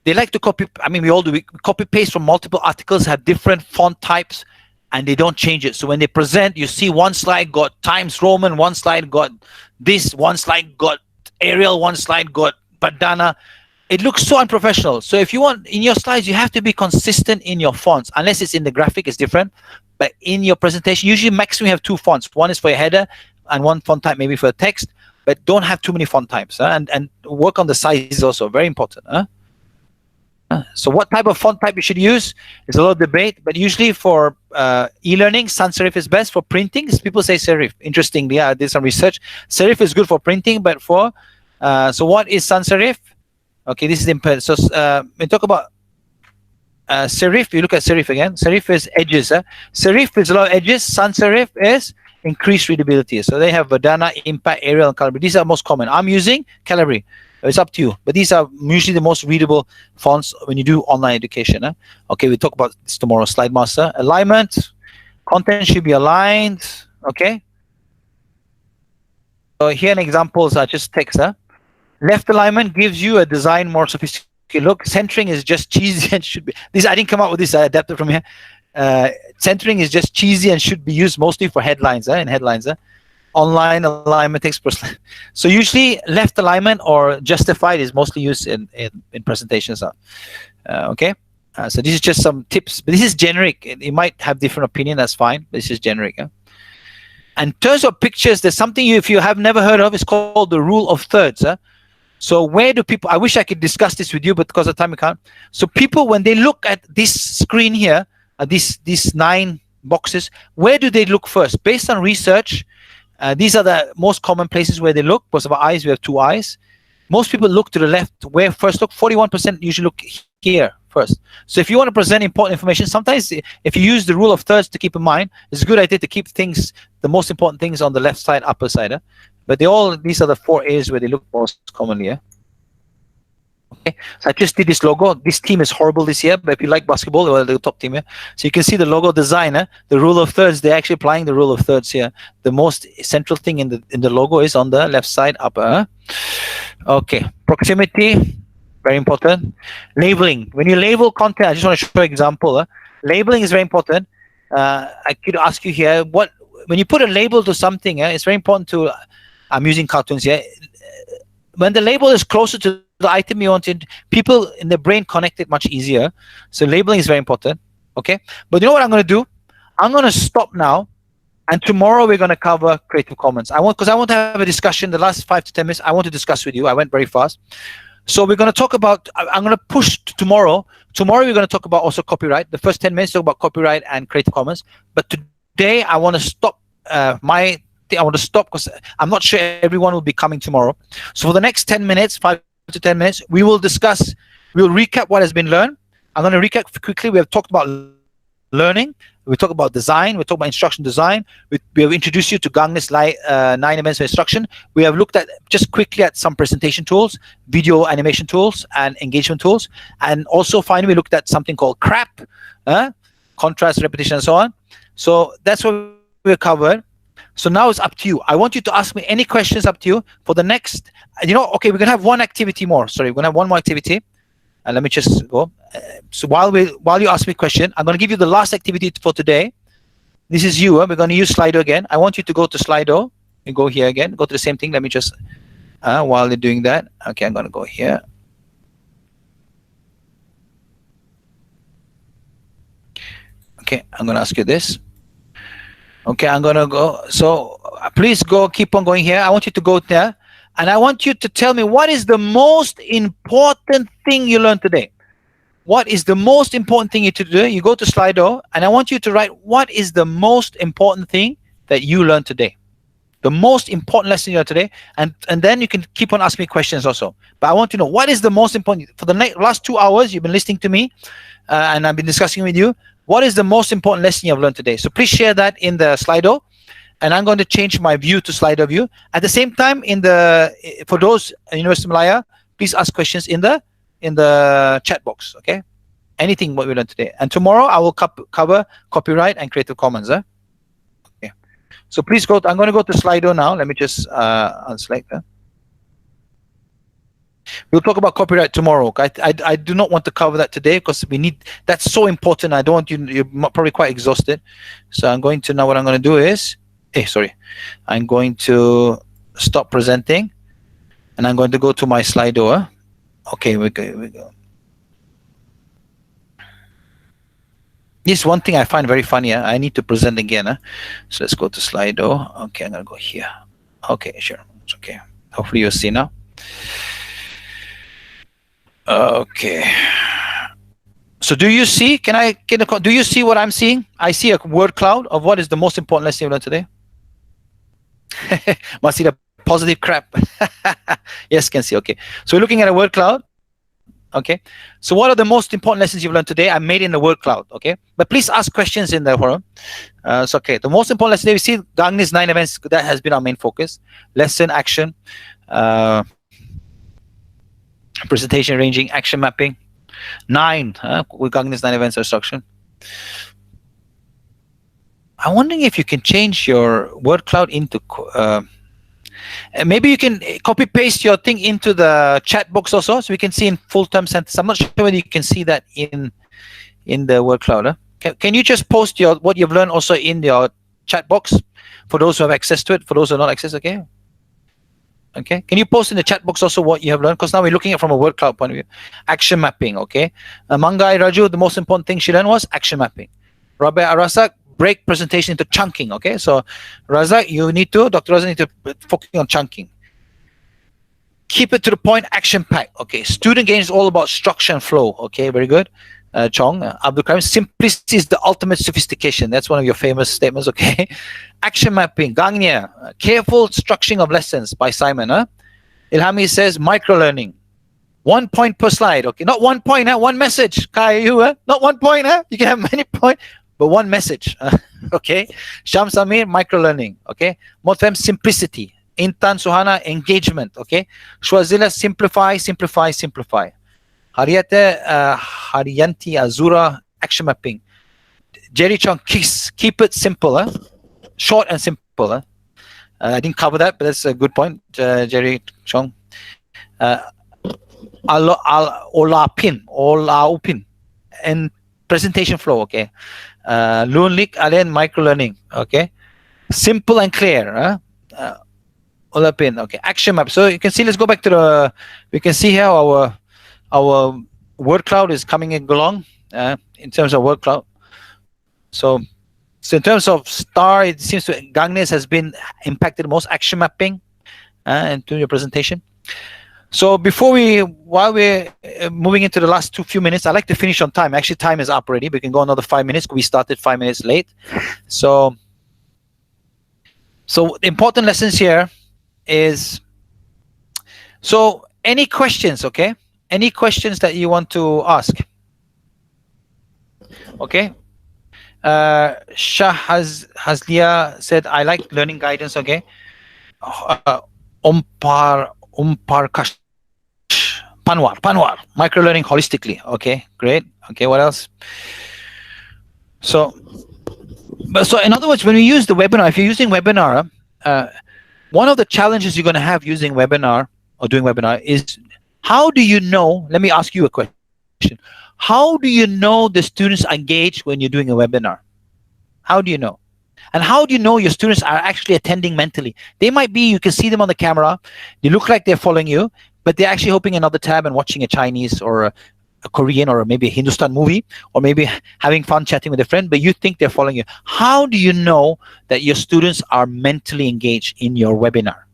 they like to copy, we all do, we copy paste from multiple articles, have different font types, and they don't change it. So when they present, you see one slide got Times Roman, one slide got this, one slide got Arial, one slide got Bandana. It looks so unprofessional. So if you want, in your slides, you have to be consistent in your fonts, unless it's in the graphic, it's different. But in your presentation, usually maximum you have 2 fonts. One is for your header, and one font type maybe for the text. But don't have too many font types, and work on the size also, very important. So what type of font type you should use is a lot of debate, but usually for e-learning, sans serif is best. For printing, people say serif. Interestingly, I did some research. Serif is good for printing, but for so what is sans serif? Okay, this is important. So we talk about serif. You look at serif again. Serif is edges. Serif is a lot of edges. Sans serif is increased readability. So they have Bandana, Impact, Arial, and Calibri. These are most common. I'm using Calibri. It's up to you. But these are usually the most readable fonts when you do online education. Okay, we talk about this tomorrow. Slide master. Alignment. Content should be aligned. Okay. So here an examples are just text. Left alignment gives you a design more sophisticated look. Centering is just cheesy and should be. This I didn't come up with this. I adapted from here. Centering is just cheesy and should be used mostly for headlines. In headlines. Online alignment takes person. So usually left alignment or justified is mostly used in presentations. Okay. So this is just some tips, but this is generic. You might have different opinion. That's fine. This is generic. And in terms of pictures, there's something if you have never heard of, it's called the rule of thirds. So where do people? I wish I could discuss this with you, but because of time we can't. So people, when they look at this screen here, these 9 boxes, where do they look first? Based on research, these are the most common places where they look. Because of our eyes, we have 2 eyes. Most people look to the left. Where first look? 41% usually look here first. So if you want to present important information, sometimes if you use the rule of thirds to keep in mind, it's a good idea to keep things, the most important things on the left side, upper side. But these are the 4 areas where they look most commonly. Okay, so I just did this logo. This team is horrible this year, but if you like basketball, well, the top team here. So you can see the logo design, the rule of thirds. They're actually applying the rule of thirds here. The most central thing in the logo is on the left side upper. Okay, proximity, very important. Labeling. When you label content, I just want to show you an example. Labeling is very important. I could ask you here, when you put a label to something, it's very important to. I'm using cartoons here. When the label is closer to the item you wanted, people in the brain connect it much easier. So labeling is very important. Okay, but you know what I'm going to do? I'm going to stop now, and tomorrow we're going to cover Creative Commons. Because I want to have a discussion. The last 5 to 10 minutes, I want to discuss with you. I went very fast. So we're going to talk about. I'm going to push to tomorrow. Tomorrow we're going to talk about also copyright. The first 10 minutes talk about copyright and Creative Commons. But today I want to stop I want to stop because I'm not sure everyone will be coming tomorrow. So for the next 10 minutes, 5 to 10 minutes, we'll recap what has been learned. I'm going to recap quickly. We have talked about learning. We talked about design. We talked about instruction design. We have introduced you to Gangnam's 9 events of instruction. We have looked at just quickly at some presentation tools, video animation tools, and engagement tools. And also finally, we looked at something called CRAP, contrast, repetition, and so on. So that's what we covered. So now it's up to you. I want you to ask me any questions up to you for the next, okay, we're going to have one activity more. Sorry, we're going to have one more activity. And let me just go. So while you ask me a question, I'm going to give you the last activity for today. This is you. We're going to use Slido again. I want you to go to Slido and go here again. Go to the same thing. Let me just, while you're doing that. Okay, I'm going to go here. Okay, I'm going to ask you this. Okay, I'm going to go. So please go, keep on going here. I want you to go there. And I want you to tell me what is the most important thing you learned today. What is the most important thing you to do? You go to Slido, and I want you to write what is the most important thing that you learned today. The most important lesson you learned today. And then you can keep on asking me questions also. But I want to know what is the most important. For the last 2 hours, you've been listening to me, and I've been discussing with you. What is the most important lesson you have learned today? So please share that in the Slido, and I'm going to change my view to Slido view. At the same time, for those in University of Malaya, please ask questions in the chat box. Okay, anything what we learned today. And tomorrow I will cover copyright and Creative Commons. Okay, so please go. I'm going to go to Slido now. Let me just unselect that. We'll talk about copyright tomorrow. I do not want to cover that today because that's so important. I don't want you're probably quite exhausted. So I'm going to, now what I'm going to do is, I'm going to stop presenting and I'm going to go to my Slido. Okay, we go. This one thing I find very funny. I need to present again. So let's go to Slido. Okay, I'm going to go here. Okay, sure. It's okay. Hopefully you'll see now. Okay. So do you see? Do you see what I'm seeing? I see a word cloud of what is the most important lesson you learned today. Must see the positive crap. Yes, can see. Okay. So we're looking at a word cloud. Okay. So what are the most important lessons you've learned today? I made in the word cloud. Okay. But please ask questions in the forum. So okay. The most important lesson we see Gangnam's 9 events. That has been our main focus. Lesson, action. presentation arranging, action mapping. 9, with Gangnam's 9 events instruction. I'm wondering if you can change your word cloud into maybe you can copy paste your thing into the chat box also, so we can see in full term sentence. I'm not sure whether you can see that in the word cloud. Can you just post your what you've learned also in your chat box for those who have access to it, for those who are not access? Okay, can you post in the chat box also what you have learned, because now we're looking at it from a word cloud point of view. Action mapping. Okay, Mangai Raju, the most important thing she learned was action mapping. Rabbi Arasak, break presentation into chunking. Okay, so Razak, Dr. Razak need to focus on chunking. Keep it to the point, action pack. Okay, student gain is all about structure and flow. Okay, very good. Chong, Abdul Karim, simplicity is the ultimate sophistication. That's one of your famous statements. Okay, action mapping. Gangnia, careful structuring of lessons by Simon. Ilhami says micro learning. 1 point per slide. Okay, not 1 point. One message. Kaya, you not 1 point. You can have many points, but one message. Okay, Sham Samir, micro learning. Okay, Motem, simplicity. Intan Suhana, engagement. Okay, Shwazila, simplify. Haryanti Azura, action mapping. Jerry Chong, keep it simple. Short and simple. I didn't cover that, but that's a good point, Jerry Chong. Olaupin, and presentation flow. Okay, Lunlik Alen, micro learning. Okay, simple and clear. Olapin. Okay, action map. So you can see. Let's go back to we can see how our word cloud is coming along in terms of word cloud. So in terms of star, it seems to Gangnes has been impacted most, action mapping into your presentation. So while we're moving into the last few minutes, I'd like to finish on time. Actually, time is up already. We can go another 5 minutes. We started 5 minutes late. So the important lessons here is, so any questions, okay? Any questions that you want to ask? Okay. Shah Hazlia said, I like learning guidance, okay? Kash Panwar, micro learning holistically. Okay, great. Okay, what else? So in other words, when we use the webinar, if you're using webinar, one of the challenges you're going to have using webinar or doing webinar is, how do you know? Let me ask you a question. How do you know the students engage when you're doing a webinar? How do you know? And how do you know your students are actually attending mentally? They might be, you can see them on the camera, they look like they're following you, but they're actually opening another tab and watching a Chinese or a Korean or maybe a Hindustan movie, or maybe having fun chatting with a friend, but you think they're following you. How do you know that your students are mentally engaged in your webinar?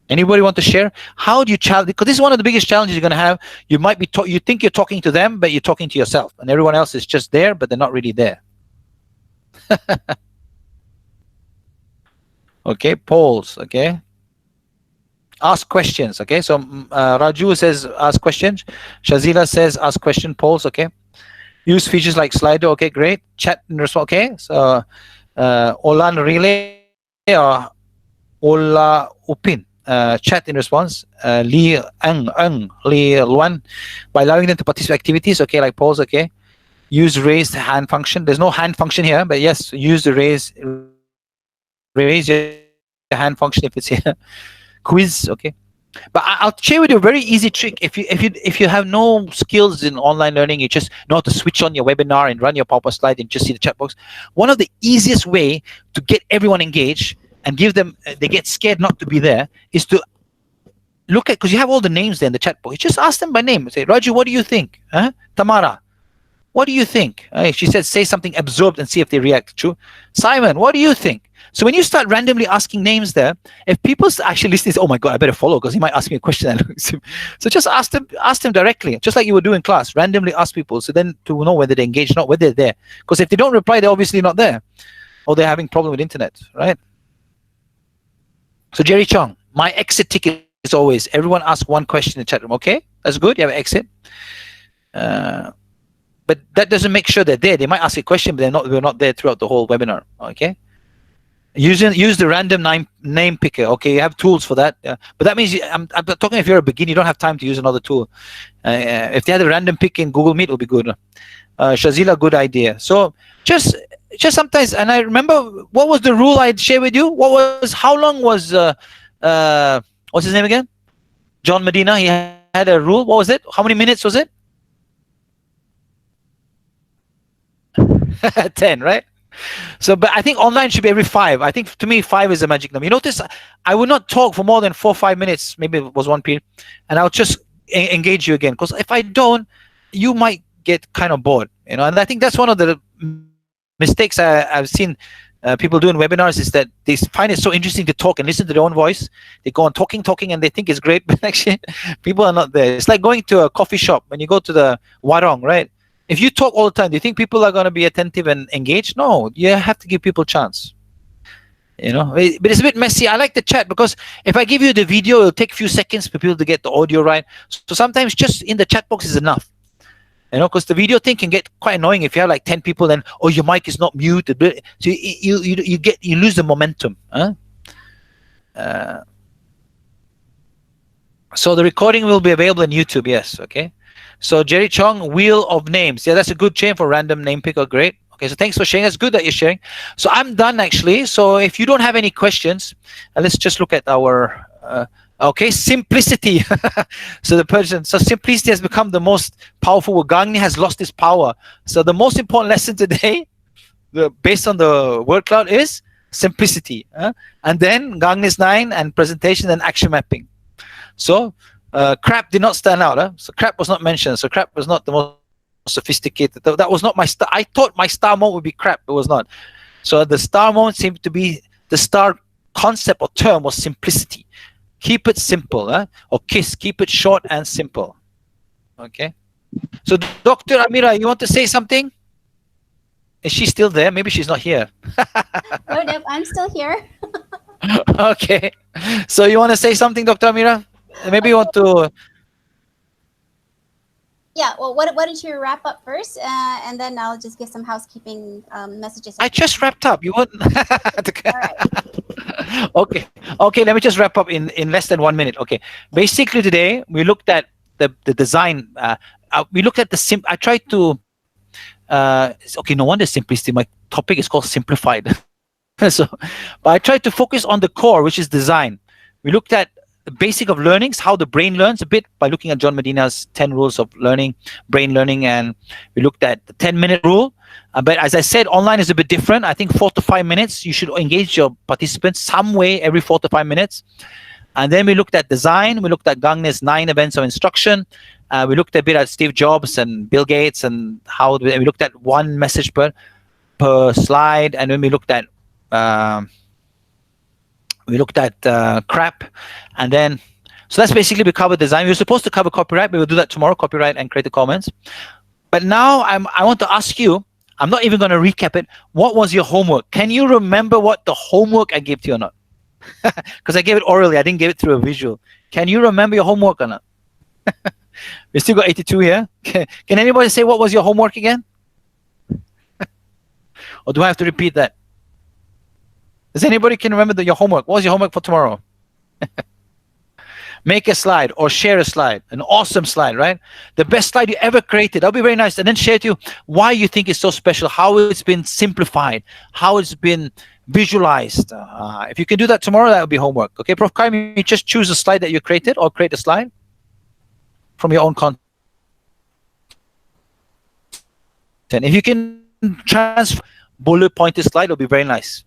Anybody want to share? How do you challenge? Because this is one of the biggest challenges you're going to have. You might be, you think you're talking to them, but you're talking to yourself, and everyone else is just there, but they're not really there. Okay, polls. Okay, ask questions. Okay, so Raju says ask questions. Shazila says ask question. Polls. Okay, use features like Slido. Okay, great. Chat and response. Okay, so Olan relay or Ola Upin. Chat in response. Li Luan, by allowing them to participate activities. Okay, like polls. Okay, use raised hand function. There's no hand function here, but yes, use the raise your hand function if it's here. Quiz. Okay, but I'll share with you a very easy trick. If you have no skills in online learning, you just know how to switch on your webinar and run your PowerPoint slide and just see the chat box. One of the easiest way to get everyone engaged and give them, they get scared not to be there, is to look at, because you have all the names there in the chat box. You just ask them by name. Say, Raju, what do you think? Tamara, what do you think? She said, say something absorbed and see if they react. True. Simon, what do you think? So when you start randomly asking names there, if people actually listen, say, oh my God, I better follow because he might ask me a question. So just ask them directly, just like you would do in class. Randomly ask people, so then to know whether they engage or not, whether they're there. Because if they don't reply, they're obviously not there, or they're having problem with internet, right? So Jerry Chong, my exit ticket is always, everyone ask one question in the chat room. Okay, that's good. You have an exit. But that doesn't make sure they're there. They might ask a question, but we're not there throughout the whole webinar. Okay. Use the random name picker. Okay, you have tools for that. But that means I'm talking if you're a beginner, you don't have time to use another tool. If they had a random pick in Google Meet, it would be good. Shazila, good idea. So just sometimes, and I remember what was the rule I'd share with you. How long was what's his name again? John Medina. He had a rule. What was it? How many minutes was it? 10, right? So, but I think online should be every 5. I think to me 5 is a magic number. You notice I would not talk for more than 4 or 5 minutes. Maybe it was 1 period, and I'll just engage you again. Because if I don't, you might get kind of bored, and I think that's one of the mistakes I've seen people do in webinars, is that they find it so interesting to talk and listen to their own voice. They go on talking, and they think it's great, but actually people are not there. It's like going to a coffee shop. When you go to the warung, right? If you talk all the time, do you think people are going to be attentive and engaged? No, you have to give people a chance. But it's a bit messy. I like the chat because if I give you the video, it'll take a few seconds for people to get the audio right. So sometimes just in the chat box is enough. Because the video thing can get quite annoying if you have like 10 people, then your mic is not muted. So you lose the momentum. So the recording will be available on YouTube. Yes. Okay. So Jerry Chong, Wheel of Names. Yeah, that's a good chain for random name picker. Great. Okay, so thanks for sharing. That's good that you're sharing. So I'm done actually. So if you don't have any questions, let's just look at our okay, simplicity. So simplicity has become the most powerful word. Gangnam has lost its power. So the most important lesson today, based on the word cloud, is simplicity. And then Gangnam 9 and presentation and action mapping. So crap did not stand out. So crap was not mentioned. So crap was not the most sophisticated. That was not my star. I thought my star moment would be crap. It was not. So the star moment seemed to be, the star concept or term was simplicity. Keep it simple, or KISS. Keep it short and simple. Okay. So Dr. Amira, you want to say something? Is she still there? Maybe she's not here. Oh, no, I'm still here. Okay. So you want to say something, Dr. Amira? Maybe you want to. Yeah, well, why don't you wrap up first, and then I'll just give some housekeeping messages. I just wrapped up. You want? All right. Okay. Let me just wrap up in less than 1 minute. Okay. Basically, today we looked at the design. We looked at the I tried to. Okay, no wonder simplicity. My topic is called Simplified. So, but I tried to focus on the core, which is design. We looked at the basic of learnings, how the brain learns a bit by looking at John Medina's 10 rules of learning, brain learning, and we looked at the 10-minute rule. But as I said, online is a bit different. I think 4 to 5 minutes, you should engage your participants some way every 4 to 5 minutes. And then we looked at design. We looked at Gangnam's 9 events of instruction. We looked a bit at Steve Jobs and Bill Gates and how we looked at one message per slide. And then we looked at crap. And then, so that's basically we covered design. We were supposed to cover copyright, but we'll do that tomorrow, copyright and creative comments. But now I want to ask you, I'm not even going to recap it. What was your homework? Can you remember what the homework I gave to you or not? Because I gave it orally. I didn't give it through a visual. Can you remember your homework or not? We still got 82 here. Can anybody say what was your homework again? Or do I have to repeat that? Does anybody can remember your homework? What was your homework for tomorrow? Make a slide or share a slide, an awesome slide, right? The best slide you ever created. That'll be very nice. And then share to you why you think it's so special, how it's been simplified, how it's been visualized. If you can do that tomorrow, that would be homework. Okay, Prof. Kaim, you just choose a slide that you created or create a slide from your own content. If you can transfer bullet pointed slide, it'll be very nice.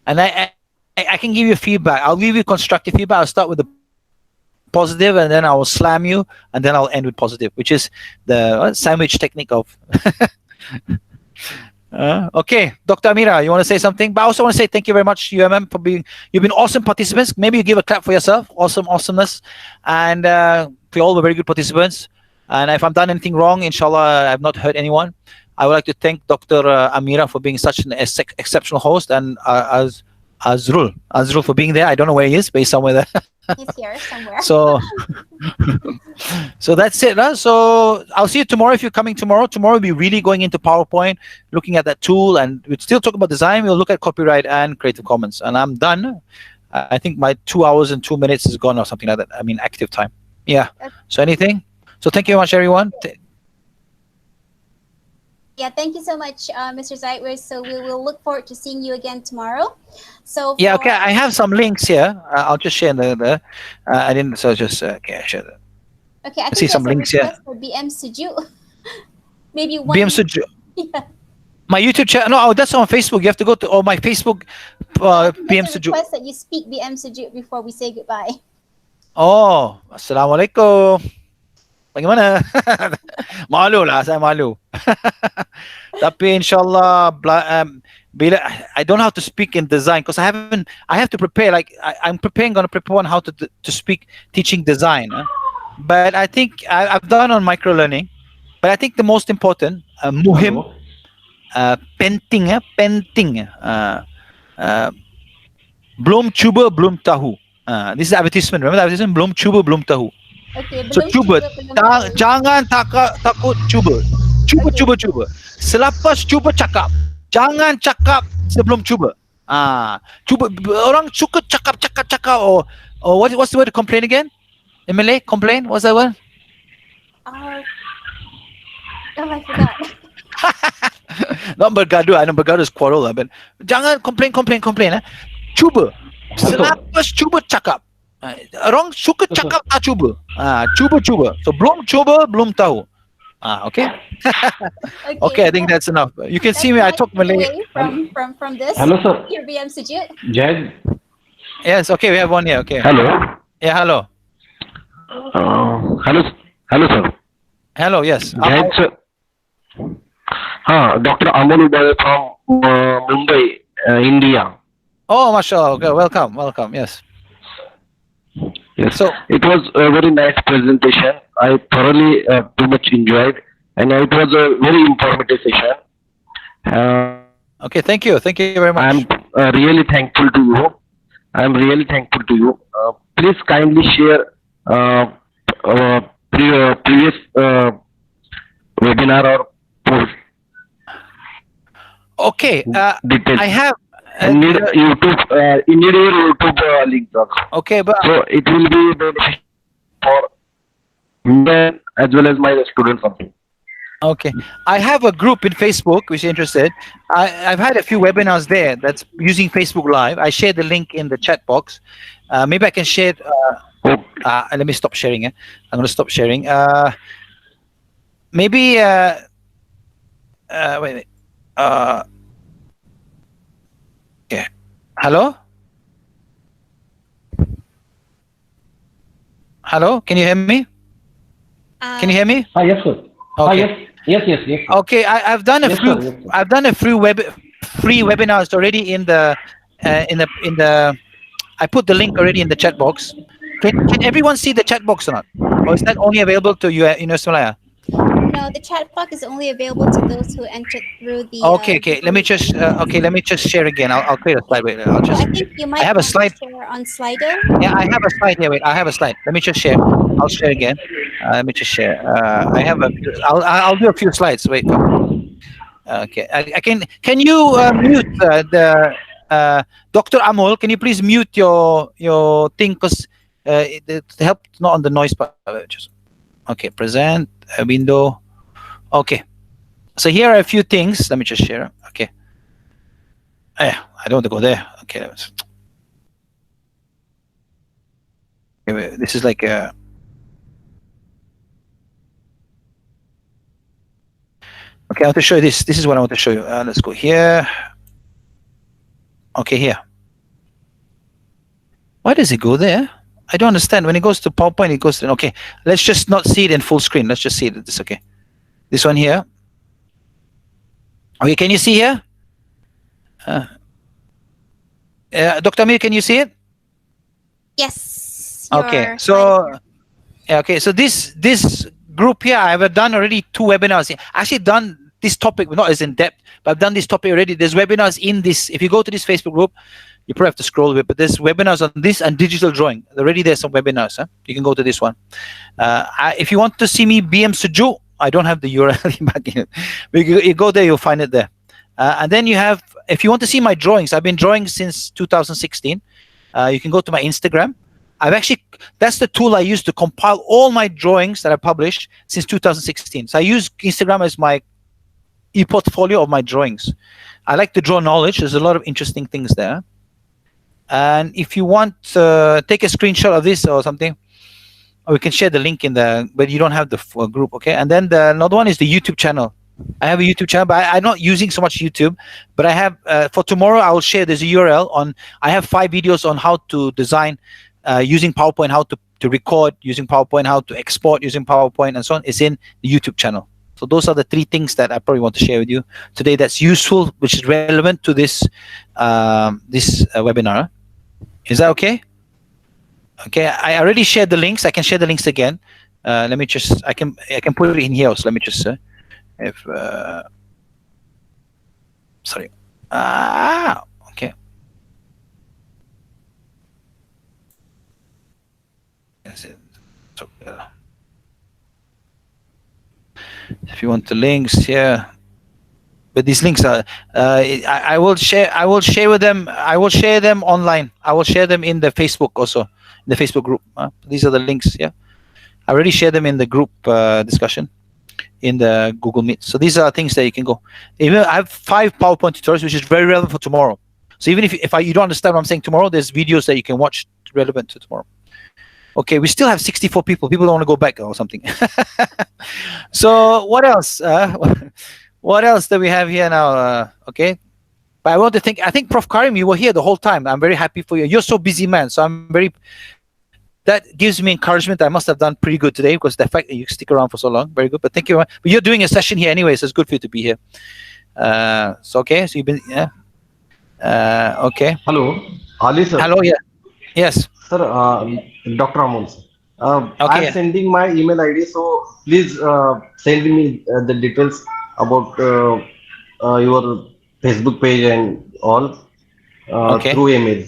And I can give you feedback. I'll give you constructive feedback. I'll start with the positive, and then I will slam you, and then I'll end with positive, which is the sandwich technique of. Okay, Dr. Amira, you want to say something? But I also want to say thank you very much, UMM, for you've been awesome participants. Maybe you give a clap for yourself. Awesomeness. And we all were very good participants. And if I've done anything wrong, inshallah, I've not hurt anyone. I would like to thank Dr. Amira for being such an exceptional host, and Azrul for being there. I don't know where he is, but he's somewhere there. He's here somewhere. So so that's it. Huh? So I'll see you tomorrow if you're coming tomorrow. Tomorrow we'll be really going into PowerPoint, looking at that tool, and we'll still talk about design. We'll look at copyright and Creative Commons. And I'm done. I think my 2 hours and 2 minutes is gone or something like that. I mean, active time. Yeah. So anything? So thank you very much, everyone. Yeah, thank you so much, Mr. Zaitwis. So we will look forward to seeing you again tomorrow. So Yeah, for, okay. I have some links here. I'll just share the I didn't, so just okay. I share that. okay, I I think see there's some a links here. request for BM Suju. Maybe one. BM Suju. Yeah. My YouTube channel. No, oh, that's on Facebook. You have to go to my Facebook. I think BM there's a Suju. request that you speak BM Suju before we say goodbye. Oh, assalamualaikum. Bagaimana? Malu lah, saya malu. Tapi inshallah, bila I don't know how to speak in design because I have to prepare. Like I'm going to prepare on how to speak teaching design. But I think I've done on micro learning. But I think the most important, muhim, penting, belum cuba belum tahu. This is advertisement. Remember the advertisement? Belum cuba belum tahu. Okay, So cuba, jangan takut cuba. Cuba. Selepas cuba cakap. Jangan cakap sebelum cuba. Cuba, orang suka cakap. Or what's the word to complain again? In Malay, complain. What's that word? Oh, I forgot. Not bergaduh. I know bergaduh is quarrel lah. But jangan complain. Cuba. Selepas cuba cakap. Orang suka cakap tak cuba. Cuba. So belum cuba belum tahu. Okay. Okay, I think that's enough. You can see me. I talk Malay. From this. Hello, sir. Here, BM Sujit. Jai. Yes. Okay, we have one here. Okay. Hello. Yeah. Hello. Hello, sir. Hello. Yes. Jai, sir. Dr. Amol from Mumbai, India. Oh, mashallah. Okay. Welcome. Yes. Yes. So it was a very nice presentation. I thoroughly too much enjoyed, and it was a very informative session. okay. Thank you very much. I'm really thankful to you. Please kindly share previous webinar or post. Okay. Details. I have. Need a YouTube. You need your YouTube link also. Okay, but So it will be beneficial for me as well as my students also. okay. I have a group in Facebook which is interested. I've had a few webinars there that's using Facebook Live. I shared the link in the chat box. Maybe I can share it. Let me stop sharing it. I'm going to stop sharing. Maybe. Wait. Okay. Hello? Hello? Can you hear me? Can you hear me? Yes, sir. Okay. Yes. Okay, I've done a Yes, few. sir, yes, sir. I've done a few free webinars already in the. I put the link already in the chat box. Can everyone see the chat box or not? Or is that only available to you, University Malaya? No, the chat box is only available to those who entered through the. Okay. Let me just. Let me just share again. I'll create a slide. Wait. I'll just. I think you might I have a want to slide. share on Slido. Yeah, I have a slide here. Wait, I have a slide. Let me just share. I'll share again. Let me just share. I have a. I'll do a few slides. Wait. Okay. I can. Can you mute the Dr. Amol? Can you please mute your thing because it helps not on the noise part. Just okay. Present a window. Okay. So here are a few things. Let me just share. Okay. I don't want to go there. Okay. This is like a. Okay, I want to show you this. This is what I want to show you. Let's go here. Okay, here. Why does it go there? I don't understand. When it goes to PowerPoint, it goes to. Okay, let's just not see it in full screen. Let's just see it. This okay. This one here. Okay, can you see here? Dr. Amir, can you see it? Yes. Okay, so okay, so this group here, I've done already 2 webinars. I actually done this topic, not as in depth, but I've done this topic already. There's webinars in this. If you go to this Facebook group, you probably have to scroll a bit, but there's webinars on this and digital drawing. Already there's some webinars. Huh? You can go to this one. If you want to see me BM Suju, I don't have the URL back in. But you go there, you'll find it there. And then you have, if you want to see my drawings, I've been drawing since 2016. You can go to my Instagram. That's the tool I use to compile all my drawings that I published since 2016. So I use Instagram as my e-portfolio of my drawings. I like to draw knowledge. There's a lot of interesting things there. And if you want, take a screenshot of this or something, or we can share the link in the, but you don't have the group, okay? And then another one is the YouTube channel. I have a YouTube channel, but I'm not using so much YouTube. But I have, for tomorrow, I will share, there's a URL on, I have 5 videos on how to design using PowerPoint, how to record using PowerPoint, how to export using PowerPoint, and so on. It's in the YouTube channel. So those are the 3 things that I probably want to share with you today that's useful, which is relevant to this webinar. Is that okay? Okay, I already shared the links. I can share the links again. Let me just, I can put it in here. So let me just, sorry. Okay. So, if you want the links here, but these links are, I will share with them. I will share them online. I will share them in the Facebook also, in the Facebook group. These are the links. Yeah, I already shared them in the group discussion in the Google Meet. So these are things that you can go. Even I have 5 PowerPoint tutorials, which is very relevant for tomorrow. So even if you don't understand what I'm saying tomorrow, there's videos that you can watch relevant to tomorrow. Okay, we still have 64 people. People don't want to go back or something. So what else? What else do we have here now? Okay, but I think Prof. Karim, you were here the whole time. I'm very happy for you. You're so busy, man. So that gives me encouragement. I must have done pretty good today because the fact that you stick around for so long, very good. But thank you. But you're doing a session here anyway, so it's good for you to be here. So okay, so you've been, yeah. Okay. Hello, Ali sir. Hello, yeah. Yes. Sir, Dr. Amol sir. Okay. I'm sending my email ID, so please send me the details about your Facebook page and all Okay. through email.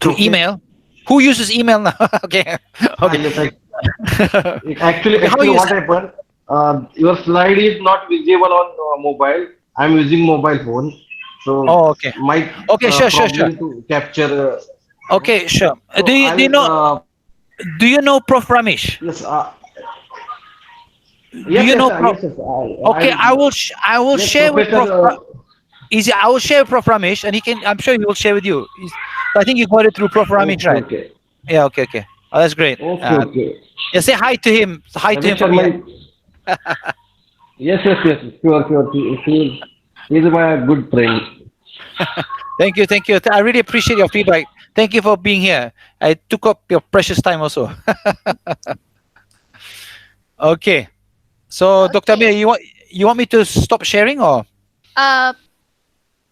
Through email. Who uses email now? Okay. Okay. Yes, actually, How you what happened? Your slide is not visible on mobile. I'm using mobile phone, so Oh, okay. my Sure. problem to capture. Okay, sure. So Do you know Prof. Ramesh? Yes. Do you know Prof? Yes. Okay, I will Yes, share with Prof. Professor, I will share with Prof. Ramesh, and I'm sure he will share with you. I think you got it through Prof. Ramesh, right? Okay. Yeah. Okay. Oh, that's great. Okay. Yeah, say hi to him. Hi to him Ramesh from Sharma. me. Yes. Sure. He's my good friend. Thank you. I really appreciate your feedback. Thank you for being here. I took up your precious time also. Okay. So, Dr. Amir, you want me to stop sharing or?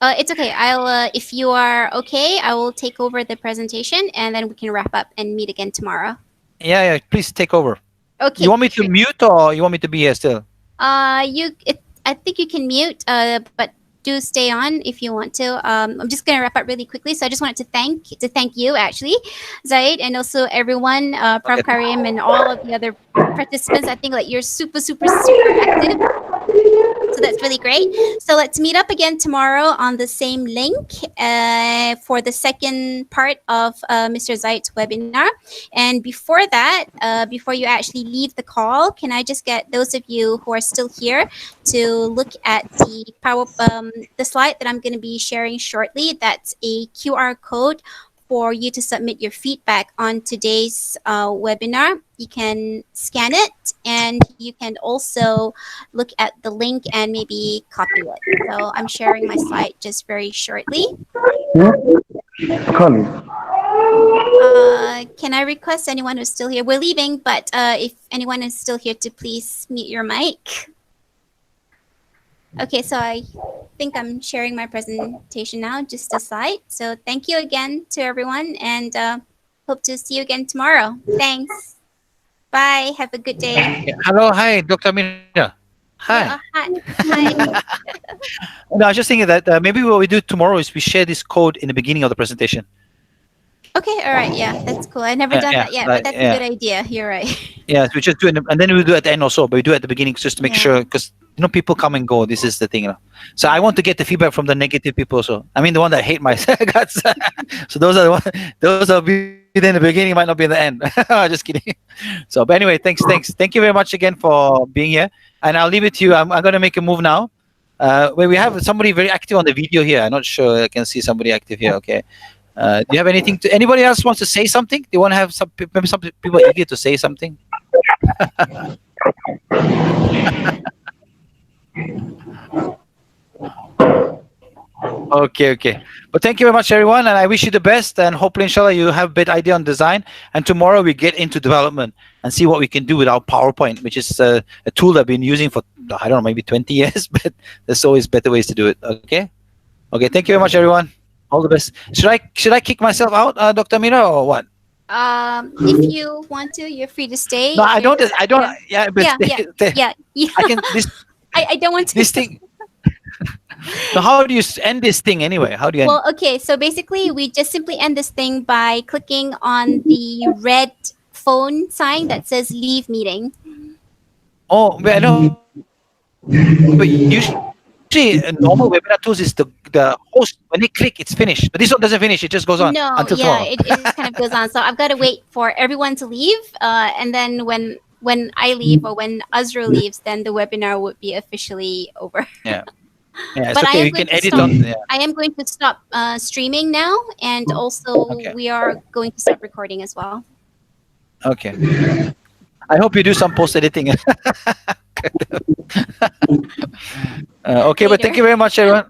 It's okay. I'll if you are okay, I will take over the presentation and then we can wrap up and meet again tomorrow. Yeah. Please take over. Okay. You want me to mute or you want me to be here still? I think you can mute, but do stay on if you want to. I'm just gonna wrap up really quickly. So I just wanted to thank you actually, Zaid, and also everyone, Prof. Karim, and all of the other participants. I think like you're super active. So that's really great. So let's meet up again tomorrow on the same link for the second part of Mr. Zaid's webinar. And before that, before you actually leave the call, can I just get those of you who are still here to look at the slide that I'm going to be sharing shortly. That's a QR code for you to submit your feedback on today's webinar. You can scan it and you can also look at the link and maybe copy it. So I'm sharing my slide just very shortly. Can I request anyone who's still here? We're leaving, but if anyone is still here to please mute your mic. Okay, so I think I'm sharing my presentation now, just a slide. So thank you again to everyone and hope to see you again tomorrow. Thanks. Bye. Have a good day. Hello. Hi, Dr. Amir. Hi. Hi. Hi. No, I was just thinking that maybe what we do tomorrow is we share this code in the beginning of the presentation. Okay, all right. Yeah, that's cool. I've never done Yeah, that yet, but like, that's a good idea. You're right. yeah. We just do it, and then we do it at the end also. But we do it at the beginning just to make Yeah. sure, because people come and go. This is the thing. So I want to get the feedback from the negative people. So I mean, the one that hate my guts. So those are the one. Those will be there in the beginning, might not be in the end. Just kidding. So, but anyway, thanks. Thank you very much again for being here. And I'll leave it to you. I'm going to make a move now. Where we have somebody very active on the video here. I'm not sure I can see somebody active here. Okay. Do you have anything to? Anybody else wants to say something? They want to have maybe some people eager to say something. Okay. But thank you very much, everyone, and I wish you the best. And hopefully, inshallah, you have a better idea on design. And tomorrow we get into development and see what we can do with our PowerPoint, which is a tool that I've been using for I don't know, maybe 20 years. But there's always better ways to do it. Okay. Okay. Thank you very much, everyone. All the best. Should I kick myself out, Dr. Mira, or what? If you want to, you're free to stay. No, If I you're don't. I don't. Yeah, but yeah. I can. This I don't want to. this thing. So how do you end this thing anyway? How do you end? Well, okay. So basically, we just simply end this thing by clicking on the red phone sign that says "Leave meeting." Oh, but I know. But usually, normal webinar tools is the host when they click, it's finished. But this one doesn't finish; it just goes on No, until yeah, tomorrow. it just kind of goes on. So I've got to wait for everyone to leave, and then when I leave or when Azra leaves, then the webinar would be officially over. Yeah, it's But I okay. am You going can to edit stop. on. Yeah. I am going to stop streaming now, and also Okay. we are going to start recording as well. Okay. I hope you do some post editing. Okay, but thank Later. you very much, everyone.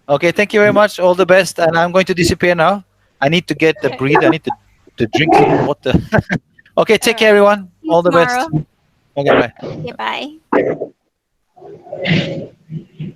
Okay, thank you very much. All the best. And I'm going to disappear now. I need to get the breathe. I need to drink some water. Okay, take care, everyone. See you All the best. tomorrow. Okay, bye. Okay, bye.